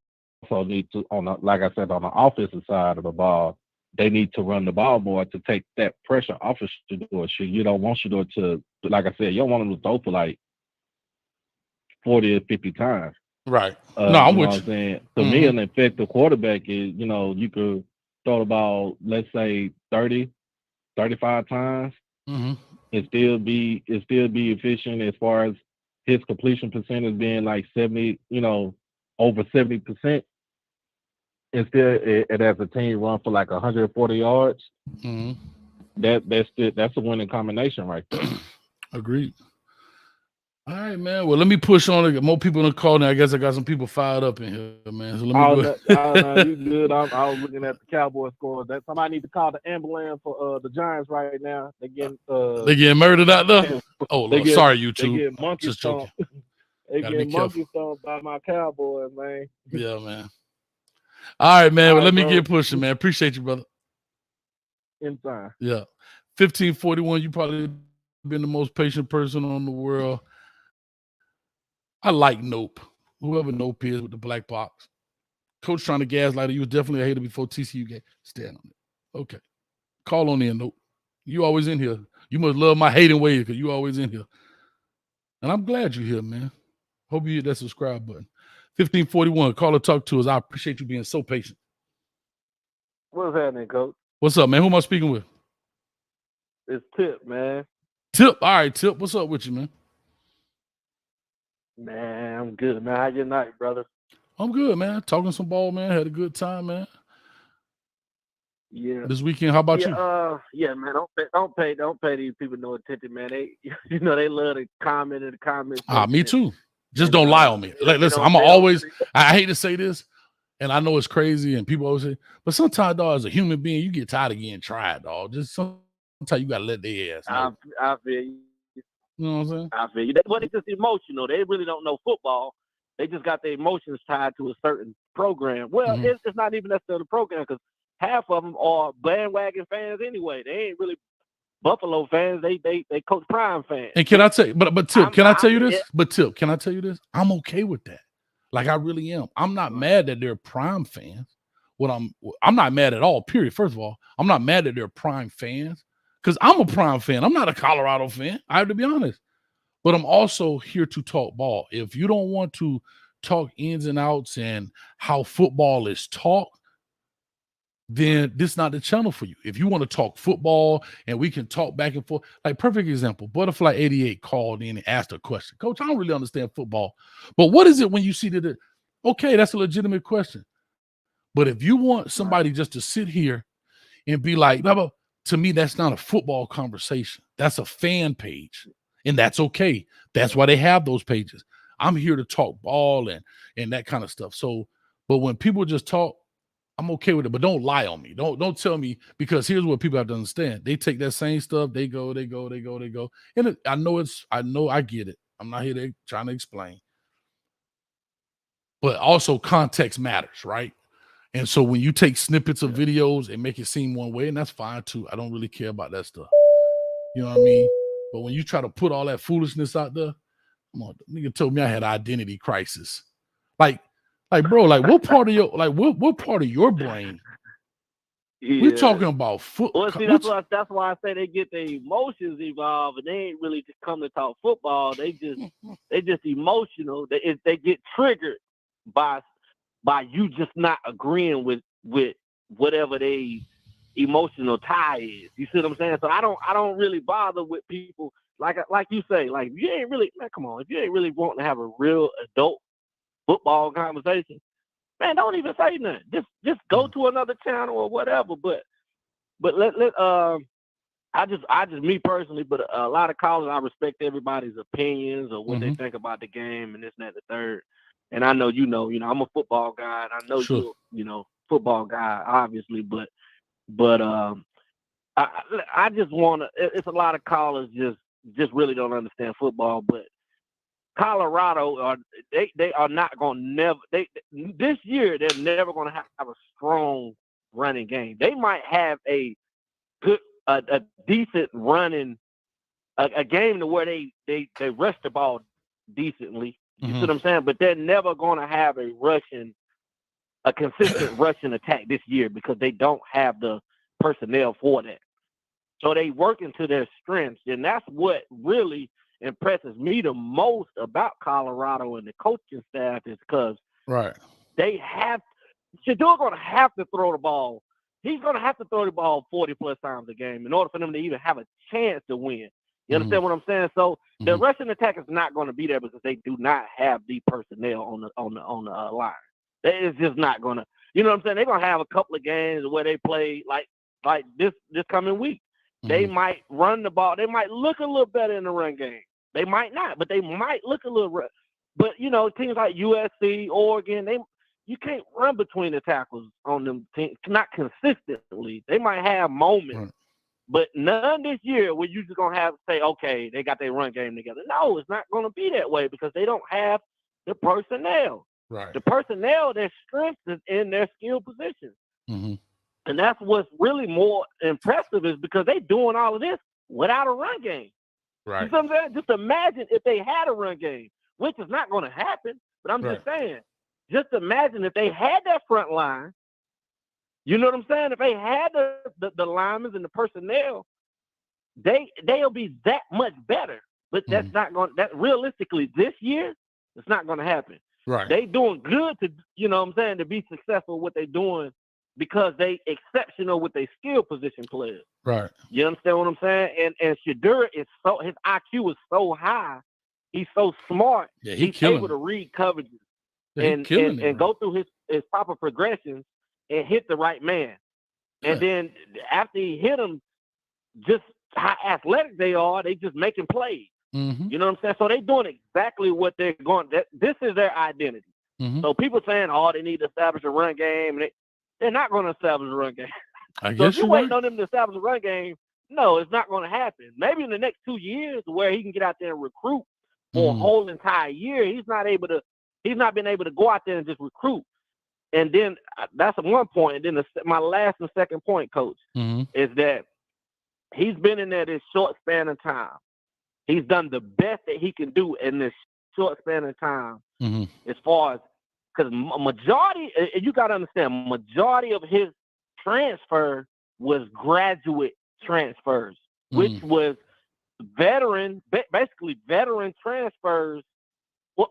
need to, like I said, on the offensive side of the ball, they need to run the ball more to take that pressure off of Shedeur. You don't want Shedeur to, like I said, you don't want him to throw for like 40 or 50 times. Right. No, I'm you know with what you. I'm saying? To me, an effective quarterback is, you know, you could throw the ball, let's say 30, 35 times, and still be efficient as far as his completion percentage being like 70, you know, over 70%. And still, and as a team run for like 140 yards, that's a winning combination right there. Agreed. All right, man. Well, let me push on to get more people in the call now. I guess I got some people fired up in here, man. So let me go. No, you good. I was looking at the Cowboy scores. That somebody need to call the ambulance for the Giants right now. They getting murdered out there. Oh, Lord. Sorry, YouTube. They get monkey Just joking. stomped. They Gotta get be monkey careful. stomped by my Cowboys, man. Yeah, man. All right, man. All Well, let right, me bro. get pushing, man. Appreciate you, brother. Anytime. Yeah. 1541, you probably been the most patient person on the world. I like Nope. Whoever Nope is with the black box. Coach trying to gaslight her. You was definitely a hater before TCU game. Stand on it. Okay. Call on in, Nope. You always in here. You must love my hating ways because you always in here. And I'm glad you're here, man. Hope you hit that subscribe button. 1541, call or talk to us. I appreciate you being so patient. What's happening, Coach? What's up, man? Who am I speaking with? It's Tip, man. Tip. All right, Tip. What's up with you, man? Man, I'm good, man. How your night, brother? I'm good, man. Talking some ball, man. Had a good time, man. Yeah. This weekend, how about you? Yeah, man. Don't pay these people no attention, man. They, you know, they love to comment in the comments. Me too. Just don't lie on me. Like, listen, I'm always. I hate to say this, and I know it's crazy, and people always say, but sometimes, dog, as a human being, you get tired of getting tried, dog. Just sometimes you gotta let their ass know. I feel you. You know what I'm saying? I feel you. Well, it's just emotional. They really don't know football. They just got their emotions tied to a certain program. Well, it's not even necessarily the program, because half of them are bandwagon fans anyway. They ain't really Buffalo fans. They Coach Prime fans. And can I tell you, but Tip, can I tell you this? But Tip, can I tell you this? I'm okay with that. Like, I really am. I'm not mad that they're Prime fans. I'm not mad at all, period. First of all, I'm not mad that they're Prime fans, because I'm a Prime fan. I'm not a Colorado fan. I have to be honest. But I'm also here to talk ball. If you don't want to talk ins and outs and how football is taught, then this is not the channel for you. If you want to talk football and we can talk back and forth, like perfect example, Butterfly 88 called in and asked a question. Coach, I don't really understand football, but what is it when you see that? Okay, that's a legitimate question. But if you want somebody just to sit here and be like, to me, that's not a football conversation. That's a fan page, and that's okay. That's why they have those pages. I'm here to talk ball and that kind of stuff. So, but when people just talk, I'm okay with it. But don't lie on me. Don't tell me, because here's what people have to understand. They take that same stuff. They go. And I get it. I'm not here to trying to explain. But also context matters, right? And so when you take snippets of videos and make it seem one way, and that's fine too. I don't really care about that stuff. You know what I mean? But when you try to put all that foolishness out there, come on, the nigga told me I had identity crisis. Like, bro, like what part of your what part of your brain? Yeah. We're talking about football. Well, see, that's why I say they get their emotions involved, and they ain't really just come to talk football. They just emotional. They get triggered by you just not agreeing with whatever they emotional tie is. You see what I'm saying? So I don't really bother with people like you say, like you ain't really, man, come on, if you ain't really wanting to have a real adult football conversation, man, don't even say nothing. Just go to another channel or whatever. But I just me personally, but a lot of callers, I respect everybody's opinions or what they think about the game and this and that, the third. And I know you know, I'm a football guy, and I know you're football guy, obviously, but I just want to. It's a lot of callers just really don't understand football, but Colorado they are not going to this year they're never going to have a strong running game. They might have a good a decent running a game to where they rush the ball decently. You see what I'm saying? But they're never going to have a consistent rushing attack this year because they don't have the personnel for that. So they work into their strengths, and that's what really impresses me the most about Colorado and the coaching staff is because Shadour's going to have to throw the ball. He's going to have to throw the ball 40-plus times a game in order for them to even have a chance to win. You understand what I'm saying? So the rushing attack is not going to be there because they do not have the personnel on the line. It's just not going to. You know what I'm saying? They're going to have a couple of games where they play like this coming week. They might run the ball. They might look a little better in the run game. They might not, but they might look a little. But teams like USC, Oregon, you can't run between the tackles on them teams, not consistently. They might have moments. But none this year where you're just going to have to say, okay, they got their run game together. No, it's not going to be that way because they don't have the personnel. Right. The personnel, their strength is in their skill positions. And that's what's really more impressive is because they doing all of this without a run game. Right. You know what I'm saying? Just imagine if they had a run game, which is not going to happen. But I'm just saying, just imagine if they had that front line. You know what I'm saying? If they had the linemen and the personnel, they'll be that much better. But that's not going. That realistically, this year, it's not going to happen. Right. They doing good to, to be successful what they're doing because they exceptional with their skill position players. Right. You understand what I'm saying? And Shadur his IQ is so high, he's so smart. Yeah, he's able to read coverages and go through his proper progressions and hit the right man. And then after he hit them, just how athletic they are, they just making plays. You know what I'm saying? So they're doing exactly what they're going. This is their identity. So people saying, "Oh, they need to establish a run game," they're not going to establish a run game. I So guess if you're waiting on them to establish a run game, no, it's not going to happen. Maybe in the next 2 years, where he can get out there and recruit for a whole entire year, he's not been able to go out there and just recruit. And then that's one point. And then my last and second point, Coach, is that he's been in there this short span of time. He's done the best that he can do in this short span of time as far as because majority, you got to understand, majority of his transfer was graduate transfers, which was basically veteran transfers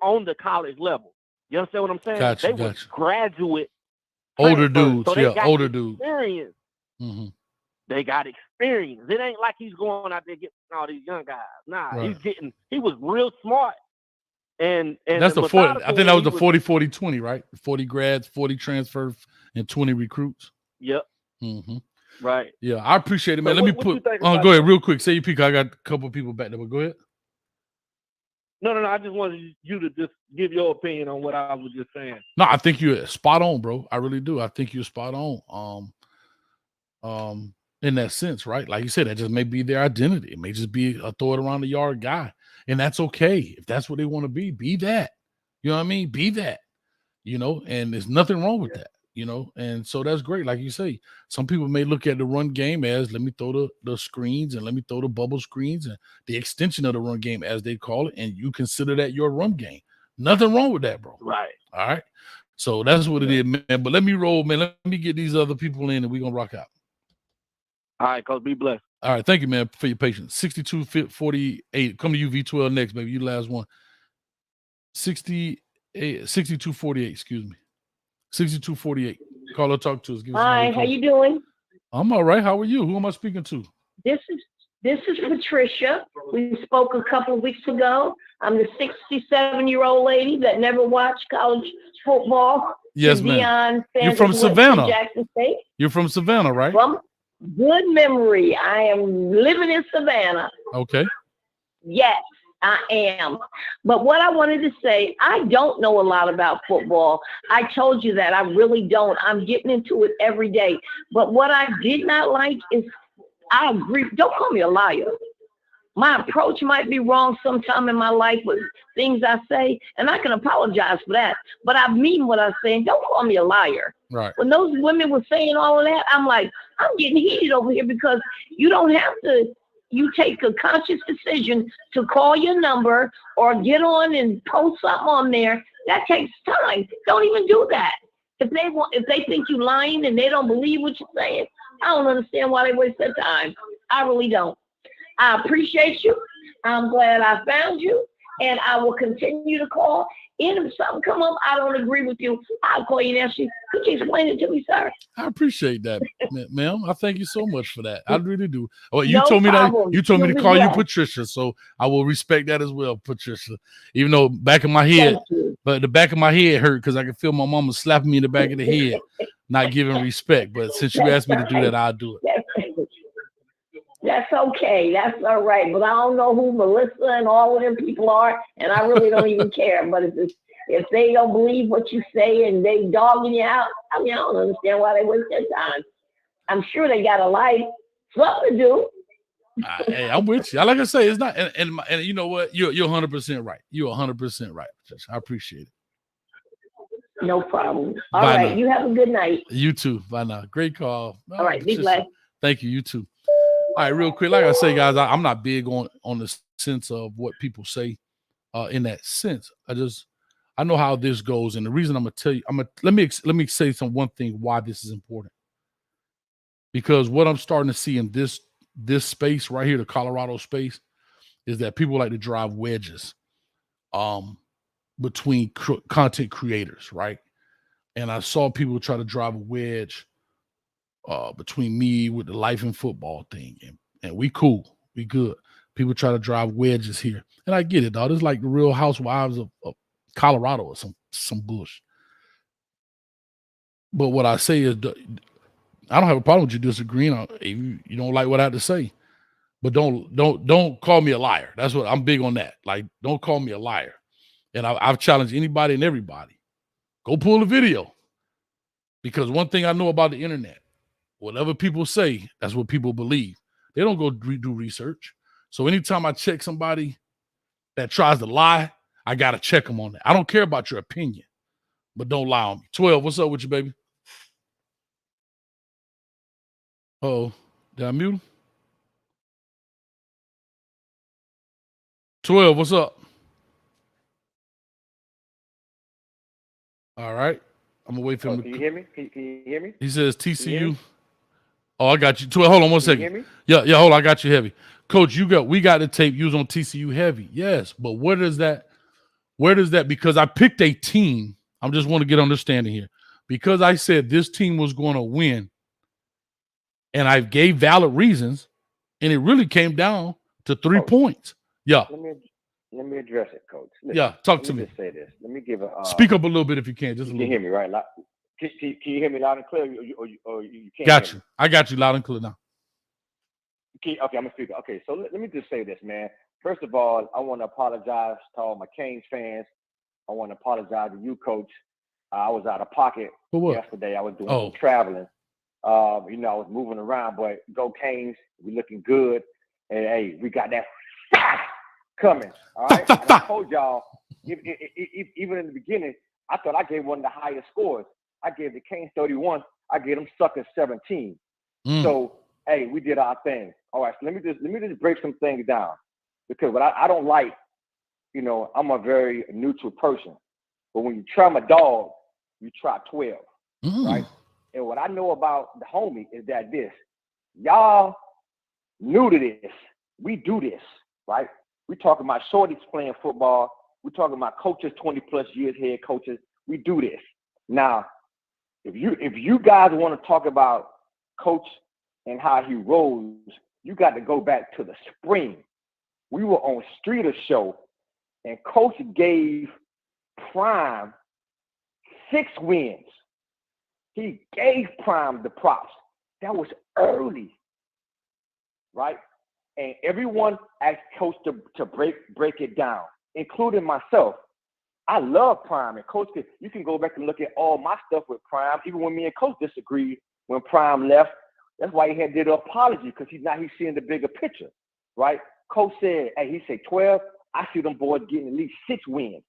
on the college level. You understand what I'm saying? Gotcha, they were graduate older transfers, dudes, so they got older dudes. Experience. They got experience. It ain't like he's going out there getting all these young guys. Nah, he was real smart. And that's the 40. I think that was the 40-40-20, right? 40 grads, 40 transfers, and 20 recruits. Yep. Right. Yeah, I appreciate it, man. So Let me what you put. think Go about ahead, that? real quick. Say your peak. I got a couple of people back there, but go ahead. No. I just wanted you to just give your opinion on what I was just saying. No, I think you're spot on, bro. I really do. I think you're spot on. In that sense, right? Like you said, that just may be their identity. It may just be a throw it around the yard guy, and that's okay if that's what they want to be. Be that. You know what I mean? Be that. And there's nothing wrong with that. And so that's great. Like you say, some people may look at the run game as let me throw the screens and let me throw the bubble screens and the extension of the run game, as they call it, and you consider that your run game. Nothing wrong with that, bro. Right. All right. So that's what it is, man. But let me roll, man. Let me get these other people in and we're gonna rock out. All right, Coach, be blessed. All right, thank you, man, for your patience. 62-48. Come to you, V12 next, baby. You last one. 62-48, excuse me. 62-48. Call or talk to us. Give us Hi, how you doing? I'm all right. How are you? Who am I speaking to? This is Patricia. We spoke a couple of weeks ago. I'm the 67-year-old lady that never watched college football. Yes, ma'am. You're from Savannah. Jackson State. You're from Savannah, right? From good memory. I am living in Savannah. Okay. Yes, I am. But what I wanted to say, I don't know a lot about football. I told you that. I really don't. I'm getting into it every day. But what I did not like is, I agree. Don't call me a liar. My approach might be wrong sometime in my life with things I say, and I can apologize for that. But I mean what I'm saying. Don't call me a liar. Right. When those women were saying all of that, I'm like, I'm getting heated over here because you don't have to. You take a conscious decision to call your number or get on and post something on there. That takes time. Don't even do that. If they think you lying and they don't believe what you're saying, I don't understand why they waste their time. I really don't. I appreciate you. I'm glad I found you, and I will continue to call. And if something come up, I don't agree with you, I'll call you and ask you, could you explain it to me, sir? I appreciate that, ma'am. I thank you so much for that. I really do. Oh, you No told me problem. that. You told me You'll to be call you blessed. Patricia, so I will respect that as well, Patricia. Even though back of my head, but the back of my head hurt because I can feel my mama slapping me in the back of the head, not giving respect. But since you asked me to do that, I'll do it. That's okay. That's all right. But I don't know who Melissa and all of them people are, and I really don't even care. But if they don't believe what you say and they dogging you out, I mean, I don't understand why they waste their time. I'm sure they got a life, something to do. Hey, I'm with you. Like I say, it's not, and you know what? You're 100% right. You're 100% right, Patricia. I appreciate it. No problem. All Bye right. now. You have a good night. You too. Bye now. Great call. All right. Be Patricia. blessed. Thank you. You too. All right, real quick. Like I say, guys, I'm not big on the sense of what people say in that sense. I know how this goes. And the reason I'm going to tell you, let me say one thing why this is important. Because what I'm starting to see in this space right here, the Colorado space, is that people like to drive wedges between content creators, right? And I saw people try to drive a wedge between me with the life and football thing, and we cool, we good. People try to drive wedges here, and I get it, dog. It's like the Real Housewives of Colorado or some bush. But what I say is, I don't have a problem with you disagreeing. If you don't like what I have to say, but don't call me a liar. That's what I'm big on. That, like, don't call me a liar. And I've challenged anybody and everybody. Go pull the video, because one thing I know about the internet. Whatever people say, that's what people believe. They don't go do research. So anytime I check somebody that tries to lie, I got to check them on that. I don't care about your opinion, but don't lie on me. 12, what's up with you, baby? Oh, did I mute him? 12, what's up? All right. I'm going to wait for him. Can you hear me? Can you hear me? He says TCU. Oh, I got you. 12, hold on one second. Can you hear me? Yeah, hold on. I got you heavy. Coach, we got the tape. You was on TCU heavy. Yes, but where does that, because I picked a team. I just want to get understanding here. Because I said this team was going to win, and I gave valid reasons, and it really came down to 3 points. Yeah. Let me address it, Coach. Listen, Yeah, talk to me. Let me just say this. Let me give a speak up a little bit if you can. Just you a can little hear me, right? Can you hear me loud and clear, or you can't? Got hear you. I got you loud and clear now. Okay, I'm gonna speak. Okay, so let me just say this, man. First of all, I want to apologize to all my Canes fans. I want to apologize to you, Coach. I was out of pocket yesterday. I was doing some traveling. I was moving around, but go Canes. We looking good, and hey, we got that coming. All right. And I told y'all, even in the beginning, I thought I gave one of the highest scores. I gave the Canes 31. I gave them suckers 17. So hey, we did our thing. All right. So let me just break some things down, because what I don't like, I'm a very neutral person. But when you try my dog, you try 12, right? And what I know about the homie is that y'all new to this. We do this, right? We talking about shorties playing football. We talking about coaches 20 plus years, head coaches. We do this. Now, if you guys want to talk about Coach and how he rolls, you got to go back to the spring. We were on Streeter's show, and Coach gave Prime 6 wins. He gave Prime the props. That was early, right? And everyone asked Coach to break it down, including myself. I love Prime, and Coach, you can go back and look at all my stuff with Prime, even when me and Coach disagreed when Prime left. That's why he had did an apology, because he's seeing the bigger picture, right? Coach said, hey, he said 12. I see them boys getting at least 6 wins.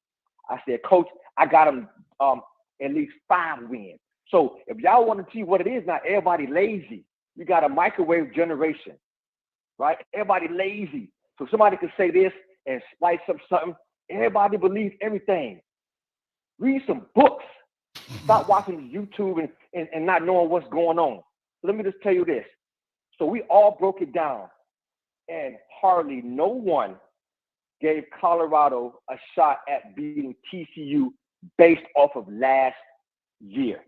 I said, Coach, I got them at least 5 wins. So if y'all want to see what it is now, everybody lazy. You got a microwave generation, right? Everybody lazy. So somebody could say this and spice up something. Everybody believes everything. Read some books. Stop watching YouTube and not knowing what's going on. So let me just tell you this. So we all broke it down, and hardly no one gave Colorado a shot at beating TCU based off of last year,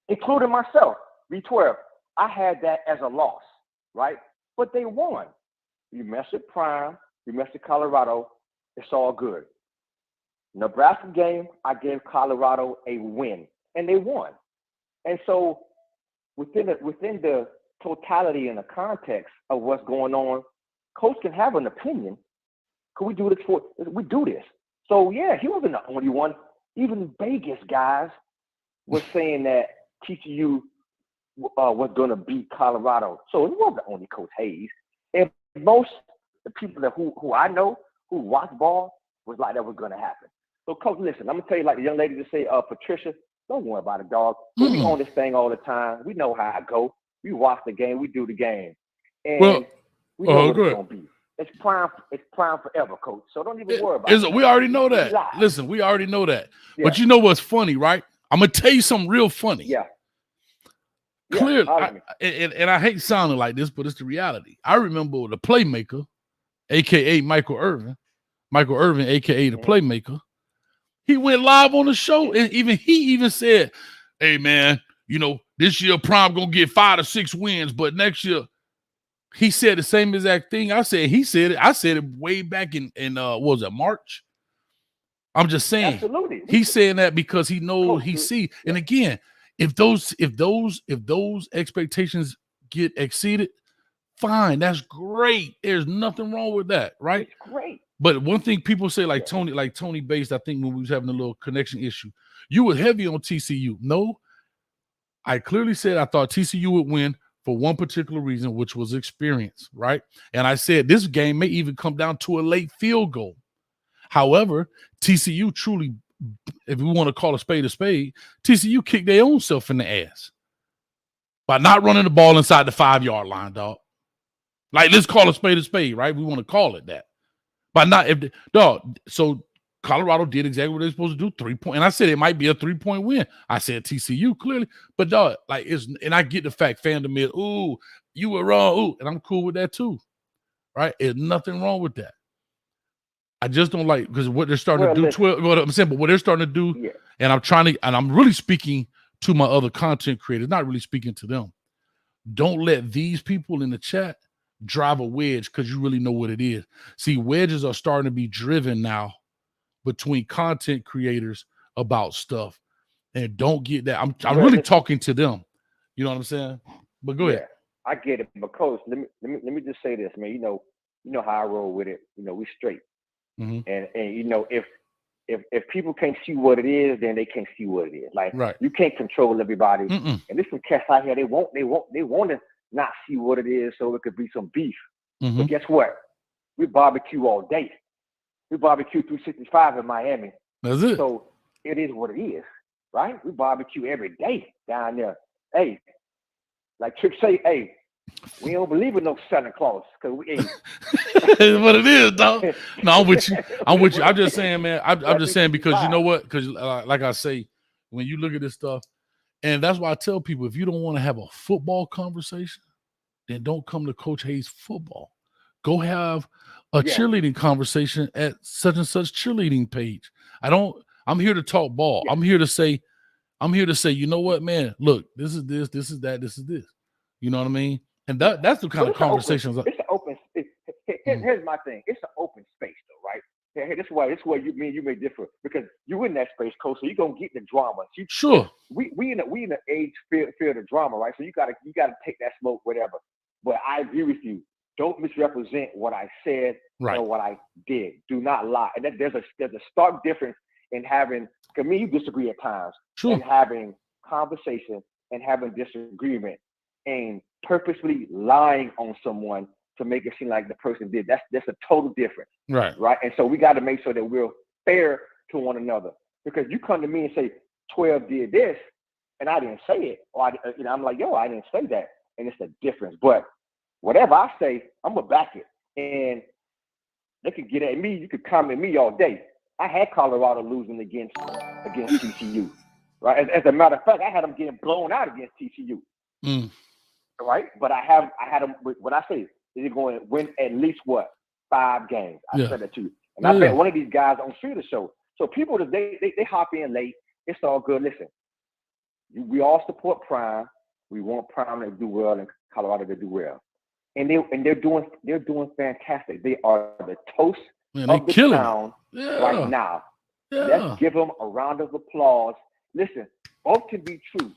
including myself, B12. I had that as a loss, right? But they won. You mess with Prime, you mess with Colorado, it's all good. Nebraska game, I gave Colorado a win, and they won. And so within the totality and the context of what's going on, Coach can have an opinion. Could we do this we do this? So yeah, he wasn't the only one. Even Vegas guys were saying that TCU was going to beat Colorado. So he wasn't the only Coach Hayes. And most the people who I know who watch ball was like that was going to happen. So Coach, listen, I'm gonna tell you like the young lady to say, Patricia, don't worry about it, dog. We on this thing all the time. We know how it go. We watch the game. We do the game, and we know what it's gonna be. It's prime forever, Coach. So don't even worry about it. We already know that. Listen, we already know that. Yeah. But you know what's funny, right? I'm gonna tell you something real funny. Yeah. Clear. And I hate sounding like this, but it's the reality. I remember the playmaker, aka Michael Irvin, aka the playmaker. He went live on the show, and he even said, "Hey man, this year Prime gonna get 5 to 6 wins, but next year." He said the same exact thing. I said it way back in what was it, March? I'm just saying. Absolutely. He's saying that because he knows he see. And again, if those expectations get exceeded, fine. That's great. There's nothing wrong with that, right? It's great. But one thing people say, like Tony based, I think when we was having a little connection issue, you were heavy on TCU. No, I clearly said I thought TCU would win for one particular reason, which was experience, right? And I said this game may even come down to a late field goal. However, TCU truly, if we want to call a spade, TCU kicked their own self in the ass by not running the ball inside the 5-yard line, dog. Like, let's call a spade, right? We want to call it that. But not if so Colorado did exactly what they're supposed to do, 3-point. And I said it might be a 3-point win. I said TCU clearly, but dog, and I get the fact fandom is, ooh, you were wrong, ooh, and I'm cool with that too, right? There's nothing wrong with that. I just don't like because what they're starting to do. 12. What I'm saying, but what they're starting to do, and I'm really speaking to my other content creators, not really speaking to them. Don't let these people in the chat drive a wedge because you really know what it is. See, wedges are starting to be driven now between content creators about stuff. and don't get that. I'm Well, really listen. talking to them. You know what I'm saying? But go ahead. I get it, but coach, let me just say this, man. You know how I roll with it. We straight, Mm-hmm. and if people can't see what it is, then they can't see what it is. Like Right. you can't control everybody. Mm-mm. And there's some cats out here they want to not see what it is, so it could be some beef. Mm-hmm. But guess what? We barbecue all day. We barbecue 365 in Miami. That's it. So it is what it is, right? We barbecue every day down there. Hey, like Trick say, hey, we don't believe in no Santa Claus because we ain't. It's what it is, dog. No, I'm with you. I'm just saying, man. I'm just saying because you know what? Because like I say, when you look at this stuff, and that's why I tell people, if you don't want to have a football conversation, then don't come to Coach Hayes football. Go have a cheerleading conversation at such and such cheerleading page. I'm here to talk ball. I'm here to say, you know what, man? Look, this is this is that, this is this. You know what I mean? And that's the kind of conversations. It's an open. Here's my thing. It's an open space, though, right? Hey, this is why you may differ because you in that space, coach. So you're gonna get the drama. Sure. We in the age field of drama, right? So you gotta take that smoke, whatever. But I agree with you. Don't misrepresent what I said or what I did. Do not lie. And there's a stark difference in having. Because me, you disagree at times, and having conversation and having disagreement, and purposely lying on someone to make it seem like the person did. That's a total difference. Right. And so we got to make sure that we're fair to one another. Because you come to me and say 12 did this, and I didn't say it, or I'm like, yo, I didn't say that, and it's a difference. But whatever I say, I'm gonna back it, and they could get at me. You could comment me all day. I had Colorado losing against TCU, right? As a matter of fact, I had them getting blown out against TCU, right? But I had them. What I say, they're going to win at least 5 games. I said that too, and I bet one of these guys on Streeter Show. So people they hop in late. It's all good. Listen, we all support Prime. We want Prime to do well and Colorado to do well, and they're doing fantastic. They are the toast of the town right now. Let's give them a round of applause. Listen, both can be true.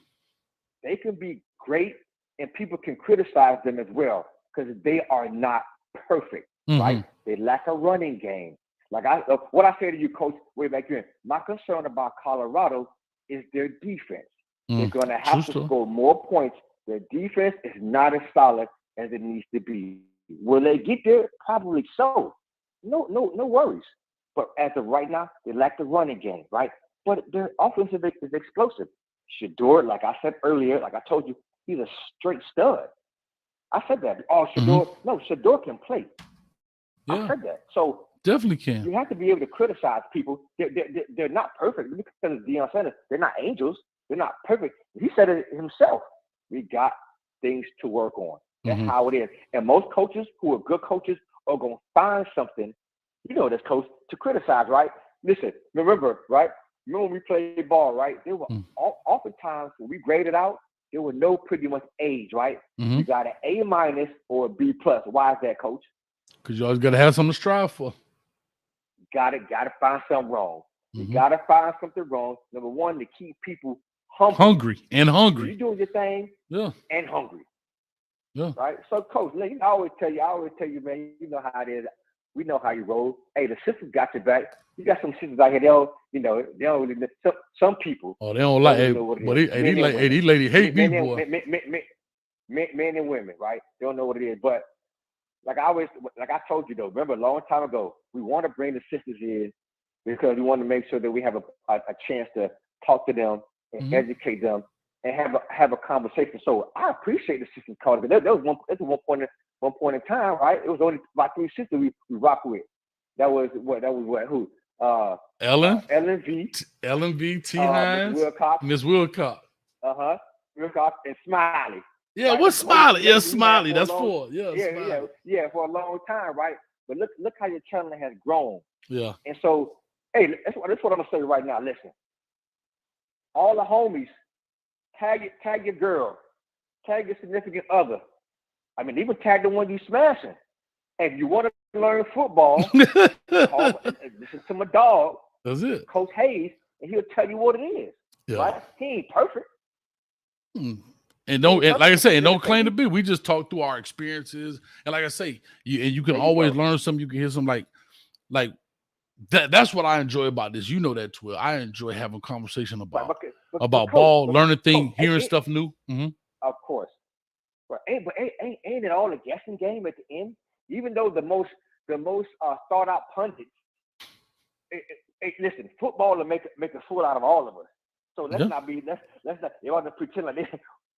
They can be great, and people can criticize them as well because they are not perfect, right? They lack a running game. Like what I say to you, Coach, way back then, my concern about Colorado is their defense. They're going to have to score more points. Their defense is not as solid as it needs to be. Will they get there? Probably so. No worries. But as of right now, they lack the running game, right? But their offense is explosive. Shador, like I said earlier, like I told you, he's a straight stud. I said that. Oh, Shador. No, Shador can play. I said that. So definitely can. You have to be able to criticize people. They're not perfect because of Deion Sanders. They're not angels. They're not perfect. He said it himself. We got things to work on. That's how it is. And most coaches who are good coaches are going to find something, this coach, to criticize, right? Listen, remember, right? Remember when we played ball, right? There were oftentimes when we graded out, there were no pretty much A's, right? You got an A- or a B+. Why is that, Coach? Because you always got to have something to strive for. Got to find something wrong. You got to find something wrong. Number one, to keep people hungry. You're doing your thing and hungry. Yeah. Right? So, Coach, I always tell you, man, you know how it is. We know how you roll. Hey, the sisters got your back. You got some sisters out here, they don't really know. Some people. Oh, they don't like it. But these ladies hate me, boy. Men and women, right? They don't know what it is. But like I told you, though, remember a long time ago, we want to bring the sisters in because we want to make sure that we have a chance to talk to them and educate them and have a conversation. So I appreciate the sisters calling. There was one point in time, right? It was only about 3 sisters we rock with. That was who? Ellen V, T. Hines, Miss Wilcox. Wilcox and Smiley. Yeah, right? What's Smiley? Yeah, Smiley. That's 4. Yeah, for a long time, right? But look how your channel has grown. Yeah. And so, hey, that's what I'm gonna say right now. Listen, all the homies, tag your girl, tag your significant other. I mean, even tag the one you smashing. And if you want to learn football, listen to my dog. That's it. Coach Hayes, and he'll tell you what it is. right? He ain't perfect. And don't, and like I say, and don't claim to be. We just talk through our experiences, and like I say, you can always learn something. You can hear something like that. That's what I enjoy about this. You know that, Twill. I enjoy having conversation about ball, learning things, hearing stuff new. Of course, but ain't it all a guessing game at the end? Even though the most thought out pundits, listen, football will make a fool out of all of us. So let's not you want to pretend like this.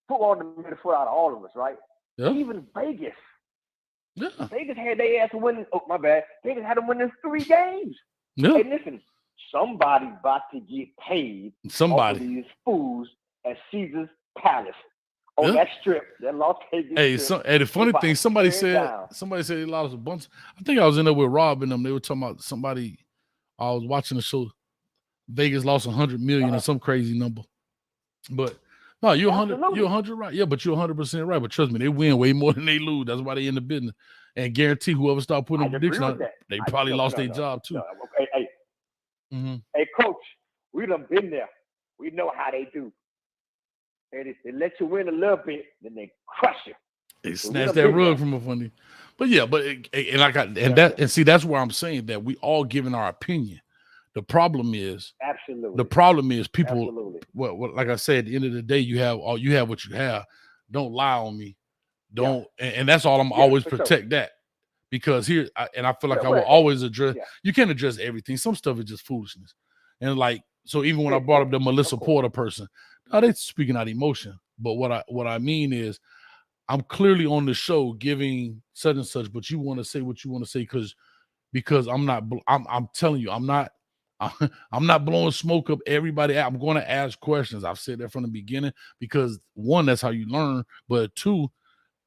Football made a fool out of all of us, right? Yeah. Even Vegas. Yeah. Vegas had their ass winning. Oh, my bad. Vegas had them winning 3 games. Yeah. Hey, listen, somebody's about to get paid. Off of these fools at Caesar's Palace on that strip, that Las Vegas strip. Hey, the funny thing, somebody said they lost a bunch. I think I was in there with Rob and them. They were talking about somebody. I was watching the show. Vegas lost 100 million or some crazy number. But no, you're 100 right. Yeah, but you're 100% right. But trust me, they win way more than they lose. That's why they in the business. And guarantee whoever start putting a prediction out, they probably lost their job too. Hey, coach, we done been there. We know how they do. They let you win a little bit, then they crush you. They snatch that rug from a funny. But yeah, that's where I'm saying that we all giving our opinion. The problem is people. Well, like I said, at the end of the day, you have what you have. Don't lie on me. Don't, and that's all. I'm always protect that, because here, I feel like I will always address. You can't address everything. Some stuff is just foolishness, and like so. Even when I brought up the Melissa Porter person, they speaking out emotion. But what I mean is, I'm clearly on the show giving such and such, but you want to say what you want to say because I'm not. I'm telling you, I'm not blowing smoke up everybody. I'm going to ask questions. I've said that from the beginning because one, that's how you learn. But two,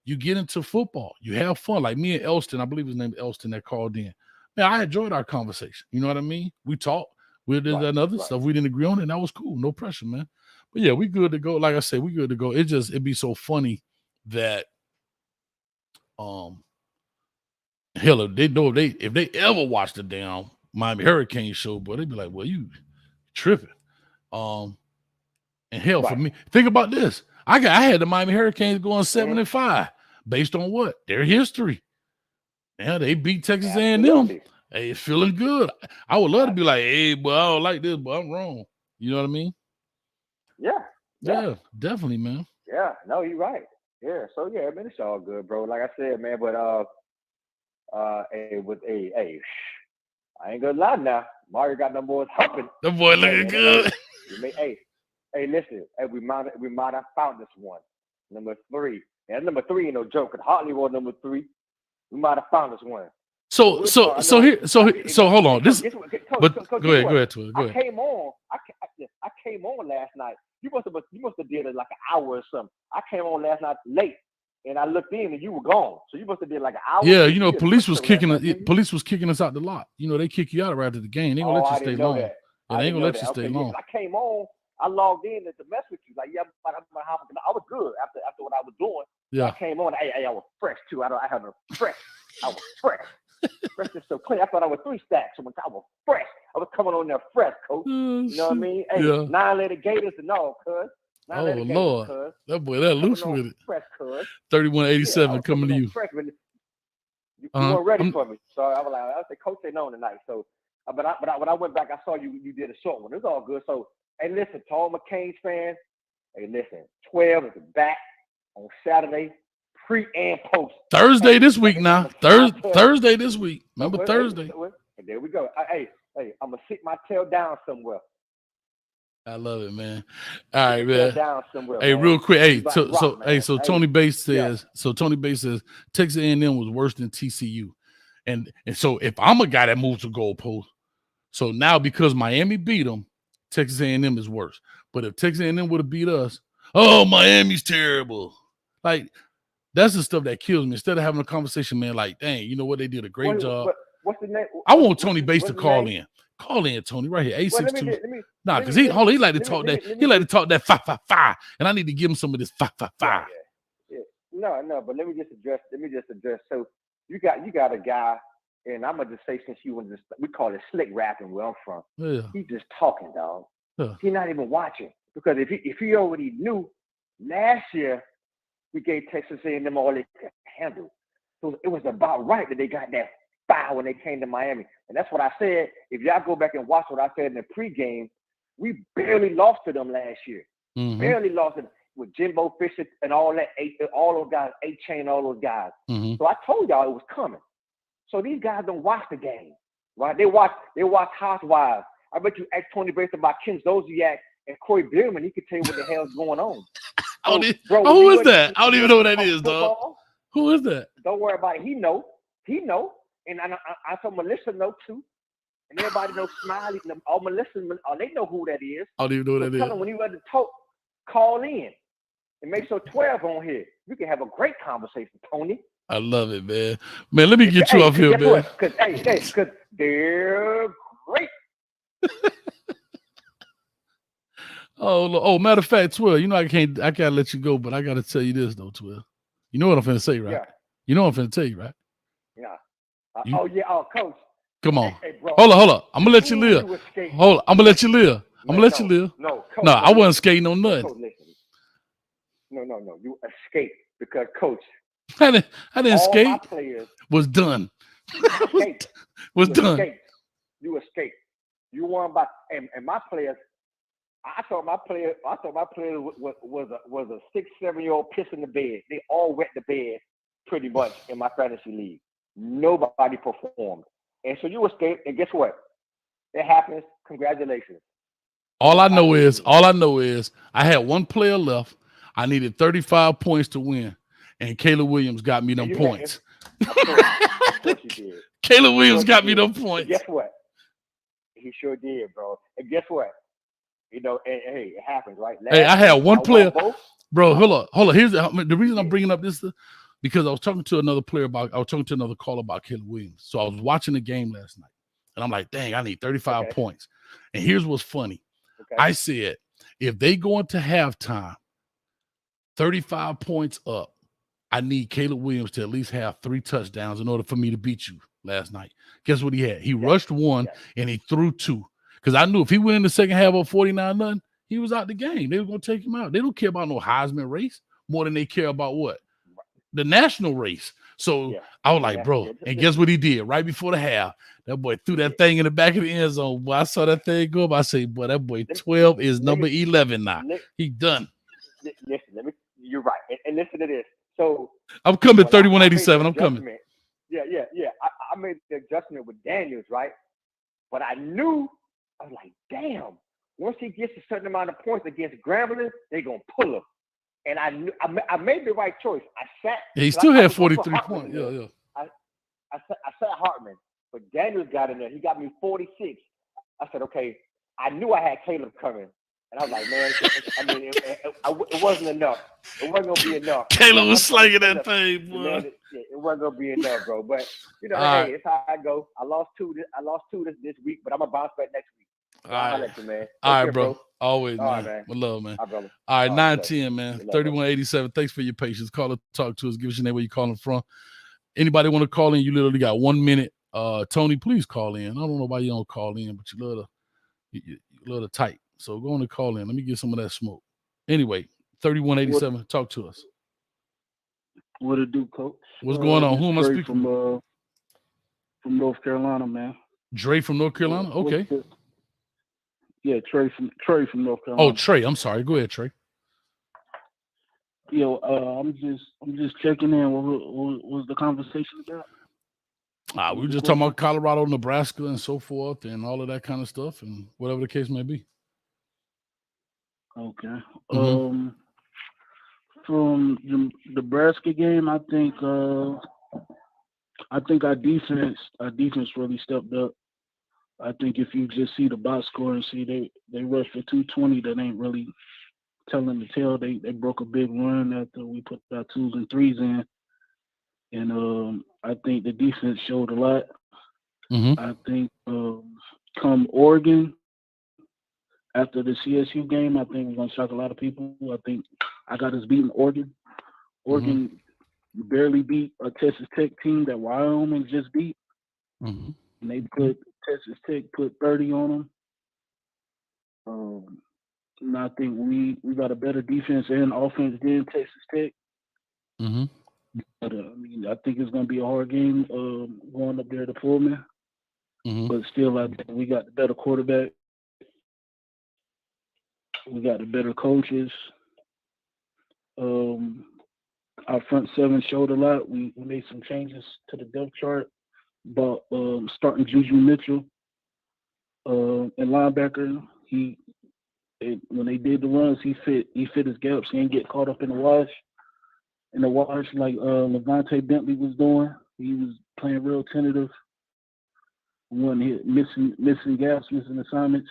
you get into football. You have fun. Like me and Elston, I believe his name is Elston, that called in. Man, I enjoyed our conversation. You know what I mean? We talked. We did that other stuff. We didn't agree on it, and that was cool. No pressure, man. But yeah, we good to go. Like I said, we good to go. It'd be so funny that hell, if they ever watch the damn Miami Hurricane show, but they'd be like, well, you tripping. And hell, for me, think about this. I had the Miami Hurricanes going 7-5 based on what? Their history. Yeah, they beat Texas A&M. Hey, it's feeling good. I would love to be like, hey, but I don't like this, but I'm wrong. You know what I mean? Yeah, definitely, man. Yeah, no, you're right. Yeah, so yeah, man, it's all good, bro. Like I said, man, but I ain't gonna lie now. Mario got them boys humping. The boy looking good. Hey, listen. Hey, we might have found this one. Number 3. And number 3 ain't no joke. Cause Hartley was number 3. We might have found this one. So hold on. Go ahead, Twitter. Go ahead. I came on last night. You must have did it like an hour or something. I came on last night late. And I looked in and you were gone. So you must have did like an hour. Yeah, you know, police was kicking us out the lot. You know, they kick you out right after the game. They ain't gonna let you stay long. They ain't gonna let you stay long. I came on, I logged in to mess with you. Like, yeah, I was good after what I was doing. Yeah. I came on. Hey, I was fresh too. I had a fresh. I was fresh. Fresh is so clean. I thought I was 3 stacks. So I was fresh. I was coming on there fresh, coach. You know what I mean? Hey, 9-letter Gators and all, cuz. Oh Lord, that boy, that loose with it. 3187 coming to you. You weren't ready for me, so I was like, I said, Coach, they know tonight. So, but when I went back, I saw you did a short one. It was all good. So, hey, listen, to all my Canes fans, hey, listen, 12 is back on Saturday, pre and post. Thursday this week now. Thursday this week. Remember Thursday. There we go. Hey, I'm gonna sit my tail down somewhere. I love it, man. All right, man. Hey, real quick. Hey, so Tony Bates says, Texas A&M was worse than TCU. And so if I'm a guy that moves the goalpost, so now because Miami beat them, Texas A&M is worse. But if Texas A&M would have beat us, oh, Miami's terrible. Like, that's the stuff that kills me. Instead of having a conversation, man, like, dang, you know what? They did a great job. What's the name? I want Tony Bates to call in. Call in, Tony, right here. 862. Nah, because he like to talk that. He like to talk that 555, and I need to give him some of this 555. Yeah. No, but let me just address. So you got a guy, and I'm gonna just say, since you we call it slick rapping where I'm from. Yeah. He's just talking, dog. Yeah. He's not even watching. Because if he already knew last year we gave Texas A&M all they could handle. So it was about right that they got that foul when they came to Miami. And that's what I said. If y'all go back and watch what I said in the pregame, we barely lost to them last year. Mm-hmm. Barely lost it with Jimbo Fisher and all that, all those guys, A-Chain, all those guys. Mm-hmm. So I told y'all it was coming. So these guys don't watch the game, right? They watch Housewives. I bet you ask Tony Brace about Ken Zolciak and Corey Bierman, he could tell you what the hell's going on. Who is that? I don't even know who that is, dog. Who is that? Don't worry about it. He know. And I told Melissa know too. And everybody knows Smiley. All Melissa, they know who that is. I don't even know who that is. Tell them when you ready to talk, call in. And make sure 12 on here. You can have a great conversation, Tony. I love it, man. Man, let me get you off here, man. Because they're great. Oh, matter of fact, 12, you know I gotta let you go, but I gotta tell you this though, 12. You know what I'm finna say, right? Yeah. You know what I'm finna tell you, right? Yeah. Coach. Come on. Hey, bro. Hold on. I'm gonna let you live. Hold on. I'm gonna let you live. No, Coach, No, I wasn't skating on nothing. Coach, listen. No. You escaped because, Coach. I didn't skate. My players was done. was done. You escaped. You won by and my players. I thought my player was a 6-7-year-old pissing the bed. They all wet the bed pretty much in my fantasy league. Nobody performed. And so you escaped, and guess what? It happens. Congratulations. All I know is I had one player left. I needed 35 points to win, and Caleb Williams got me them points. Of course you did. Caleb Williams got me them points. And guess what? He sure did, bro. And guess what? You know, and hey, it happens, right? I had one player. Bro, hold on. Here's the reason I'm bringing up this because I was talking to another caller about Caleb Williams. So I was watching the game last night, and I'm like, dang, I need 35 points. And here's what's funny. I said, if they go into halftime, 35 points up, I need Caleb Williams to at least have 3 touchdowns in order for me to beat you last night. Guess what he had? He rushed 1 and he threw 2. Because I knew if he went in the second half of 49-0, he was out the game. They were going to take him out. They don't care about no Heisman race more than they care about what? The national race. So I was like, bro, and guess what he did? Right before the half, that boy threw that thing in the back of the end zone. Boy, I saw that thing go up. I say, boy, that boy 12 is number 11 now. He done. Listen, you're right. And listen to this. So I'm coming 3187. I'm coming. Yeah. I made the adjustment with Daniels, right? But I knew, I was like, damn, once he gets a certain amount of points against Grambling, they're going to pull him. And I knew I made the right choice. I sat. He still had 43 points. Yeah. I sat Hartman, but Daniels got in there. He got me 46. I said, okay. I knew I had Caleb coming. And I was like, man, it wasn't enough. It wasn't going to be enough. Caleb was slinging that thing, boy. Man, it wasn't going to be enough, bro. But, hey, it's how I go. I lost two this week, but I'm going to bounce back next week. All right, you, man. All right, bro. Always, man. All right, man. With love, man. All right, brother. All right, All 910, man. 3187. Thanks for your patience. Call or talk to us. Give us your name, where you calling from. Anybody want to call in? You literally got 1 minute. Tony, please call in. I don't know why you don't call in, but you love to type. So go on and call in. Let me get some of that smoke. Anyway, 3187. Talk to us. What it do, Coach? What's going on? Who am I speaking from North Carolina, man. Dre from North Carolina? Okay. Yeah, Trey from North Carolina. Oh, Trey. I'm sorry. Go ahead, Trey. Yo, I'm just checking in. What was the conversation about? We were just talking about Colorado, Nebraska, and so forth, and all of that kind of stuff, and whatever the case may be. Okay. Mm-hmm. From the Nebraska game, I think our defense really stepped up. I think if you just see the box score and see they rushed for 220, that ain't really telling the tale. They broke a big run after we put our 2s and 3s in, and I think the defense showed a lot. Mm-hmm. I think come Oregon, after the CSU game, I think we're going to shock a lot of people. I think I got us beating Oregon. Oregon barely beat a Texas Tech team that Wyoming just beat. Mm-hmm. And they Texas Tech put 30 on them. And I think we got a better defense and offense than Texas Tech. Mm-hmm. But I mean, I think it's going to be a hard game going up there to Pullman. Mm-hmm. But still, I think we got the better quarterback. We got the better coaches. Our front seven showed a lot. We made some changes to the depth chart, but starting Juju Mitchell and linebacker, when they did the runs, he fit his gaps. He didn't get caught up in the wash like Levante Bentley was doing. He was playing real tentative. One hit, missing gaps, missing assignments.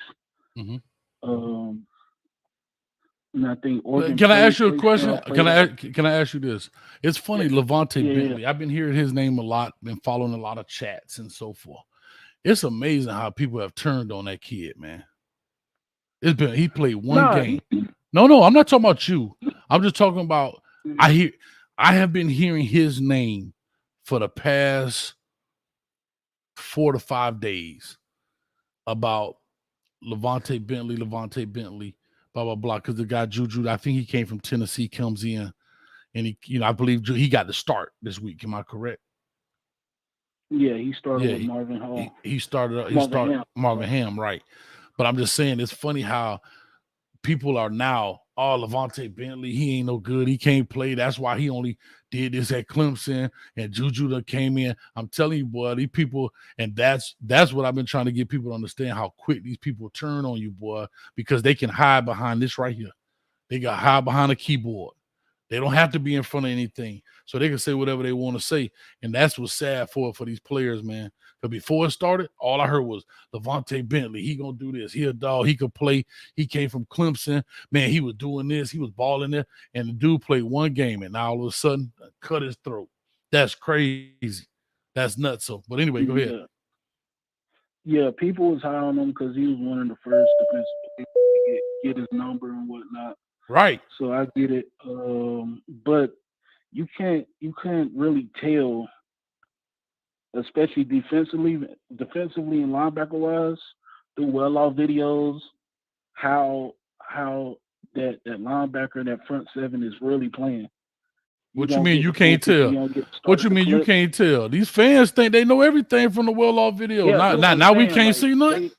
Mm-hmm. And I think Oregon. Can I ask you a question? Can I ask you this? It's funny, Levante Bentley. I've been hearing his name a lot, been following a lot of chats and so forth. It's amazing how people have turned on that kid, man. He played one game. No, I'm not talking about you. I'm just talking about I have been hearing his name for the past 4 to 5 days about Levante Bentley, blah, blah, blah. Because the guy Juju, I think he came from Tennessee, comes in, and I believe he got the start this week. Am I correct? Yeah, he started with Marvin Hall. He started Marvin Ham, right? But I'm just saying, it's funny how people are now, Levante Bentley, he ain't no good. He can't play. That's why he only did this at Clemson, and Juju that came in. I'm telling you, boy, these people, and that's what I've been trying to get people to understand, how quick these people turn on you, boy, because they can hide behind this right here. They got hide behind a keyboard. They don't have to be in front of anything, so they can say whatever they want to say, and that's what's sad for these players, man. Because before it started, all I heard was Levante Bentley. He gonna do this. He a dog. He could play. He came from Clemson. Man, he was doing this. He was balling there, and the dude played one game, and now all of a sudden, cut his throat. That's crazy. That's nuts. So, but anyway, go ahead. Yeah, people was high on him because he was one of the first defensive people to get his number and whatnot. Right. So I get it. But you can't really tell, especially defensively and linebacker wise, through well-off videos, how that linebacker, that front seven is really playing. What you mean you can't tell? What you mean you can't tell? These fans think they know everything from the well-off video. Yeah, now we can't see nothing.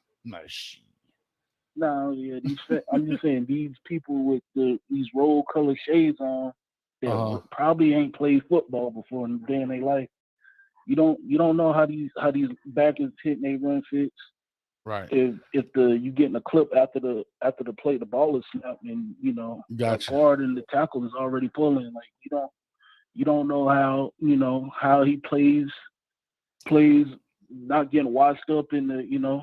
I'm just saying, these people with these roll color shades on that probably ain't played football before in a day in their life. You don't know how these backers hitting their run fits. Right. If you getting a clip after the play, the ball is snapped, and the guard and the tackle is already pulling. Like you don't know how he plays not getting washed up in the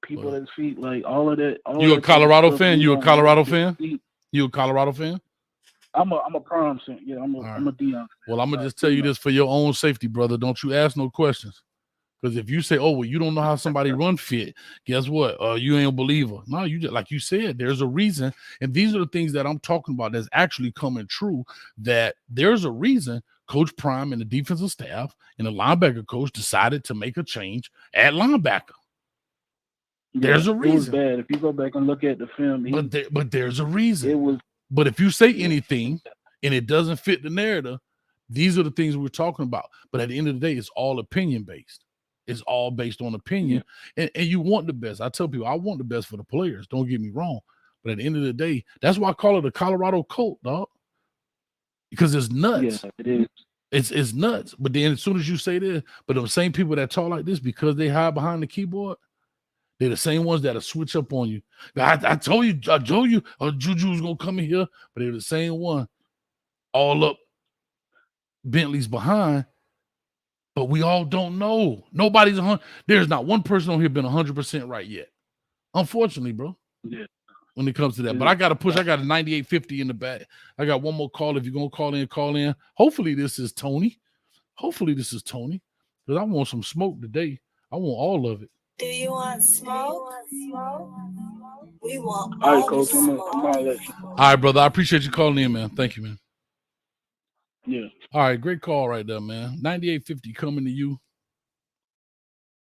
people at his feet, like all of that. You a Colorado fan? You a Colorado fan? You a Colorado fan? I'm a Prime fan. Yeah, I'm a Dion. Well, I'm gonna just tell you this for your own safety, brother. Don't you ask no questions. Because if you say, "Oh, well, you don't know how somebody run fit," guess what? You ain't a believer. No, you just, like you said, there's a reason, and these are the things that I'm talking about that's actually coming true. That there's a reason Coach Prime and the defensive staff and the linebacker coach decided to make a change at linebacker. There's a reason. It was bad. If you go back and look at the film, but there's a reason. It was. But if you say anything and it doesn't fit the narrative, these are the things we're talking about. But at the end of the day, it's all opinion based. It's all based on opinion, and you want the best. I tell people I want the best for the players. Don't get me wrong, but at the end of the day, that's why I call it a Colorado cult, dog. Because it's nuts. Yeah, it is. It's nuts. But then as soon as you say this, but the same people that talk like this because they hide behind the keyboard, they're the same ones that'll switch up on you. I told you, Juju's gonna come in here, but they're the same one, all up Bentley's behind. But we all don't know. Nobody's 100. There's not one person on here been 100% right yet. Unfortunately, bro. Yeah. When it comes to that, but I got to push. I got a 9850 in the back. I got one more call. If you're gonna call in. Hopefully this is Tony. Because I want some smoke today. I want all of it. Do you want smoke? We want all right, Coach. All right, brother. I appreciate you calling in, man. Thank you, man. Yeah. All right, great call right there, man. 9850 coming to you.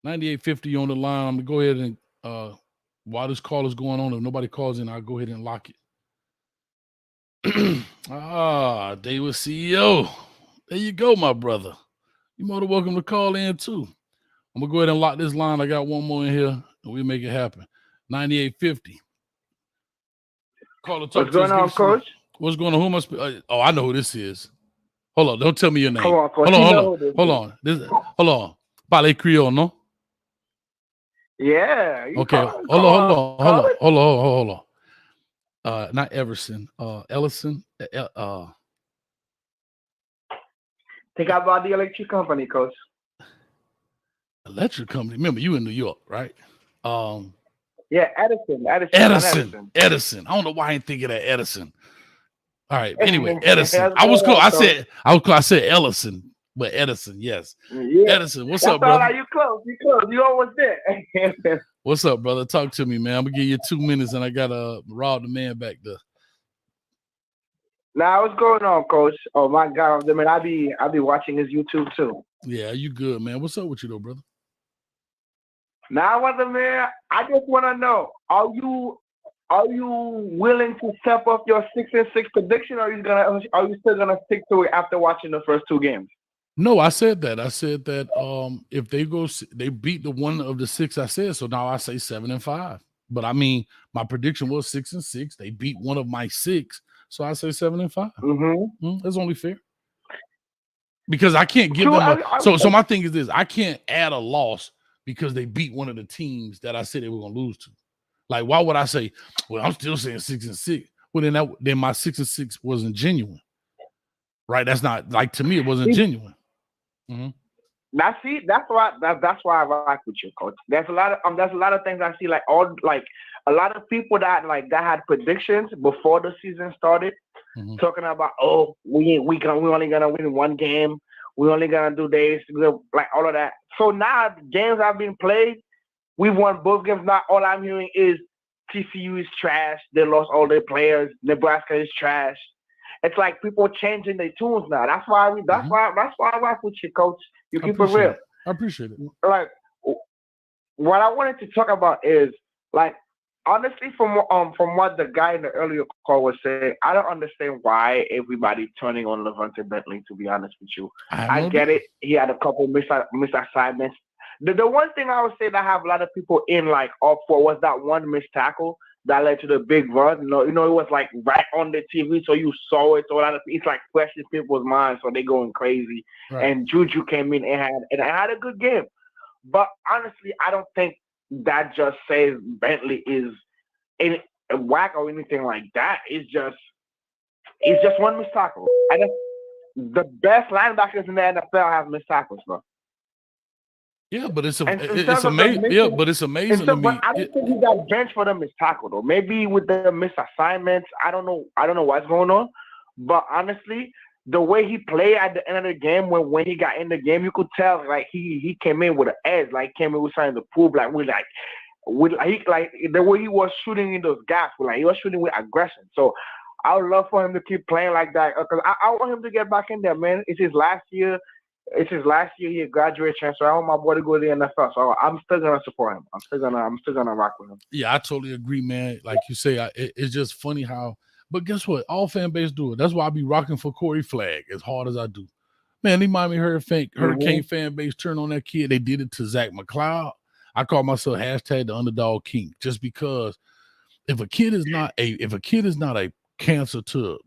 9850 on the line. I'm gonna go ahead and while this call is going on, if nobody calls in, I'll go ahead and lock it. David CEO. There you go, my brother. You're more than welcome to call in too. I'm gonna go ahead and lock this line. I got one more in here, and we'll make it happen. 9850. Call talk What's going on, Coach? What's going on? Who must be? Oh, I know who this is. Hold on, don't tell me your name. Come on, Coach. Hold on. Parle Creole, no? Yeah. Okay. Hold on. Not Everson. Ellison. Think about the electric company, Coach. Electric company. Remember, you in New York, right? Yeah, Edison. Edison. I don't know why I ain't thinking of Edison. All right. Anyway, Edison. I was close. I said Ellison, but Edison. Yes. Yeah. Edison. What's up, brother? You close. You almost there. What's up, brother? Talk to me, man. I'm gonna give you 2 minutes, and I gotta rob the man back there. Now, what's going on, Coach? Oh my God, I mean, I be watching his YouTube too. Yeah, you good, man? What's up with you, though, brother? Now, man, I just want to know: are you willing to step up your 6-6 prediction, or are you still gonna stick to it after watching the first 2 games? No, I said that. If they beat the one of the 6 I said, so now I say 7-5. But I mean, my prediction was 6-6. They beat one of my 6, so I say 7-5. That's only fair. Because I can't give them so my thing is this: I can't add a loss because they beat one of the teams that I said they were gonna lose to. Like, why would I say, well, I'm still saying 6-6? Well, then my 6-6 wasn't genuine. Right? That's not, like, to me, it wasn't genuine. Now, see, that's why I rock with you, Coach. There's a lot of things I see, like a lot of people that had predictions before the season started, talking about, oh, we only gonna win 1 game, we only gonna do this, like all of that. So now the games have been played, we won both games. Now all I'm hearing is TCU is trash. They lost all their players. Nebraska is trash. It's like people changing their tunes now. That's why I rock with you, Coach. You keep it real. I appreciate it. Like, what I wanted to talk about is, like, honestly, from what the guy in the earlier call was saying, I don't understand why everybody's turning on Levante Bentley, to be honest with you. I get it. He had a couple misassignments. The one thing I would say that I have a lot of people up for was that one missed tackle that led to the big run. You know, it was like right on the TV, so you saw it. So it's like fresh in people's minds, so they going crazy. Right. And Juju came in and had a good game. But honestly, I don't think that just says Bentley is in whack or anything like that. It's just one missed tackle. The best linebackers in the NFL have missed tackles, bro. Yeah, but it's amazing. Yeah, but it's amazing to me. But I don't think he got benched for the missed tackle though. Maybe with the misassignments, I don't know what's going on. But honestly, the way he played at the end of the game, when he got in the game, you could tell like he came in with an edge, like came in with something to prove, like the way he was shooting in those gaps, he was shooting with aggression. So I would love for him to keep playing like that because I want him to get back in there, man. It's his last year. He graduated transfer. I want my boy to go to the NFL, so I'm still gonna support him. I'm still gonna rock with him. Yeah, I totally agree, man. Like you say, it's just funny how. But guess what? All fan base do it. That's why I be rocking for Corey Flagg as hard as I do. Man, they Miami Hurricane fan base turn on that kid. They did it to Zach McLeod. I call myself # the underdog king, just because if a kid is not a cancer to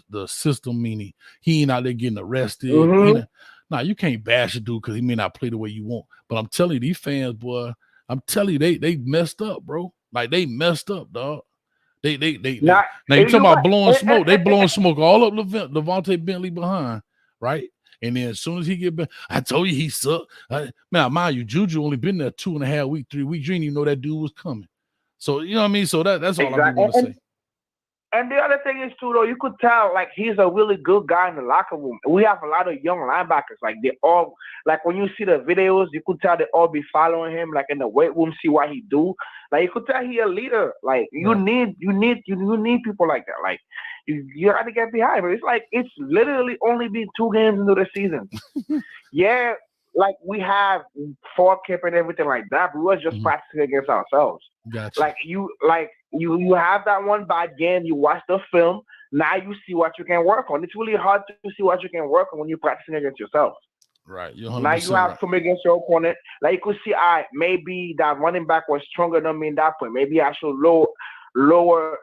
the system, meaning he ain't out there getting arrested. Nah, you can't bash a dude because he may not play the way you want. But I'm telling you, these fans, boy, I'm telling you, they messed up, bro. Like, they messed up, dog. Now you talking about blowing smoke. They blowing smoke all up Levante Bentley behind, right? And then as soon as he get back, I told you he sucked. Man, mind you, Juju only been there 2.5 weeks, 3 weeks. You didn't even know that dude was coming. So, you know what I mean? So that's all I want to say. And the other thing is, too, though, you could tell, like, he's a really good guy in the locker room. We have a lot of young linebackers. Like, they all, like, when you see the videos, you could tell they all be following him, like, in the weight room, see what he do. Like, you could tell he a leader. Like, you need people like that. Like, you got to get behind him. It's like, it's literally only been 2 games into the season. Yeah, like we have fall camp and everything like that, but we was just practicing against ourselves. Gotcha. Like you have that one bad game, you watch the film, now you see what you can work on. It's really hard to see what you can work on when you're practicing against yourself. Right. You're Now 100% you have right. to make against your opponent. Like you could see, maybe that running back was stronger than me in that point. Maybe I should lower my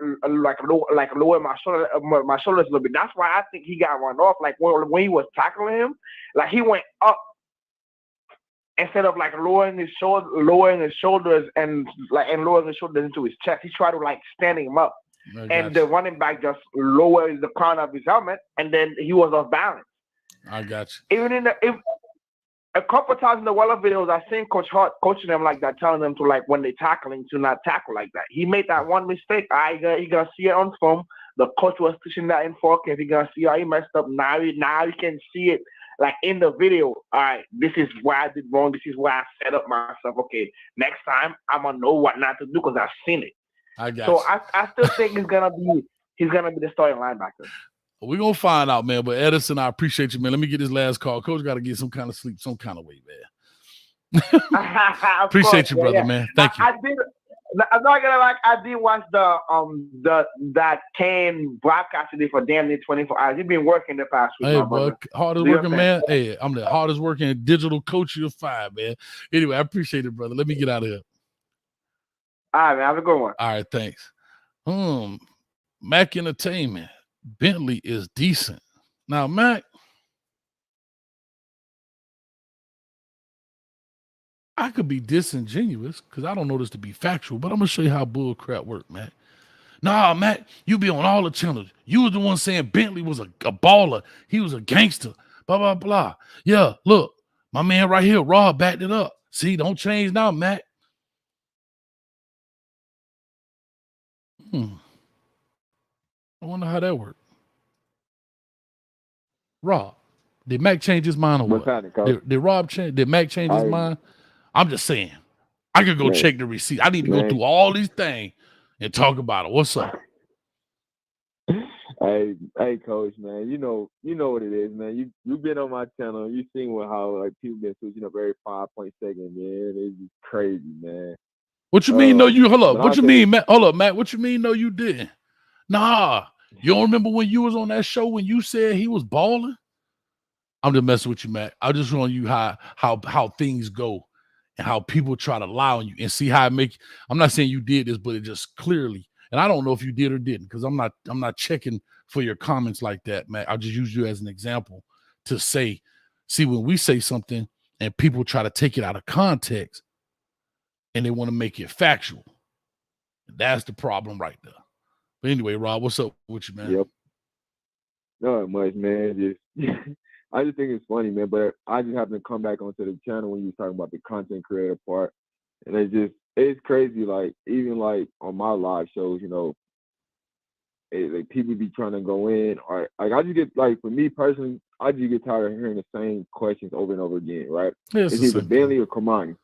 shoulders a little bit. That's why I think he got run off. Like when he was tackling him, like he went up instead of like lowering his shoulders and lowering his shoulders into his chest. He tried to like standing him up, and the running back just lowered the crown of his helmet, and then he was off balance. I got you. Even a couple times in the Weller videos, I seen Coach Hart coaching them like that, telling them to like when they tackling to not tackle like that. He made that one mistake. He gonna see it on film. The coach was teaching that in 4K. He gonna see how he messed up. Now you can see it like in the video. All right, this is where I did wrong. This is where I set up myself. Okay, next time I'm gonna know what not to do because I've seen it. I got So you. I still think he's gonna be the starting linebacker. We're going to find out, man. But Edison, I appreciate you, man. Let me get this last call. Coach got to get some kind of sleep, some kind of way, man. Appreciate you, brother, man. Thank you. I did. I'm not gonna lie. I did watch that Kane broadcast today for damn near 24 hours. You've been working the past week, Hey, my brother. hardest Do your working thing. man. Hey, I'm the hardest working digital coach you'll find, man. Anyway, I appreciate it, brother. Let me get out of here. All right, man. Have a good one. All right, thanks. Mac Entertainment. Bentley is decent. Now, Mac, I could be disingenuous because I don't know this to be factual, but I'm going to show you how bull crap work, Mac. Nah, Mac, you be on all the channels. You was the one saying Bentley was a baller. He was a gangster, blah, blah, blah. Yeah, look, my man right here, Rob, backed it up. See, don't change now, Mac. I wonder how that worked. Rob, did Mac change his mind or what? Did Rob change? Did Mac change his mind? I'm just saying. I could go check the receipt. I need to go through all these things and talk about it. What's up? Hey, Coach, man. You know what it is, man. You've been on my channel. You've seen how like people been switching up every 5.2 seconds, man. It's just crazy, man. What you mean? No, you hold up. What you mean, Matt? Hold up, Matt. What you mean? No, you didn't. Nah, you don't remember when you was on that show when you said he was balling? I'm just messing with you, Matt. I'm just showing you how things go and how people try to lie on you and see how it make. I'm not saying you did this, but it just clearly. And I don't know if you did or didn't because I'm not checking for your comments like that, Matt. I'll just use you as an example to say, see, when we say something and people try to take it out of context and they want to make it factual, that's the problem right there. But anyway, Rob, what's up with you, man? Yep. Not much, man. Just I just think it's funny, man. But I just happened to come back onto the channel when you were talking about the content creator part, and it's crazy. Like even like on my live shows, like people be trying to go in, or like I just get like for me personally, I just get tired of hearing the same questions over and over again. Right? Yeah, it's either Bentley or Kamani.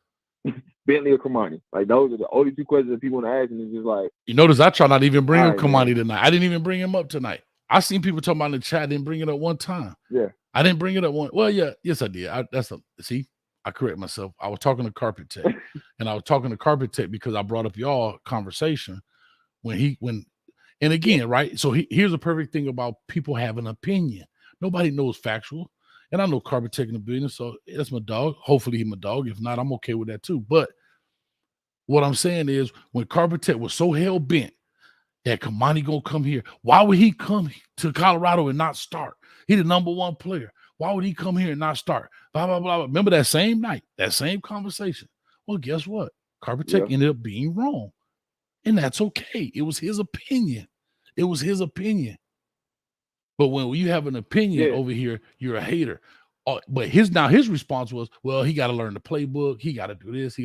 Bentley or Kamani. Like those are the only two questions that people want to ask, and it's just like you notice I try not even bring up Kamani man. tonight. I didn't even bring him up tonight. I seen people talking about in the chat. I didn't bring it up one time. Yeah, I didn't bring it up one. Well, yeah, yes, I did. I correct myself. I was talking to Carpet Tech, and I was talking to Carpet Tech because I brought up y'all conversation and again, right? So here's a perfect thing about people having an opinion. Nobody knows factual. And I know Carpet Tech in the business, so that's my dog. Hopefully he's my dog. If not, I'm okay with that too. But what I'm saying is when Carpet Tech was so hell-bent that Kamani gonna come here, why would he come to Colorado and not start? He the number one player. Why would he come here and not start? Blah, blah, blah, blah. Remember that same night, that same conversation. Well, guess what? Carpet Tech ended up being wrong. And that's okay. It was his opinion. It was his opinion. But when you have an opinion over here, you're a hater. But his response was, well, he got to learn the playbook. He got to do this.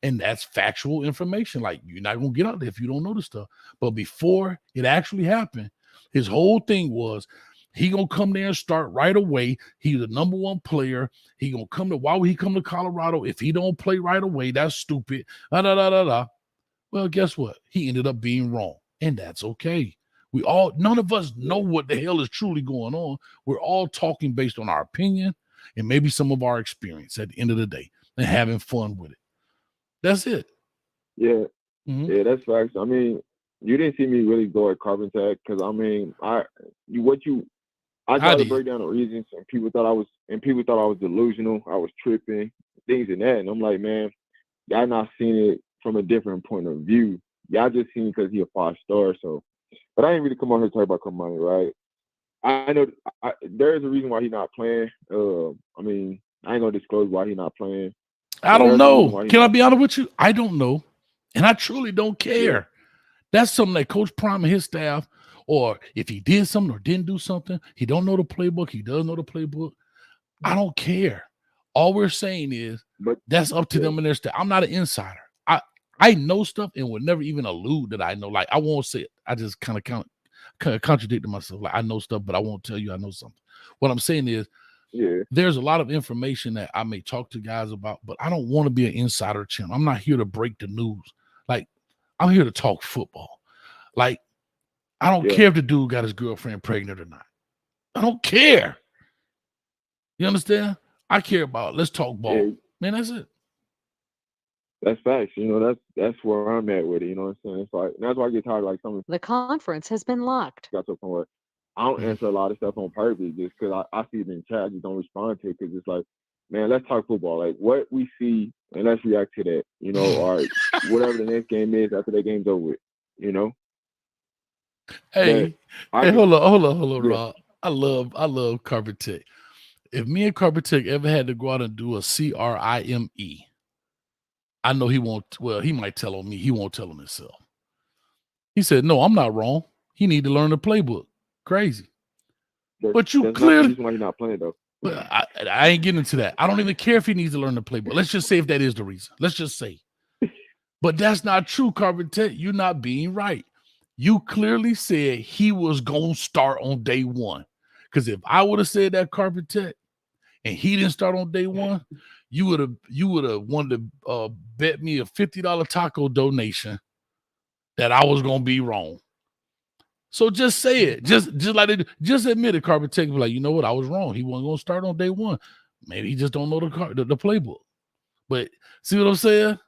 And that's factual information. Like you're not going to get out there if you don't know the stuff. But before it actually happened, his whole thing was he going to come there and start right away. He's the number one player. He going to come to, why would he come to Colorado if he don't play right away? That's stupid. Well, guess what? He ended up being wrong. And that's okay. None of us know what the hell is truly going on. We're all talking based on our opinion. and maybe some of our experience at the end of the day and having fun with it. That's it. Yeah, yeah, that's facts. I mean, you didn't see me really go at carbon tech because I mean, I tried to break down the reasons, and people thought I was delusional. I was tripping, things and that, and I'm like, man, y'all not seeing it from a different point of view. Y'all just seen it because he a 5-star. So, but I ain't really come on here to talk about Kamani, right? I know there is a reason why he's not playing. I mean, I ain't gonna disclose why he's not playing. I don't know. Can I be honest with you? I don't know, and I truly don't care. Yeah. That's something that Coach Prime and his staff, or if he did something or didn't do something, he don't know the playbook. He does know the playbook. I don't care. All we're saying is that's up to them and their staff. I'm not an insider. I know stuff and would never even allude that I know. Like, I won't say it. I just kind of contradicted myself. Like, I know stuff, but I won't tell you I know something. What I'm saying is, there's a lot of information that I may talk to guys about, but I don't want to be an insider channel. I'm not here to break the news. Like, I'm here to talk football. Like, I don't care if the dude got his girlfriend pregnant or not. I don't care. You understand? I care about, let's talk ball. Yeah. Man, that's it. That's facts. You know, that's where I'm at with it. You know what I'm saying? It's like, that's why I get tired of like some of The conference has been locked. got to a point where I don't answer a lot of stuff on purpose just because I see it in chat. I just don't respond to it because it's like, man, let's talk football. Like, what we see, and let's react to that. You know, or whatever the next game is after that game's over with. You know. Hey, hold on, Rob. I love Carpet Tech. If me and Carpet Tech ever had to go out and do a CRIME, I know he won't. Well, he might tell on me. He won't tell on himself. He said, "No, I'm not wrong. He need to learn the playbook." Crazy, but you that's clearly. not the reason why he's not playing though. But I ain't getting into that. I don't even care if he needs to learn the playbook. Let's just say if that is the reason. Let's just say. But that's not true, Carpet Tech. You're not being right. You clearly said he was gonna start on day one. Because if I would have said that, Carpet Tech, and he didn't start on day one, you would have wanted to bet me a $50 taco donation that I was gonna be wrong. So just say it. Just like they do. Just admit it, Carpet Tech. Be like, you know what? I was wrong. He wasn't gonna start on day one. Maybe he just don't know the playbook. But see what I'm saying?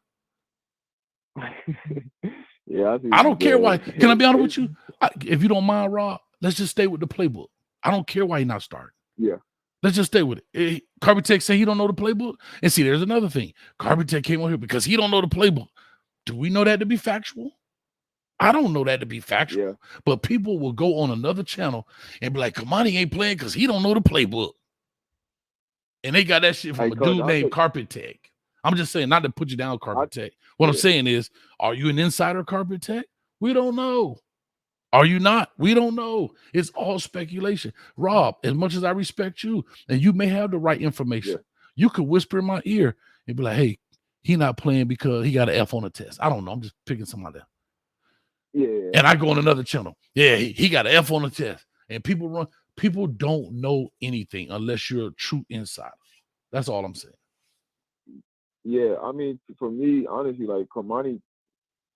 Yeah, I don't care why. Can I be honest with you? If you don't mind, Rob, let's just stay with the playbook. I don't care why he's not starting. Yeah. Let's just stay with it. Carpet Tech say he don't know the playbook. And see, there's another thing. Carpet Tech came on here because he don't know the playbook. Do we know that to be factual? I don't know that to be factual. Yeah. But people will go on another channel and be like, Kamani ain't playing because he don't know the playbook. And they got that shit from a dude named Carpet Tech. I'm just saying, not to put you down, Carpet Tech. What I'm saying is, are you an insider, Carpet Tech? We don't know. Are you not? We don't know. It's all speculation. Rob, as much as I respect you, and you may have the right information, you could whisper in my ear and be like, hey, he not playing because he got an F on the test. I don't know. I'm just picking somebody else. Yeah. And I go on another channel. Yeah, he got an F on the test. And people don't know anything unless you're a true insider. That's all I'm saying. Yeah, I mean, for me, honestly, like Kamani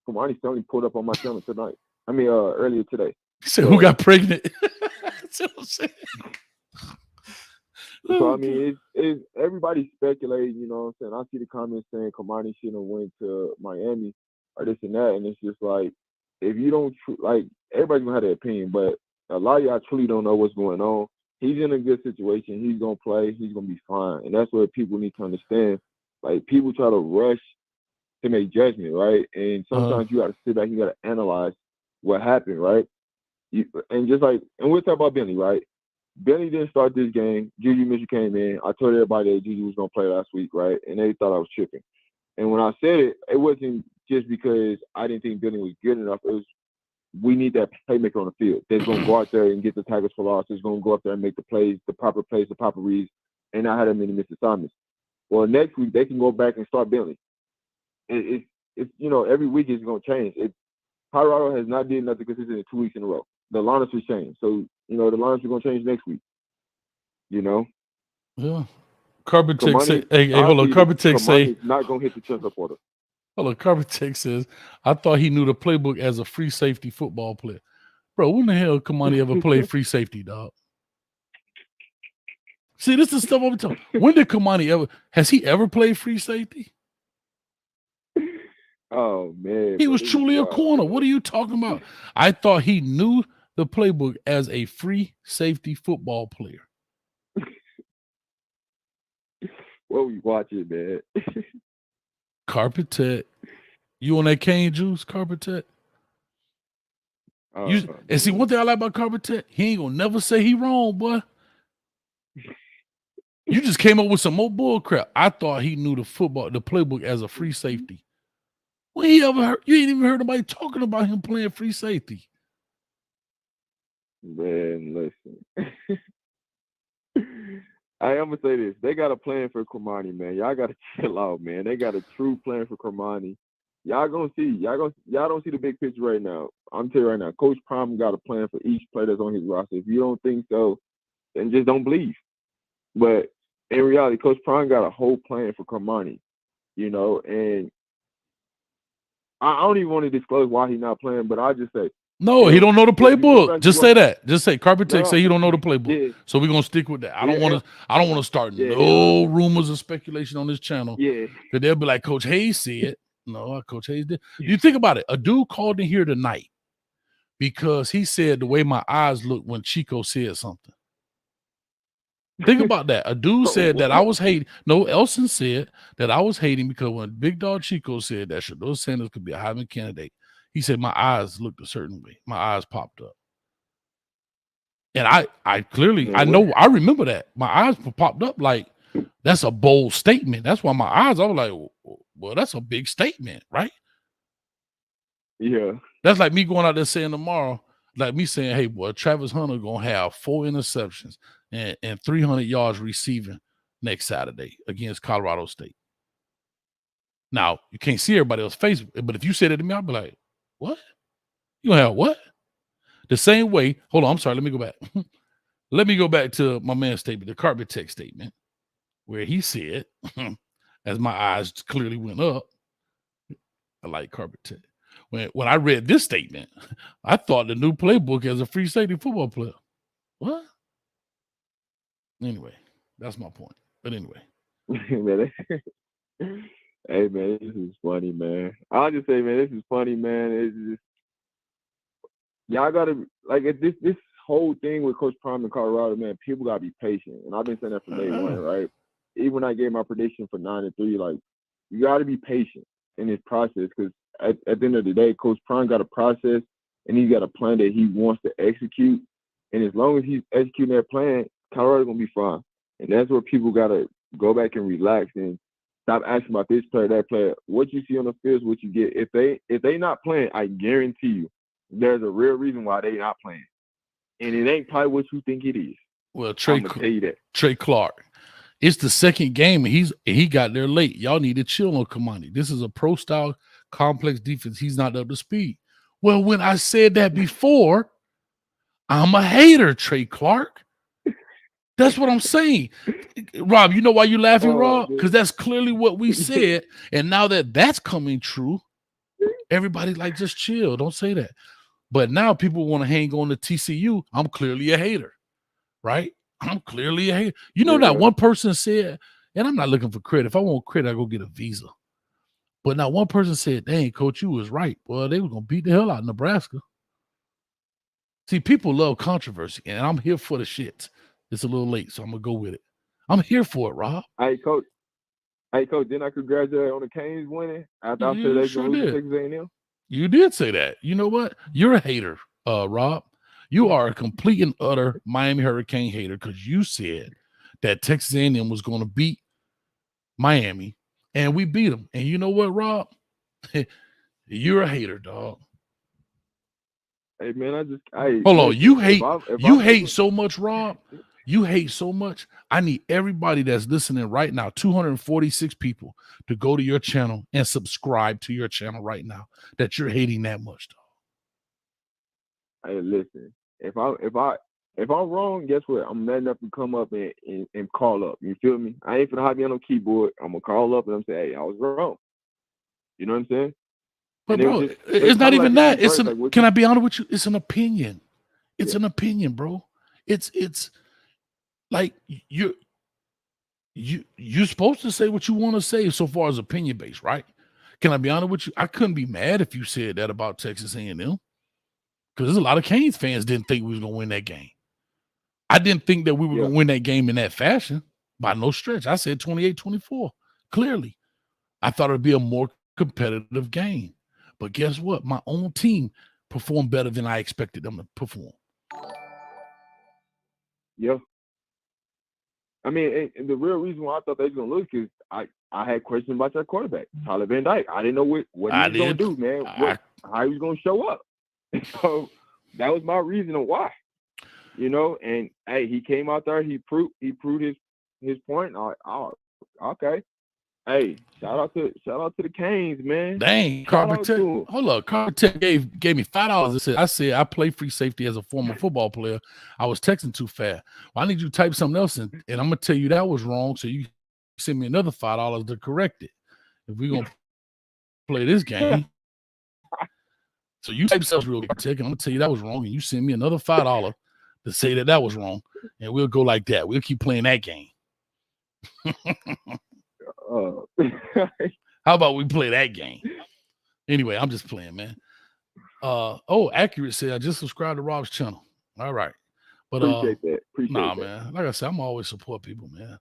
suddenly pulled up on my channel tonight. I mean, earlier today. So who got pregnant? That's what I'm saying. So I mean, it's everybody speculating. You know what I'm saying? I see the comments saying Kamani shouldn't have went to Miami or this and that, and it's just like, if you don't like, everybody's gonna have their opinion, but a lot of y'all truly don't know what's going on. He's in a good situation. He's gonna play. He's gonna be fine, and that's what people need to understand. Like, people try to rush to make judgment, right? And sometimes you got to sit back. You got to analyze what happened, right? And we'll talk about Bentley, right? Bentley didn't start this game. Juju Mitchell came in. I told everybody that Juju was gonna play last week, right? And they thought I was tripping. And when I said it, it wasn't just because I didn't think Bentley was good enough. It was, we need that playmaker on the field that's going to go out there and get the tackles for loss. That's going to go out there and make the plays, the proper reads, and not have that many missed assignments. Well, next week they can go back and start Bentley. It's every week it's going to change. Colorado has not did nothing consistent in 2 weeks in a row. The lineups will change. So, the lineups are going to change next week. Yeah. Carpet Tech say, hey, hold on. Carpet Tech say, not going to hit the checkup order. Hold on. Carpet Tech says, I thought he knew the playbook as a free safety football player. Bro, when the hell Kamani ever played free safety, dog? See, this is stuff I'm talking. When did Kamani has he ever played free safety? Oh man, He bro, was this is truly a wild, corner. man. What are you talking about? I thought he knew the playbook as a free safety football player. What we watching, man? Carpet Tech. You on that cane juice, Carpet Tech? And see, one thing I like about Carpet Tech, he ain't gonna never say he wrong, boy. You just came up with some more bull crap. I thought he knew the playbook as a free safety. When he ever heard? You ain't even heard nobody talking about him playing free safety. Man, listen. I'm gonna say this. They got a plan for Cormani, man. Y'all gotta chill out, man. They got a true plan for Cormani. Y'all gonna see. Y'all don't see the big picture right now. I'm telling you right now, Coach Prime got a plan for each player that's on his roster. If you don't think so, then just don't believe. But in reality, Coach Prime got a whole plan for Cormani, and I don't even want to disclose why he's not playing, but I just say no, he don't know the playbook. Just say that. Just say Carpet Tech say he don't know the playbook. Yeah. So we're gonna stick with that. I don't want to start no rumors or speculation on this channel. Yeah. Because they'll be like, Coach Hayes said. No, Coach Hayes did. You think about it. A dude called in here tonight because he said the way my eyes looked when Chico said something. Think about that. A dude said that I was hating. No, Elson said that I was hating because when Big Dog Chico said that Shador Sanders could be a Heisman candidate, he said my eyes looked a certain way. My eyes popped up. And I clearly, I remember that. My eyes popped up like, that's a bold statement. That's why my eyes, I was like, well, that's a big statement, right? Yeah. That's like me going out there saying tomorrow, like me saying, hey, boy, Travis Hunter going to have 4 interceptions and 300 yards receiving next Saturday against Colorado State. Now, you can't see everybody else's face, but if you said it to me, I'd be like, what? You gonna have what? The same way, hold on, I'm sorry, let me go back. Let me go back to my man's statement, the Carpet Tech statement, where he said, as my eyes clearly went up, I like Carpet Tech. When I read this statement, I thought the new playbook as a free safety football player. What? Anyway, that's my point. But anyway. Hey, man, this is funny, man. I'll just say, man, this is funny, man. It's just, y'all got to, like, this whole thing with Coach Prime in Colorado, man, people got to be patient. And I've been saying that from day one, right? Even when I gave my prediction for 9-3, like, you got to be patient in this process because at the end of the day, Coach Prime got a process and he's got a plan that he wants to execute. And as long as he's executing that plan, Colorado's going to be fine. And that's where people got to go back and relax and stop asking about this player, that player. What you see on the field is what you get. If they not playing, I guarantee you there's a real reason why they not playing. And it ain't probably what you think it is. Well, I'm gonna tell you that. Trey Clark. It's the second game, and he got there late. Y'all need to chill on Kamani. This is a pro-style, complex defense. He's not up to speed. Well, when I said that before, I'm a hater, Trey Clark. That's what I'm saying. Rob, you know why you laughing, Rob? Because that's clearly what we said. And now that that's coming true, everybody like, just chill. Don't say that. But now people want to hang on to TCU. I'm clearly a hater, right? I'm clearly a hater. You know that one person said, and I'm not looking for credit. If I want credit, I go get a visa. But now one person said, dang, Coach, you was right. Well, they were going to beat the hell out of Nebraska. See, people love controversy, and I'm here for the shit. It's a little late, so I'm going to go with it. I'm here for it, Rob. Hey, Coach, didn't I congratulate on the Canes winning after I said they sure going to lose did. to Texas A&M? You did say that. You know what? You're a hater, Rob. You are a complete and utter Miami Hurricane hater because you said that Texas A&M was going to beat Miami, and we beat them. And you know what, Rob? You're a hater, dog. Hey, man, Hold on. You hate so much, Rob. You hate so much. I need everybody that's listening right now, 246 people, to go to your channel and subscribe to your channel right now that you're hating that much, dog. Hey, listen. If I'm wrong, guess what? I'm man enough to come up and call up. You feel me? I ain't finna hide me on no keyboard. I'm gonna call up and I'm saying, hey, I was wrong. You know what I'm saying? But bro, it's not even that. Can I be honest with you? It's an opinion. It's an opinion, bro. It's like You're supposed to say what you want to say so far as opinion based, right? Can I be honest with you? I couldn't be mad if you said that about Texas A&M, because there's a lot of Canes fans didn't think we was gonna win that game. I didn't think that we were gonna win that game in that fashion by no stretch. I said 28-24. Clearly, I thought it'd be a more competitive game, but guess what? My own team performed better than I expected them to perform. Yeah. I mean, and the real reason why I thought they was gonna lose is I had questions about that quarterback, Tyler Van Dyke. I didn't know what he was gonna do, man. How he was gonna show up. So that was my reason of why. And hey, he came out there. He proved his point. Okay. Hey, shout out to the Canes, man. Dang, Carpet Tech. Hold up, Carpet Tech gave me $5. I said I play free safety as a former football player. I was texting too fast. Well, I need you to type something else in, and I'm gonna tell you that was wrong. So you send me another $5 to correct it. If we're gonna play this game. So you type stuff real quick, and I'm gonna tell you that was wrong, and you send me another $5 to say that was wrong, and we'll go like that. We'll keep playing that game. How about we play that game? Anyway, I'm just playing, man. Accurate said I just subscribed to Rob's channel. All right. But appreciate that. Nah, man. Like I said, I'm always support people, man.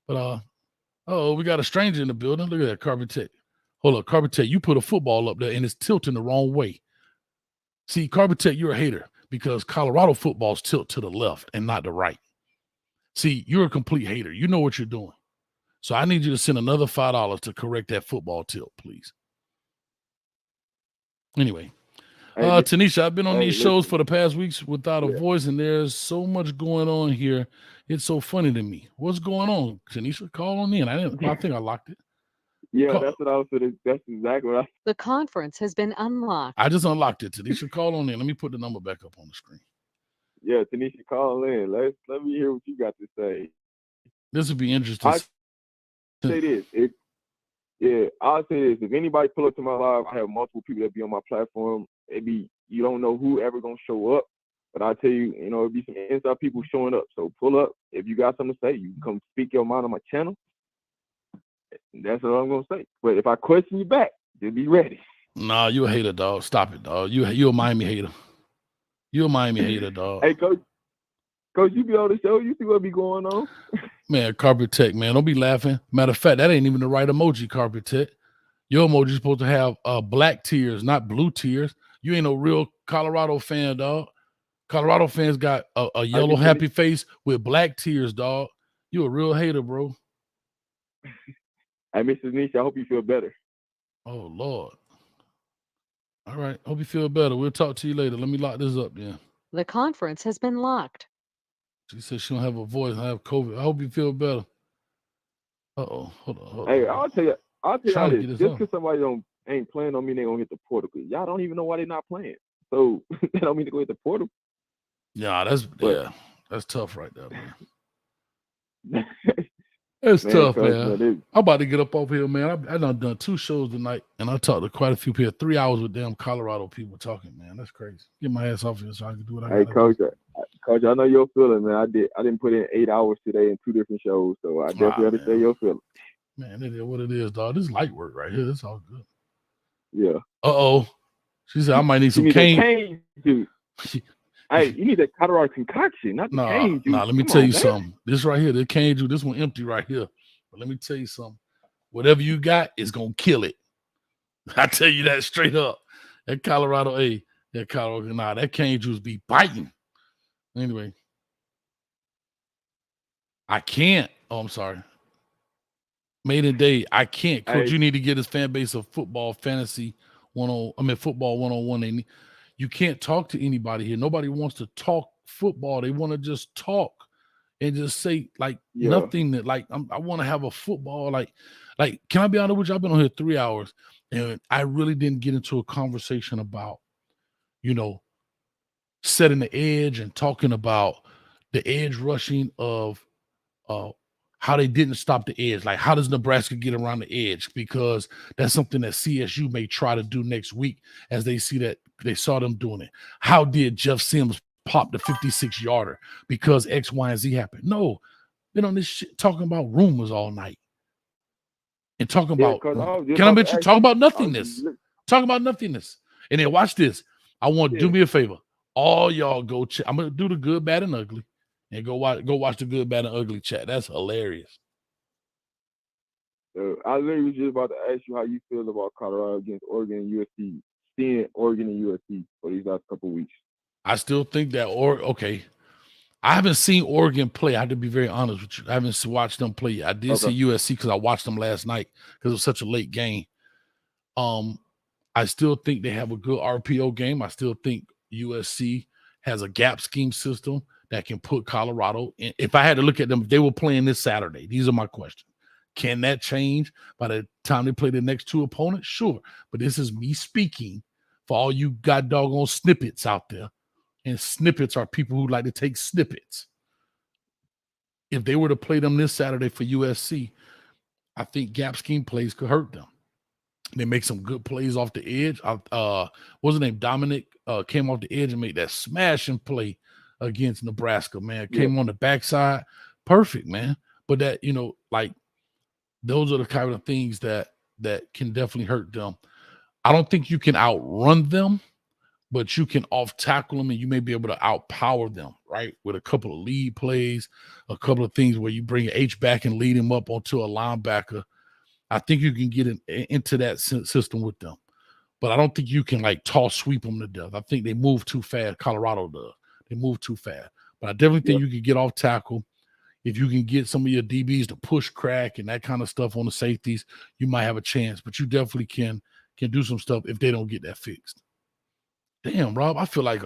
But we got a stranger in the building. Look at that, Carpet Tech. Hold up, Carpet Tech. You put a football up there and it's tilting the wrong way. See, Carpet Tech, you're a hater because Colorado footballs tilt to the left and not the right. See, you're a complete hater. You know what you're doing. So I need you to send another $5 to correct that football tilt, please. Anyway, Tanisha, I've been on these shows for the past weeks without a voice, and there's so much going on here. It's so funny to me. What's going on, Tanisha? Call on in. I think I locked it. Yeah, that's what I was saying. That's exactly what The conference has been unlocked. I just unlocked it. Tanisha, call on in. Let me put the number back up on the screen. Yeah, Tanisha, call in. Let me hear what you got to say. This would be interesting. I'll say this. I'll say this. If anybody pull up to my live, I have multiple people that be on my platform. You don't know who ever gonna show up, but I tell you, it'll be some inside people showing up. So pull up. If you got something to say, you can come speak your mind on my channel. That's what I'm gonna say. But if I question you back, just be ready. Nah, you a hater, dog. Stop it, dog. You a Miami hater. You a Miami hater, dog. Hey, Coach, you be on the show. You see what be going on. Man, Carpet Tech, man. Don't be laughing. Matter of fact, that ain't even the right emoji, Carpet Tech. Your emoji's supposed to have black tears, not blue tears. You ain't no real Colorado fan, dog. Colorado fans got a yellow happy face with black tears, dog. You a real hater, bro. Hey, Mr. Nisha, I hope you feel better. Oh, Lord. All right. Hope you feel better. We'll talk to you later. Let me lock this up then. The conference has been locked. She said she don't have a voice. I have COVID. I hope you feel better. Uh-oh. Hold on. Hey, I'll tell you this. Just up. because somebody ain't playing on me, they gonna hit the portal. Y'all don't even know why they're not playing. So they don't mean to go hit the portal. Yeah, that's tough right there, man. It's tough, man. I'm about to get up over here, man. I done 2 shows tonight, and I talked to quite a few people. 3 hours with them Colorado people talking, man. That's crazy. Get my ass off here so I can do what I got. Hey, Coach, I know your feeling, man. I didn't put in 8 hours today in 2 different shows, so I definitely understand your feeling. Man, it is what it is, dog. This is light work right here. It's all good. Yeah. Uh-oh. She said I might need some cane. Hey, you need that Colorado concoction, not the cane juice. Nah, let me tell you something. This right here, the cane juice, this one empty right here. But let me tell you something. Whatever you got is going to kill it. I tell you that straight up. That Colorado, that cane juice be biting. Anyway. I can't. Oh, I'm sorry. Maiden Day, I can't. Coach, you need to get his fan base of football fantasy football 101. You can't talk to anybody here. Nobody wants to talk football. They want to just talk and just say nothing that I want to have a football. Like, can I be honest with you? I've been on here 3 hours and I really didn't get into a conversation about, setting the edge and talking about the edge rushing of how they didn't stop the edge. Like, how does Nebraska get around the edge? Because that's something that CSU may try to do next week as they see that they saw them doing it. How did Jeff Sims pop the 56-yarder because X, Y, and Z happened? No, been on this shit talking about rumors all night and talking Yeah, about. because I was just Can I about to mention ask talk you. about I was nothingness? just Talk about nothingness. And then watch this. I want do me a favor. All y'all go check. I'm gonna do the good, bad, and ugly, and go watch the good, bad, and ugly chat. That's hilarious. I literally was just about to ask you how you feel about Colorado against Oregon and USC, seeing Oregon and USC for these last couple of weeks. I still think that okay. I haven't seen Oregon play. I have to be very honest with you. I haven't watched them play yet. I did see USC because I watched them last night because it was such a late game. I still think they have a good RPO game. I still think USC has a gap scheme system that can put Colorado in. If I had to look at them, if they were playing this Saturday, these are my questions. Can that change by the time they play the next two opponents? Sure. But this is me speaking for all you god doggone snippets out there. And snippets are people who like to take snippets. If they were to play them this Saturday for USC, I think gap scheme plays could hurt them. They make some good plays off the edge. What's his name? Dominic came off the edge and made that smashing play against Nebraska, man. Came on the backside. Perfect, man. But that, like those are the kind of things that can definitely hurt them. I don't think you can outrun them, but you can off tackle them and you may be able to outpower them, right? With a couple of lead plays, a couple of things where you bring an H back and lead him up onto a linebacker. I think you can get into that system with them, but I don't think you can like toss sweep them to death. I think they move too fast. Colorado does. They move too fast, but I definitely think you can get off tackle. If you can get some of your DBs to push crack and that kind of stuff on the safeties, you might have a chance, but you definitely can do some stuff if they don't get that fixed. Damn, Rob, I feel like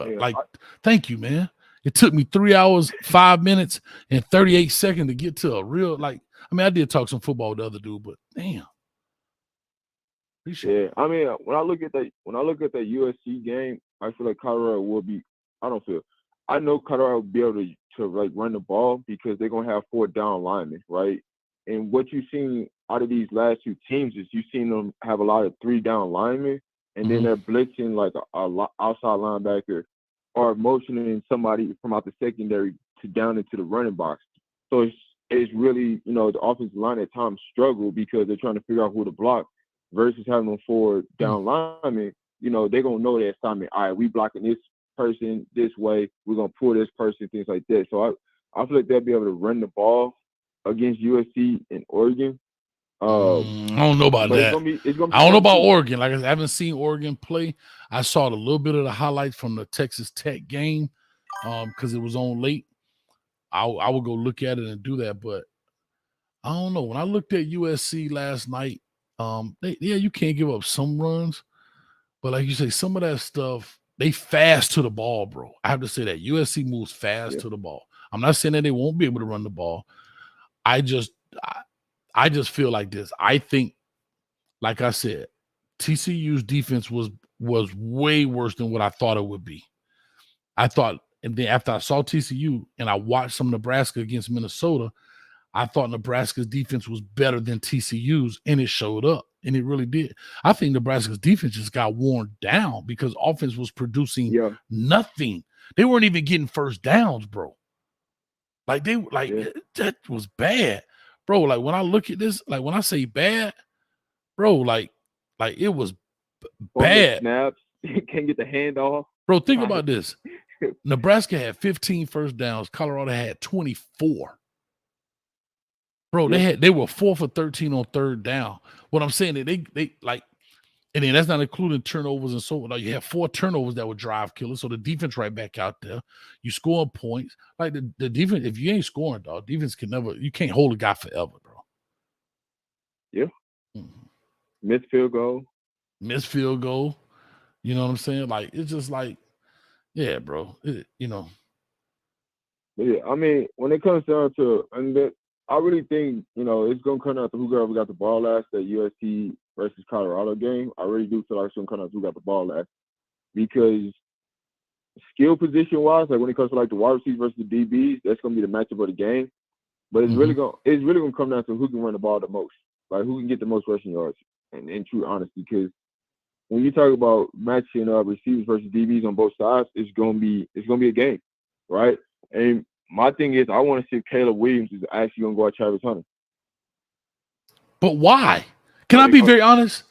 thank you, man. It took me 3 hours, 5 minutes, and 38 seconds to get to a real I did talk some football with the other dude, but damn. Yeah, I mean, when I look at that USC game, I feel like Colorado will be. I know Colorado will be able to like run the ball because they're gonna have 4 down linemen, right? And what you've seen out of these last 2 teams is you've seen them have a lot of 3 down linemen, and then they're blitzing like a outside linebacker or motioning somebody from out the secondary to down into the running box. So it's really, the offensive line at times struggle because they're trying to figure out who to block versus having them 4 down linemen. They're going to know their assignment. All right, we blocking this person this way. We're going to pull this person, things like that. So I feel like they'll be able to run the ball against USC and Oregon. I don't know about that. I don't know about Oregon. Like I haven't seen Oregon play. I saw a little bit of the highlights from the Texas Tech game because it was on late. I will go look at it and do that, but I don't know. When I looked at USC last night, you can't give up some runs, but like you say, some of that stuff, they fast to the ball, bro. I have to say that USC moves fast to the ball. I'm not saying that they won't be able to run the ball. I just feel like this. I think, like I said, TCU's defense was way worse than what I thought it would be. I thought, and then after I saw TCU and I watched some Nebraska against Minnesota, I thought Nebraska's defense was better than TCU's, and it showed up, and it really did. I think Nebraska's defense just got worn down because offense was producing nothing. They weren't even getting first downs, bro. That was bad, bro. Like when I look at this, like when I say bad, bro, like it was bad. Snaps, can't get the handoff, bro. Think about this. Nebraska had 15 first downs. Colorado had 24. Bro, they were 4 for 13 on third down. What I'm saying is they like, and then that's not including turnovers and so on. You have 4 turnovers that were drive killers. So the defense right back out there. You score points. Like the defense, if you ain't scoring, dog, defense you can't hold a guy forever, bro. Yeah. Missed field goal. You know what I'm saying? Like, it's just like, yeah, bro. Yeah, I mean, when it comes down to, I really think, it's going to come down to whoever got the ball last, that USC versus Colorado game. I really do feel like it's going to come down to who got the ball last. Because skill position-wise, like when it comes to like the wide receivers versus the DBs, that's going to be the matchup of the game. But it's really going to come down to who can run the ball the most. Like who can get the most rushing yards, and in true honesty. Because when you talk about matching receivers versus DBs on both sides, it's going to be a game, right? And my thing is, I want to see if Caleb Williams is actually going to go at Travis Hunter. But why? Can I be very honest?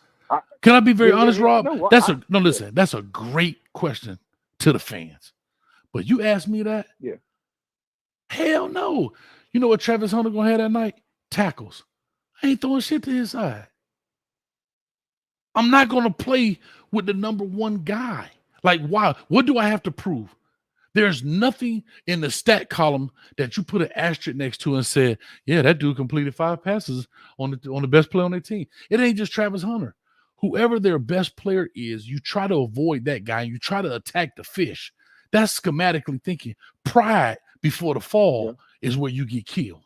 Can I be very honest, Rob? No, listen, that's a great question to the fans. But you ask me that? Yeah. Hell no. You know what Travis Hunter gonna have that night? Tackles. I ain't throwing shit to his side. I'm not gonna play with the number one guy. Like, why? What do I have to prove? There's nothing in the stat column that you put an asterisk next to and said, yeah, that dude completed 5 passes on the best player on their team. It ain't just Travis Hunter. Whoever their best player is, you try to avoid that guy. You try to attack the fish. That's schematically thinking. Pride before the fall is where you get killed.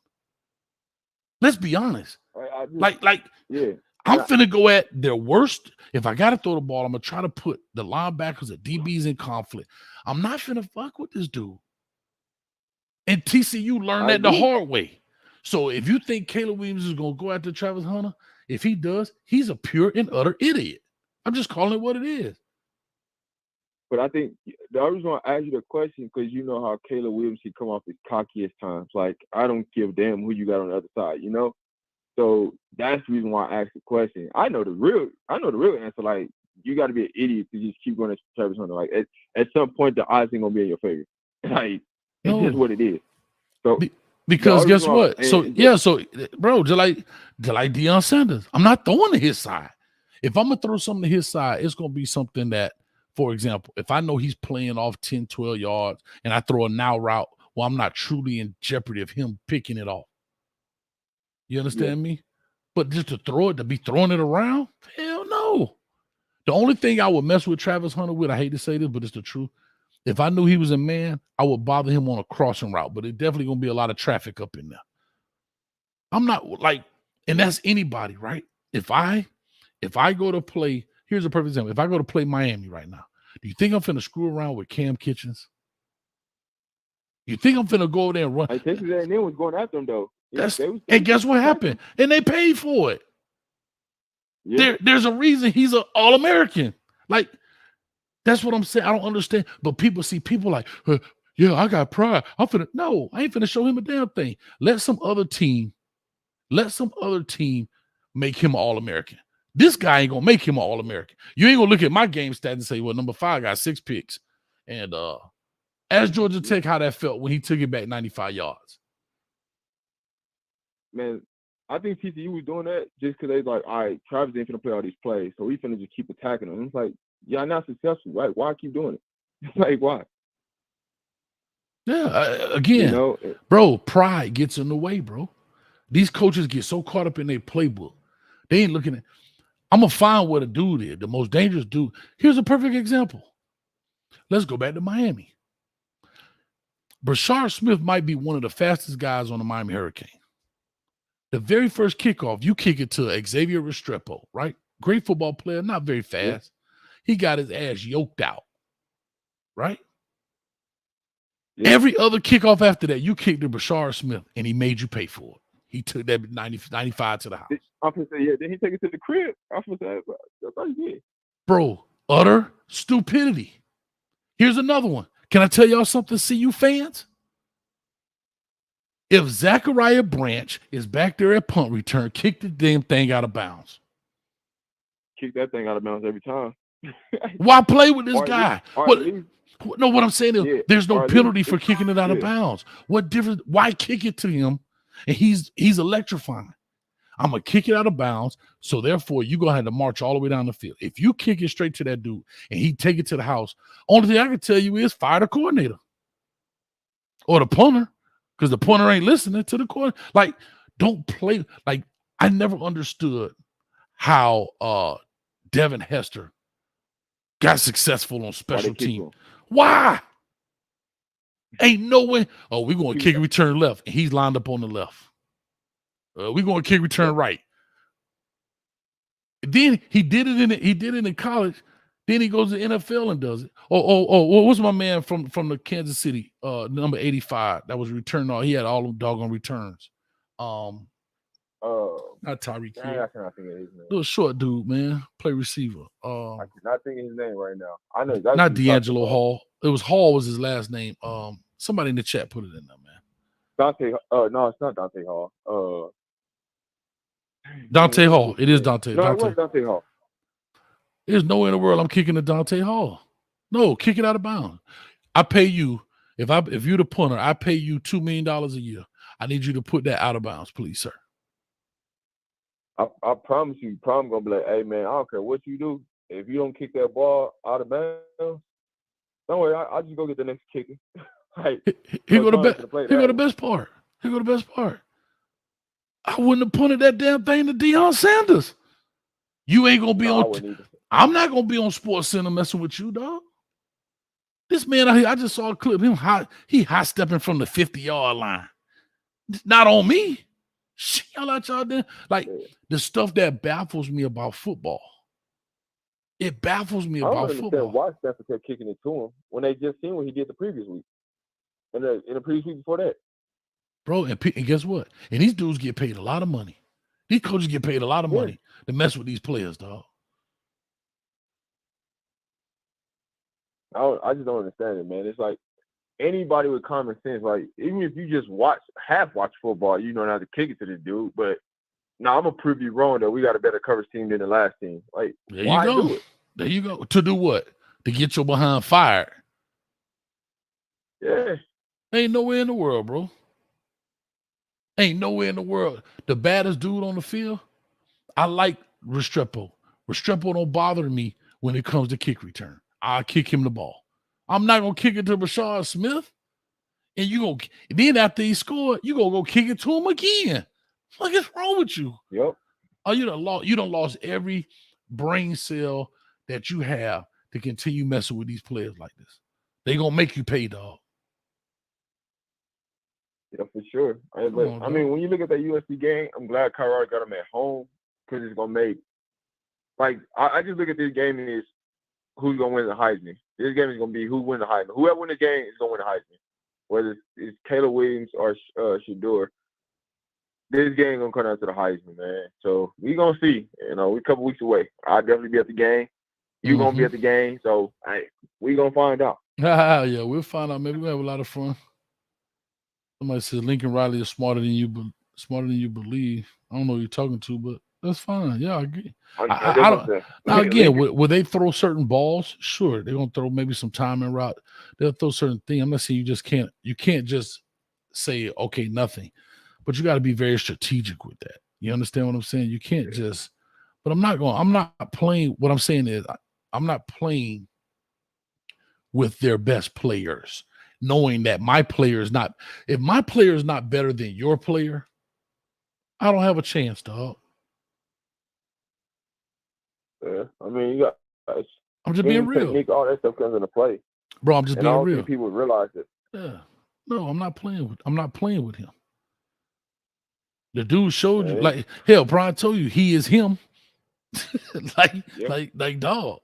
Let's be honest. I'm finna go at their worst. If I got to throw the ball, I'm going to try to put the linebackers or DBs in conflict. I'm not finna fuck with this dude. And TCU learned that the hard way. So if you think Caleb Williams is going to go after Travis Hunter, if he does, he's a pure and utter idiot. I'm just calling it what it is. But I think the reason why I asked you the question, because you know how Caleb Williams can come off his cockiest times. Like, I don't give a damn who you got on the other side, you know? So that's the reason why I asked the question. I know the real answer. Like, you got to be an idiot to just keep going at Travis Hunter. Like, at some point, the odds ain't gonna be in your favor. Like, it's just what it is. So because guess what? So bro, just like Deion Sanders, I'm not throwing to his side. If I'm gonna throw something to his side, it's gonna be something that, for example, if I know he's playing off 10, 12 yards and I throw a now route, well, I'm not truly in jeopardy of him picking it off. You understand me? But just to be throwing it around, hell no. The only thing I would mess with Travis Hunter with, I hate to say this, but it's the truth. If I knew he was a man, I would bother him on a crossing route, but it definitely gonna be a lot of traffic up in there. I'm not like, and that's anybody, right? If I go to play, here's a perfect example. If I go to play Miami right now, do you think I'm finna screw around with Cam Kitchens? You think I'm finna go over there and run? Like, Texas A&M was going after him though. And guess what happened? And they paid for it. Yeah. There's a reason he's an All-American. Like, that's what I'm saying. I don't understand. But people see people like, yeah, I got pride. I ain't finna show him a damn thing. Let some other team make him an All-American. This guy ain't gonna make him an All-American. You ain't gonna look at my game stats and say, well, number 5 got 6 picks. And ask Georgia Tech how that felt when he took it back 95 yards. Man, I think TCU was doing that just because they like, all right, Travis ain't finna play all these plays, so we finna just keep attacking him. It's like, y'all not successful, right? Why keep doing it? Like, why? Yeah, again, bro, pride gets in the way, bro. These coaches get so caught up in their playbook. They ain't looking at, I'm going to find what a dude is, the most dangerous dude. Here's a perfect example. Let's go back to Miami. Brashard Smith might be one of the fastest guys on the Miami Hurricane. The very first kickoff, you kick it to Xavier Restrepo, right? Great football player, not very fast. Yeah. He got his ass yoked out, right? Yeah. Every other kickoff after that, you kicked to Brashard Smith, and he made you pay for it. He took that 95 to the house. I'm going to say, yeah, then he take it to the crib. I'm going to say, that's what he did. Bro, utter stupidity. Here's another one. Can I tell y'all something, CU fans? If Zachariah Branch is back there at punt return, kick the damn thing out of bounds. Kick that thing out of bounds every time. Why play with this guy? What I'm saying is there's no penalty for kicking it out of bounds. What difference? Why kick it to him? And he's electrifying. I'm going to kick it out of bounds, so therefore you're going to have to march all the way down the field. If you kick it straight to that dude and he take it to the house, only thing I can tell you is fire the coordinator or the punter, because the punter ain't listening to the coordinator. Like, don't play. Like, I never understood how Devin Hester got successful on special team. Why? Ain't no way. Oh, we're going to kick return left, and he's lined up on the left. We're going to kick return right. Then he did it in college. Then he goes to the NFL and does it. What's my man from the Kansas City, number 85, that was returned all. He had all them doggone returns. Not Tyreek Hill. I cannot think of his name. Little short dude, man. Play receiver. I cannot think of his name right now. I know not D'Angelo Hall. It was Hall was his last name. Somebody in the chat put it in there, man. Dante. No, it's not Dante Hall. Dante Hall. It is Dante. No, it Dante. was Dante Hall. There's no way in the world I'm kicking to Dante Hall. No, kick it out of bounds. I pay you if you're the punter. I pay you $2 million a year. I need you to put that out of bounds, please, sir. I promise you, Prom gonna be like, hey man, I don't care what you do. If you don't kick that ball out of bounds, don't worry, I'll just go get the next kicker. Like, Here go the best part. Here go the best part. I wouldn't have punted that damn thing to Deion Sanders. You ain't gonna be on. I'm not gonna be on Sports Center messing with you, dog. This man out here, I just saw a clip. He high stepping from the 50-yard line. Not on me. Shit, y'all out y'all there. Like the stuff that baffles me about football. It baffles me about football. I don't understand why Stafford kept kicking it to him when they just seen what he did the previous week. In the previous week before that. Bro, and guess what? And these dudes get paid a lot of money. These coaches get paid a lot of money to mess with these players, dog. I just don't understand it, man. It's like anybody with common sense, like even if you just watch football, you know not to kick it to this dude. But no, I'm gonna prove you wrong though. We got a better coverage team than the last team. Like why do it? There you go. To do what? To get your behind fired. Yeah. Ain't nowhere in the world, bro. Ain't nowhere in the world. The baddest dude on the field, I like Restrepo. Restrepo don't bother me when it comes to kick return. I'll kick him the ball. I'm not going to kick it to Rashard Smith. And then after he scored, you going to go kick it to him again. What is wrong with you? Yep. Oh, you done lost every brain cell that you have to continue messing with these players like this. They going to make you pay, dog. Yeah, for sure. I mean, when you look at that USC game, I'm glad Colorado got him at home because it's going to make – like, I just look at this game as who's going to win the Heisman. This game is going to be who wins the Heisman. Whoever wins the game is going to win the Heisman, whether it's Caleb Williams or Shedeur. This game going to come down to the Heisman, man. So we going to see. You know, we're a couple weeks away. I'll definitely be at the game. You're going to be at the game. So we going to find out. Yeah, we'll find out. Maybe we'll have a lot of fun. Somebody says Lincoln Riley is smarter than you believe. I don't know who you're talking to, but that's fine. Yeah, I agree. I don't. Now again, will they throw certain balls? Sure, they're gonna throw maybe some timing route. They'll throw certain things. I'm not saying you can't just say okay, nothing, but you got to be very strategic with that. You understand what I'm saying? You can't just. But I'm not playing. What I'm saying is, I'm not playing with their best players, knowing that my player is not. If my player is not better than your player, I don't have a chance, dog. Yeah, I mean, you got. I'm just being real. Technique, all that stuff comes into play. Bro, I'm just being real. People realize it. Yeah. No, I'm not playing with him. The dude showed you, like, hell, Brian told you he is him. like dog.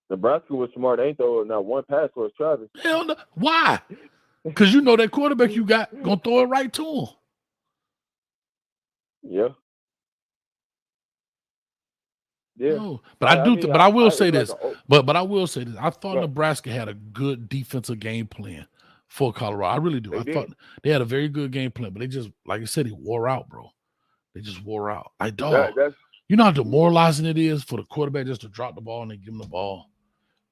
Nebraska was smart. They ain't throwing not one pass towards Travis. Hell no. Why? Because you know that quarterback you got gonna throw it right to him. Yeah. Yeah. No, but I will say this. But I will say this. I thought Nebraska had a good defensive game plan for Colorado. I really do. I thought they had a very good game plan, but they just, like I said, it wore out, bro. They just wore out. Like, dog, you know how demoralizing it is for the quarterback just to drop the ball and they give him the ball.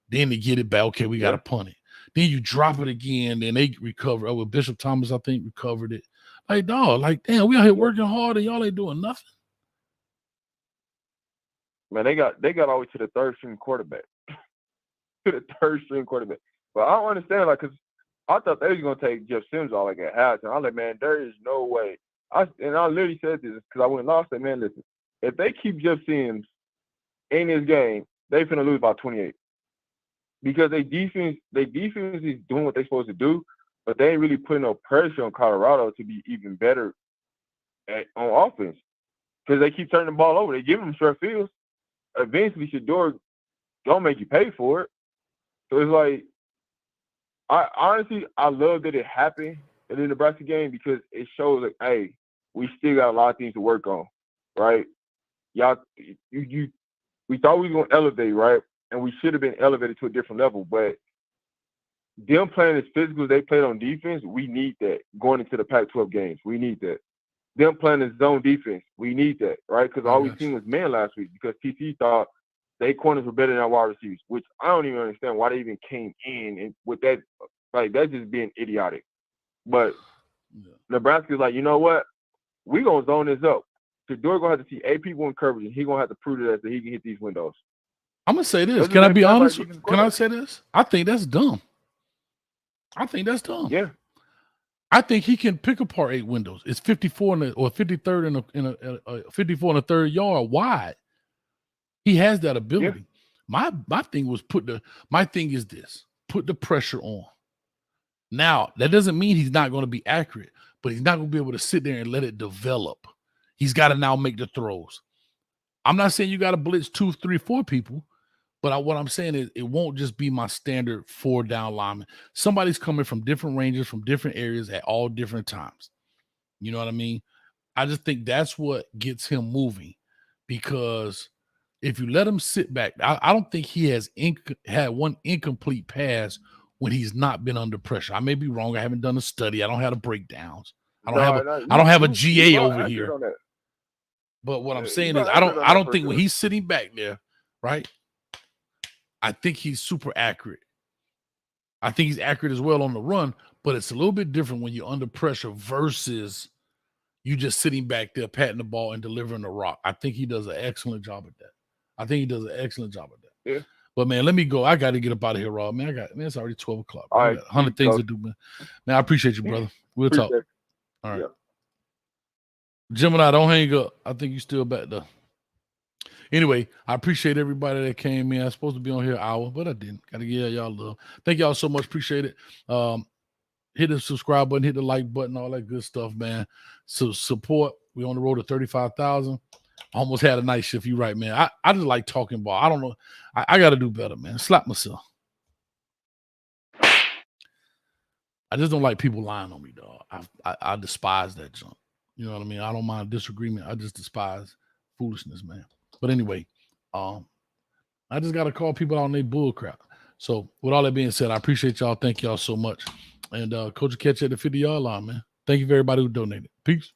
Then they get it back. Okay, we got to punt it. Then you drop it again. Then they recover. Oh, well, Bishop Thomas, I think, recovered it. Like, dog, like, damn, we out here working hard and y'all ain't doing nothing. Man, they got all the way to the third string quarterback. To the third string quarterback. But I don't understand, like, because I thought they was going to take Jeff Sims all like at halftime. I was like, man, there is no way. I literally said this because I went and lost. I said, man, listen, if they keep Jeff Sims in this game, they finna lose by 28. Because their defense is doing what they're supposed to do, but they ain't really putting no pressure on Colorado to be even better on offense. Because they keep turning the ball over. They give them short fields. Eventually, Shedeur gonna make you pay for it. So it's like, I love that it happened in the Nebraska game because it shows like, hey, we still got a lot of things to work on, right? Y'all, we thought we were gonna elevate, right? And we should have been elevated to a different level, but them playing as physical as they played on defense, we need that going into the Pac-12 games. We need that. Them playing as zone defense, we need that, right? Because all we seen was man last week because TC thought they corners were better than our wide receivers, which I don't even understand why they even came in and with that. Like, that's just being idiotic. But Nebraska's like, you know what? We gonna zone this up. Shedeur gonna have to see 8 people in coverage, and he gonna have to prove to us that he can hit these windows. I'm gonna say this. Can I be honest? Can I say this? I think that's dumb. Yeah. I think he can pick apart 8 windows. It's 54 or 53rd in a 54 and a third yard wide. He has that ability. Yeah. My thing was my thing is this: put the pressure on. Now, that doesn't mean he's not going to be accurate, but he's not going to be able to sit there and let it develop. He's got to now make the throws. I'm not saying you got to blitz 2, 3, 4 people, but what I'm saying is it won't just be my standard 4 down lineman. Somebody's coming from different ranges, from different areas at all different times. You know what I mean? I just think that's what gets him moving, because if you let him sit back, I don't think he has had one incomplete pass when he's not been under pressure. I may be wrong. I haven't done a study. I don't have the breakdowns. I don't have a GA over here. But what I'm saying is I don't think when he's sitting back there, right? I think he's super accurate. I think he's accurate as well on the run, but it's a little bit different when you're under pressure versus you just sitting back there patting the ball and delivering the rock. I think he does an excellent job at that. Yeah. But man, let me go. I got to get up out of here, Rob. Man, it's already 12 o'clock. All I right, got 100 things to do, man. Man, I appreciate you, brother. We'll talk. All right. Yeah. Gemini, don't hang up. I think you still back there. Anyway, I appreciate everybody that came in. I was supposed to be on here an hour, but I didn't. Got to give y'all love. Thank y'all so much. Appreciate it. Hit the subscribe button, hit the like button, all that good stuff, man. So support. We're on the road to 35,000. Almost had a night shift. You right, man. I just like talking ball. I don't know. I got to do better, man. Slap myself. I just don't like people lying on me, dog. I despise that junk. You know what I mean? I don't mind disagreement. I just despise foolishness, man. But anyway, I just got to call people out on their bull crap. So with all that being said, I appreciate y'all. Thank y'all so much. And Coach will catch you at the 50-yard line, man. Thank you for everybody who donated. Peace.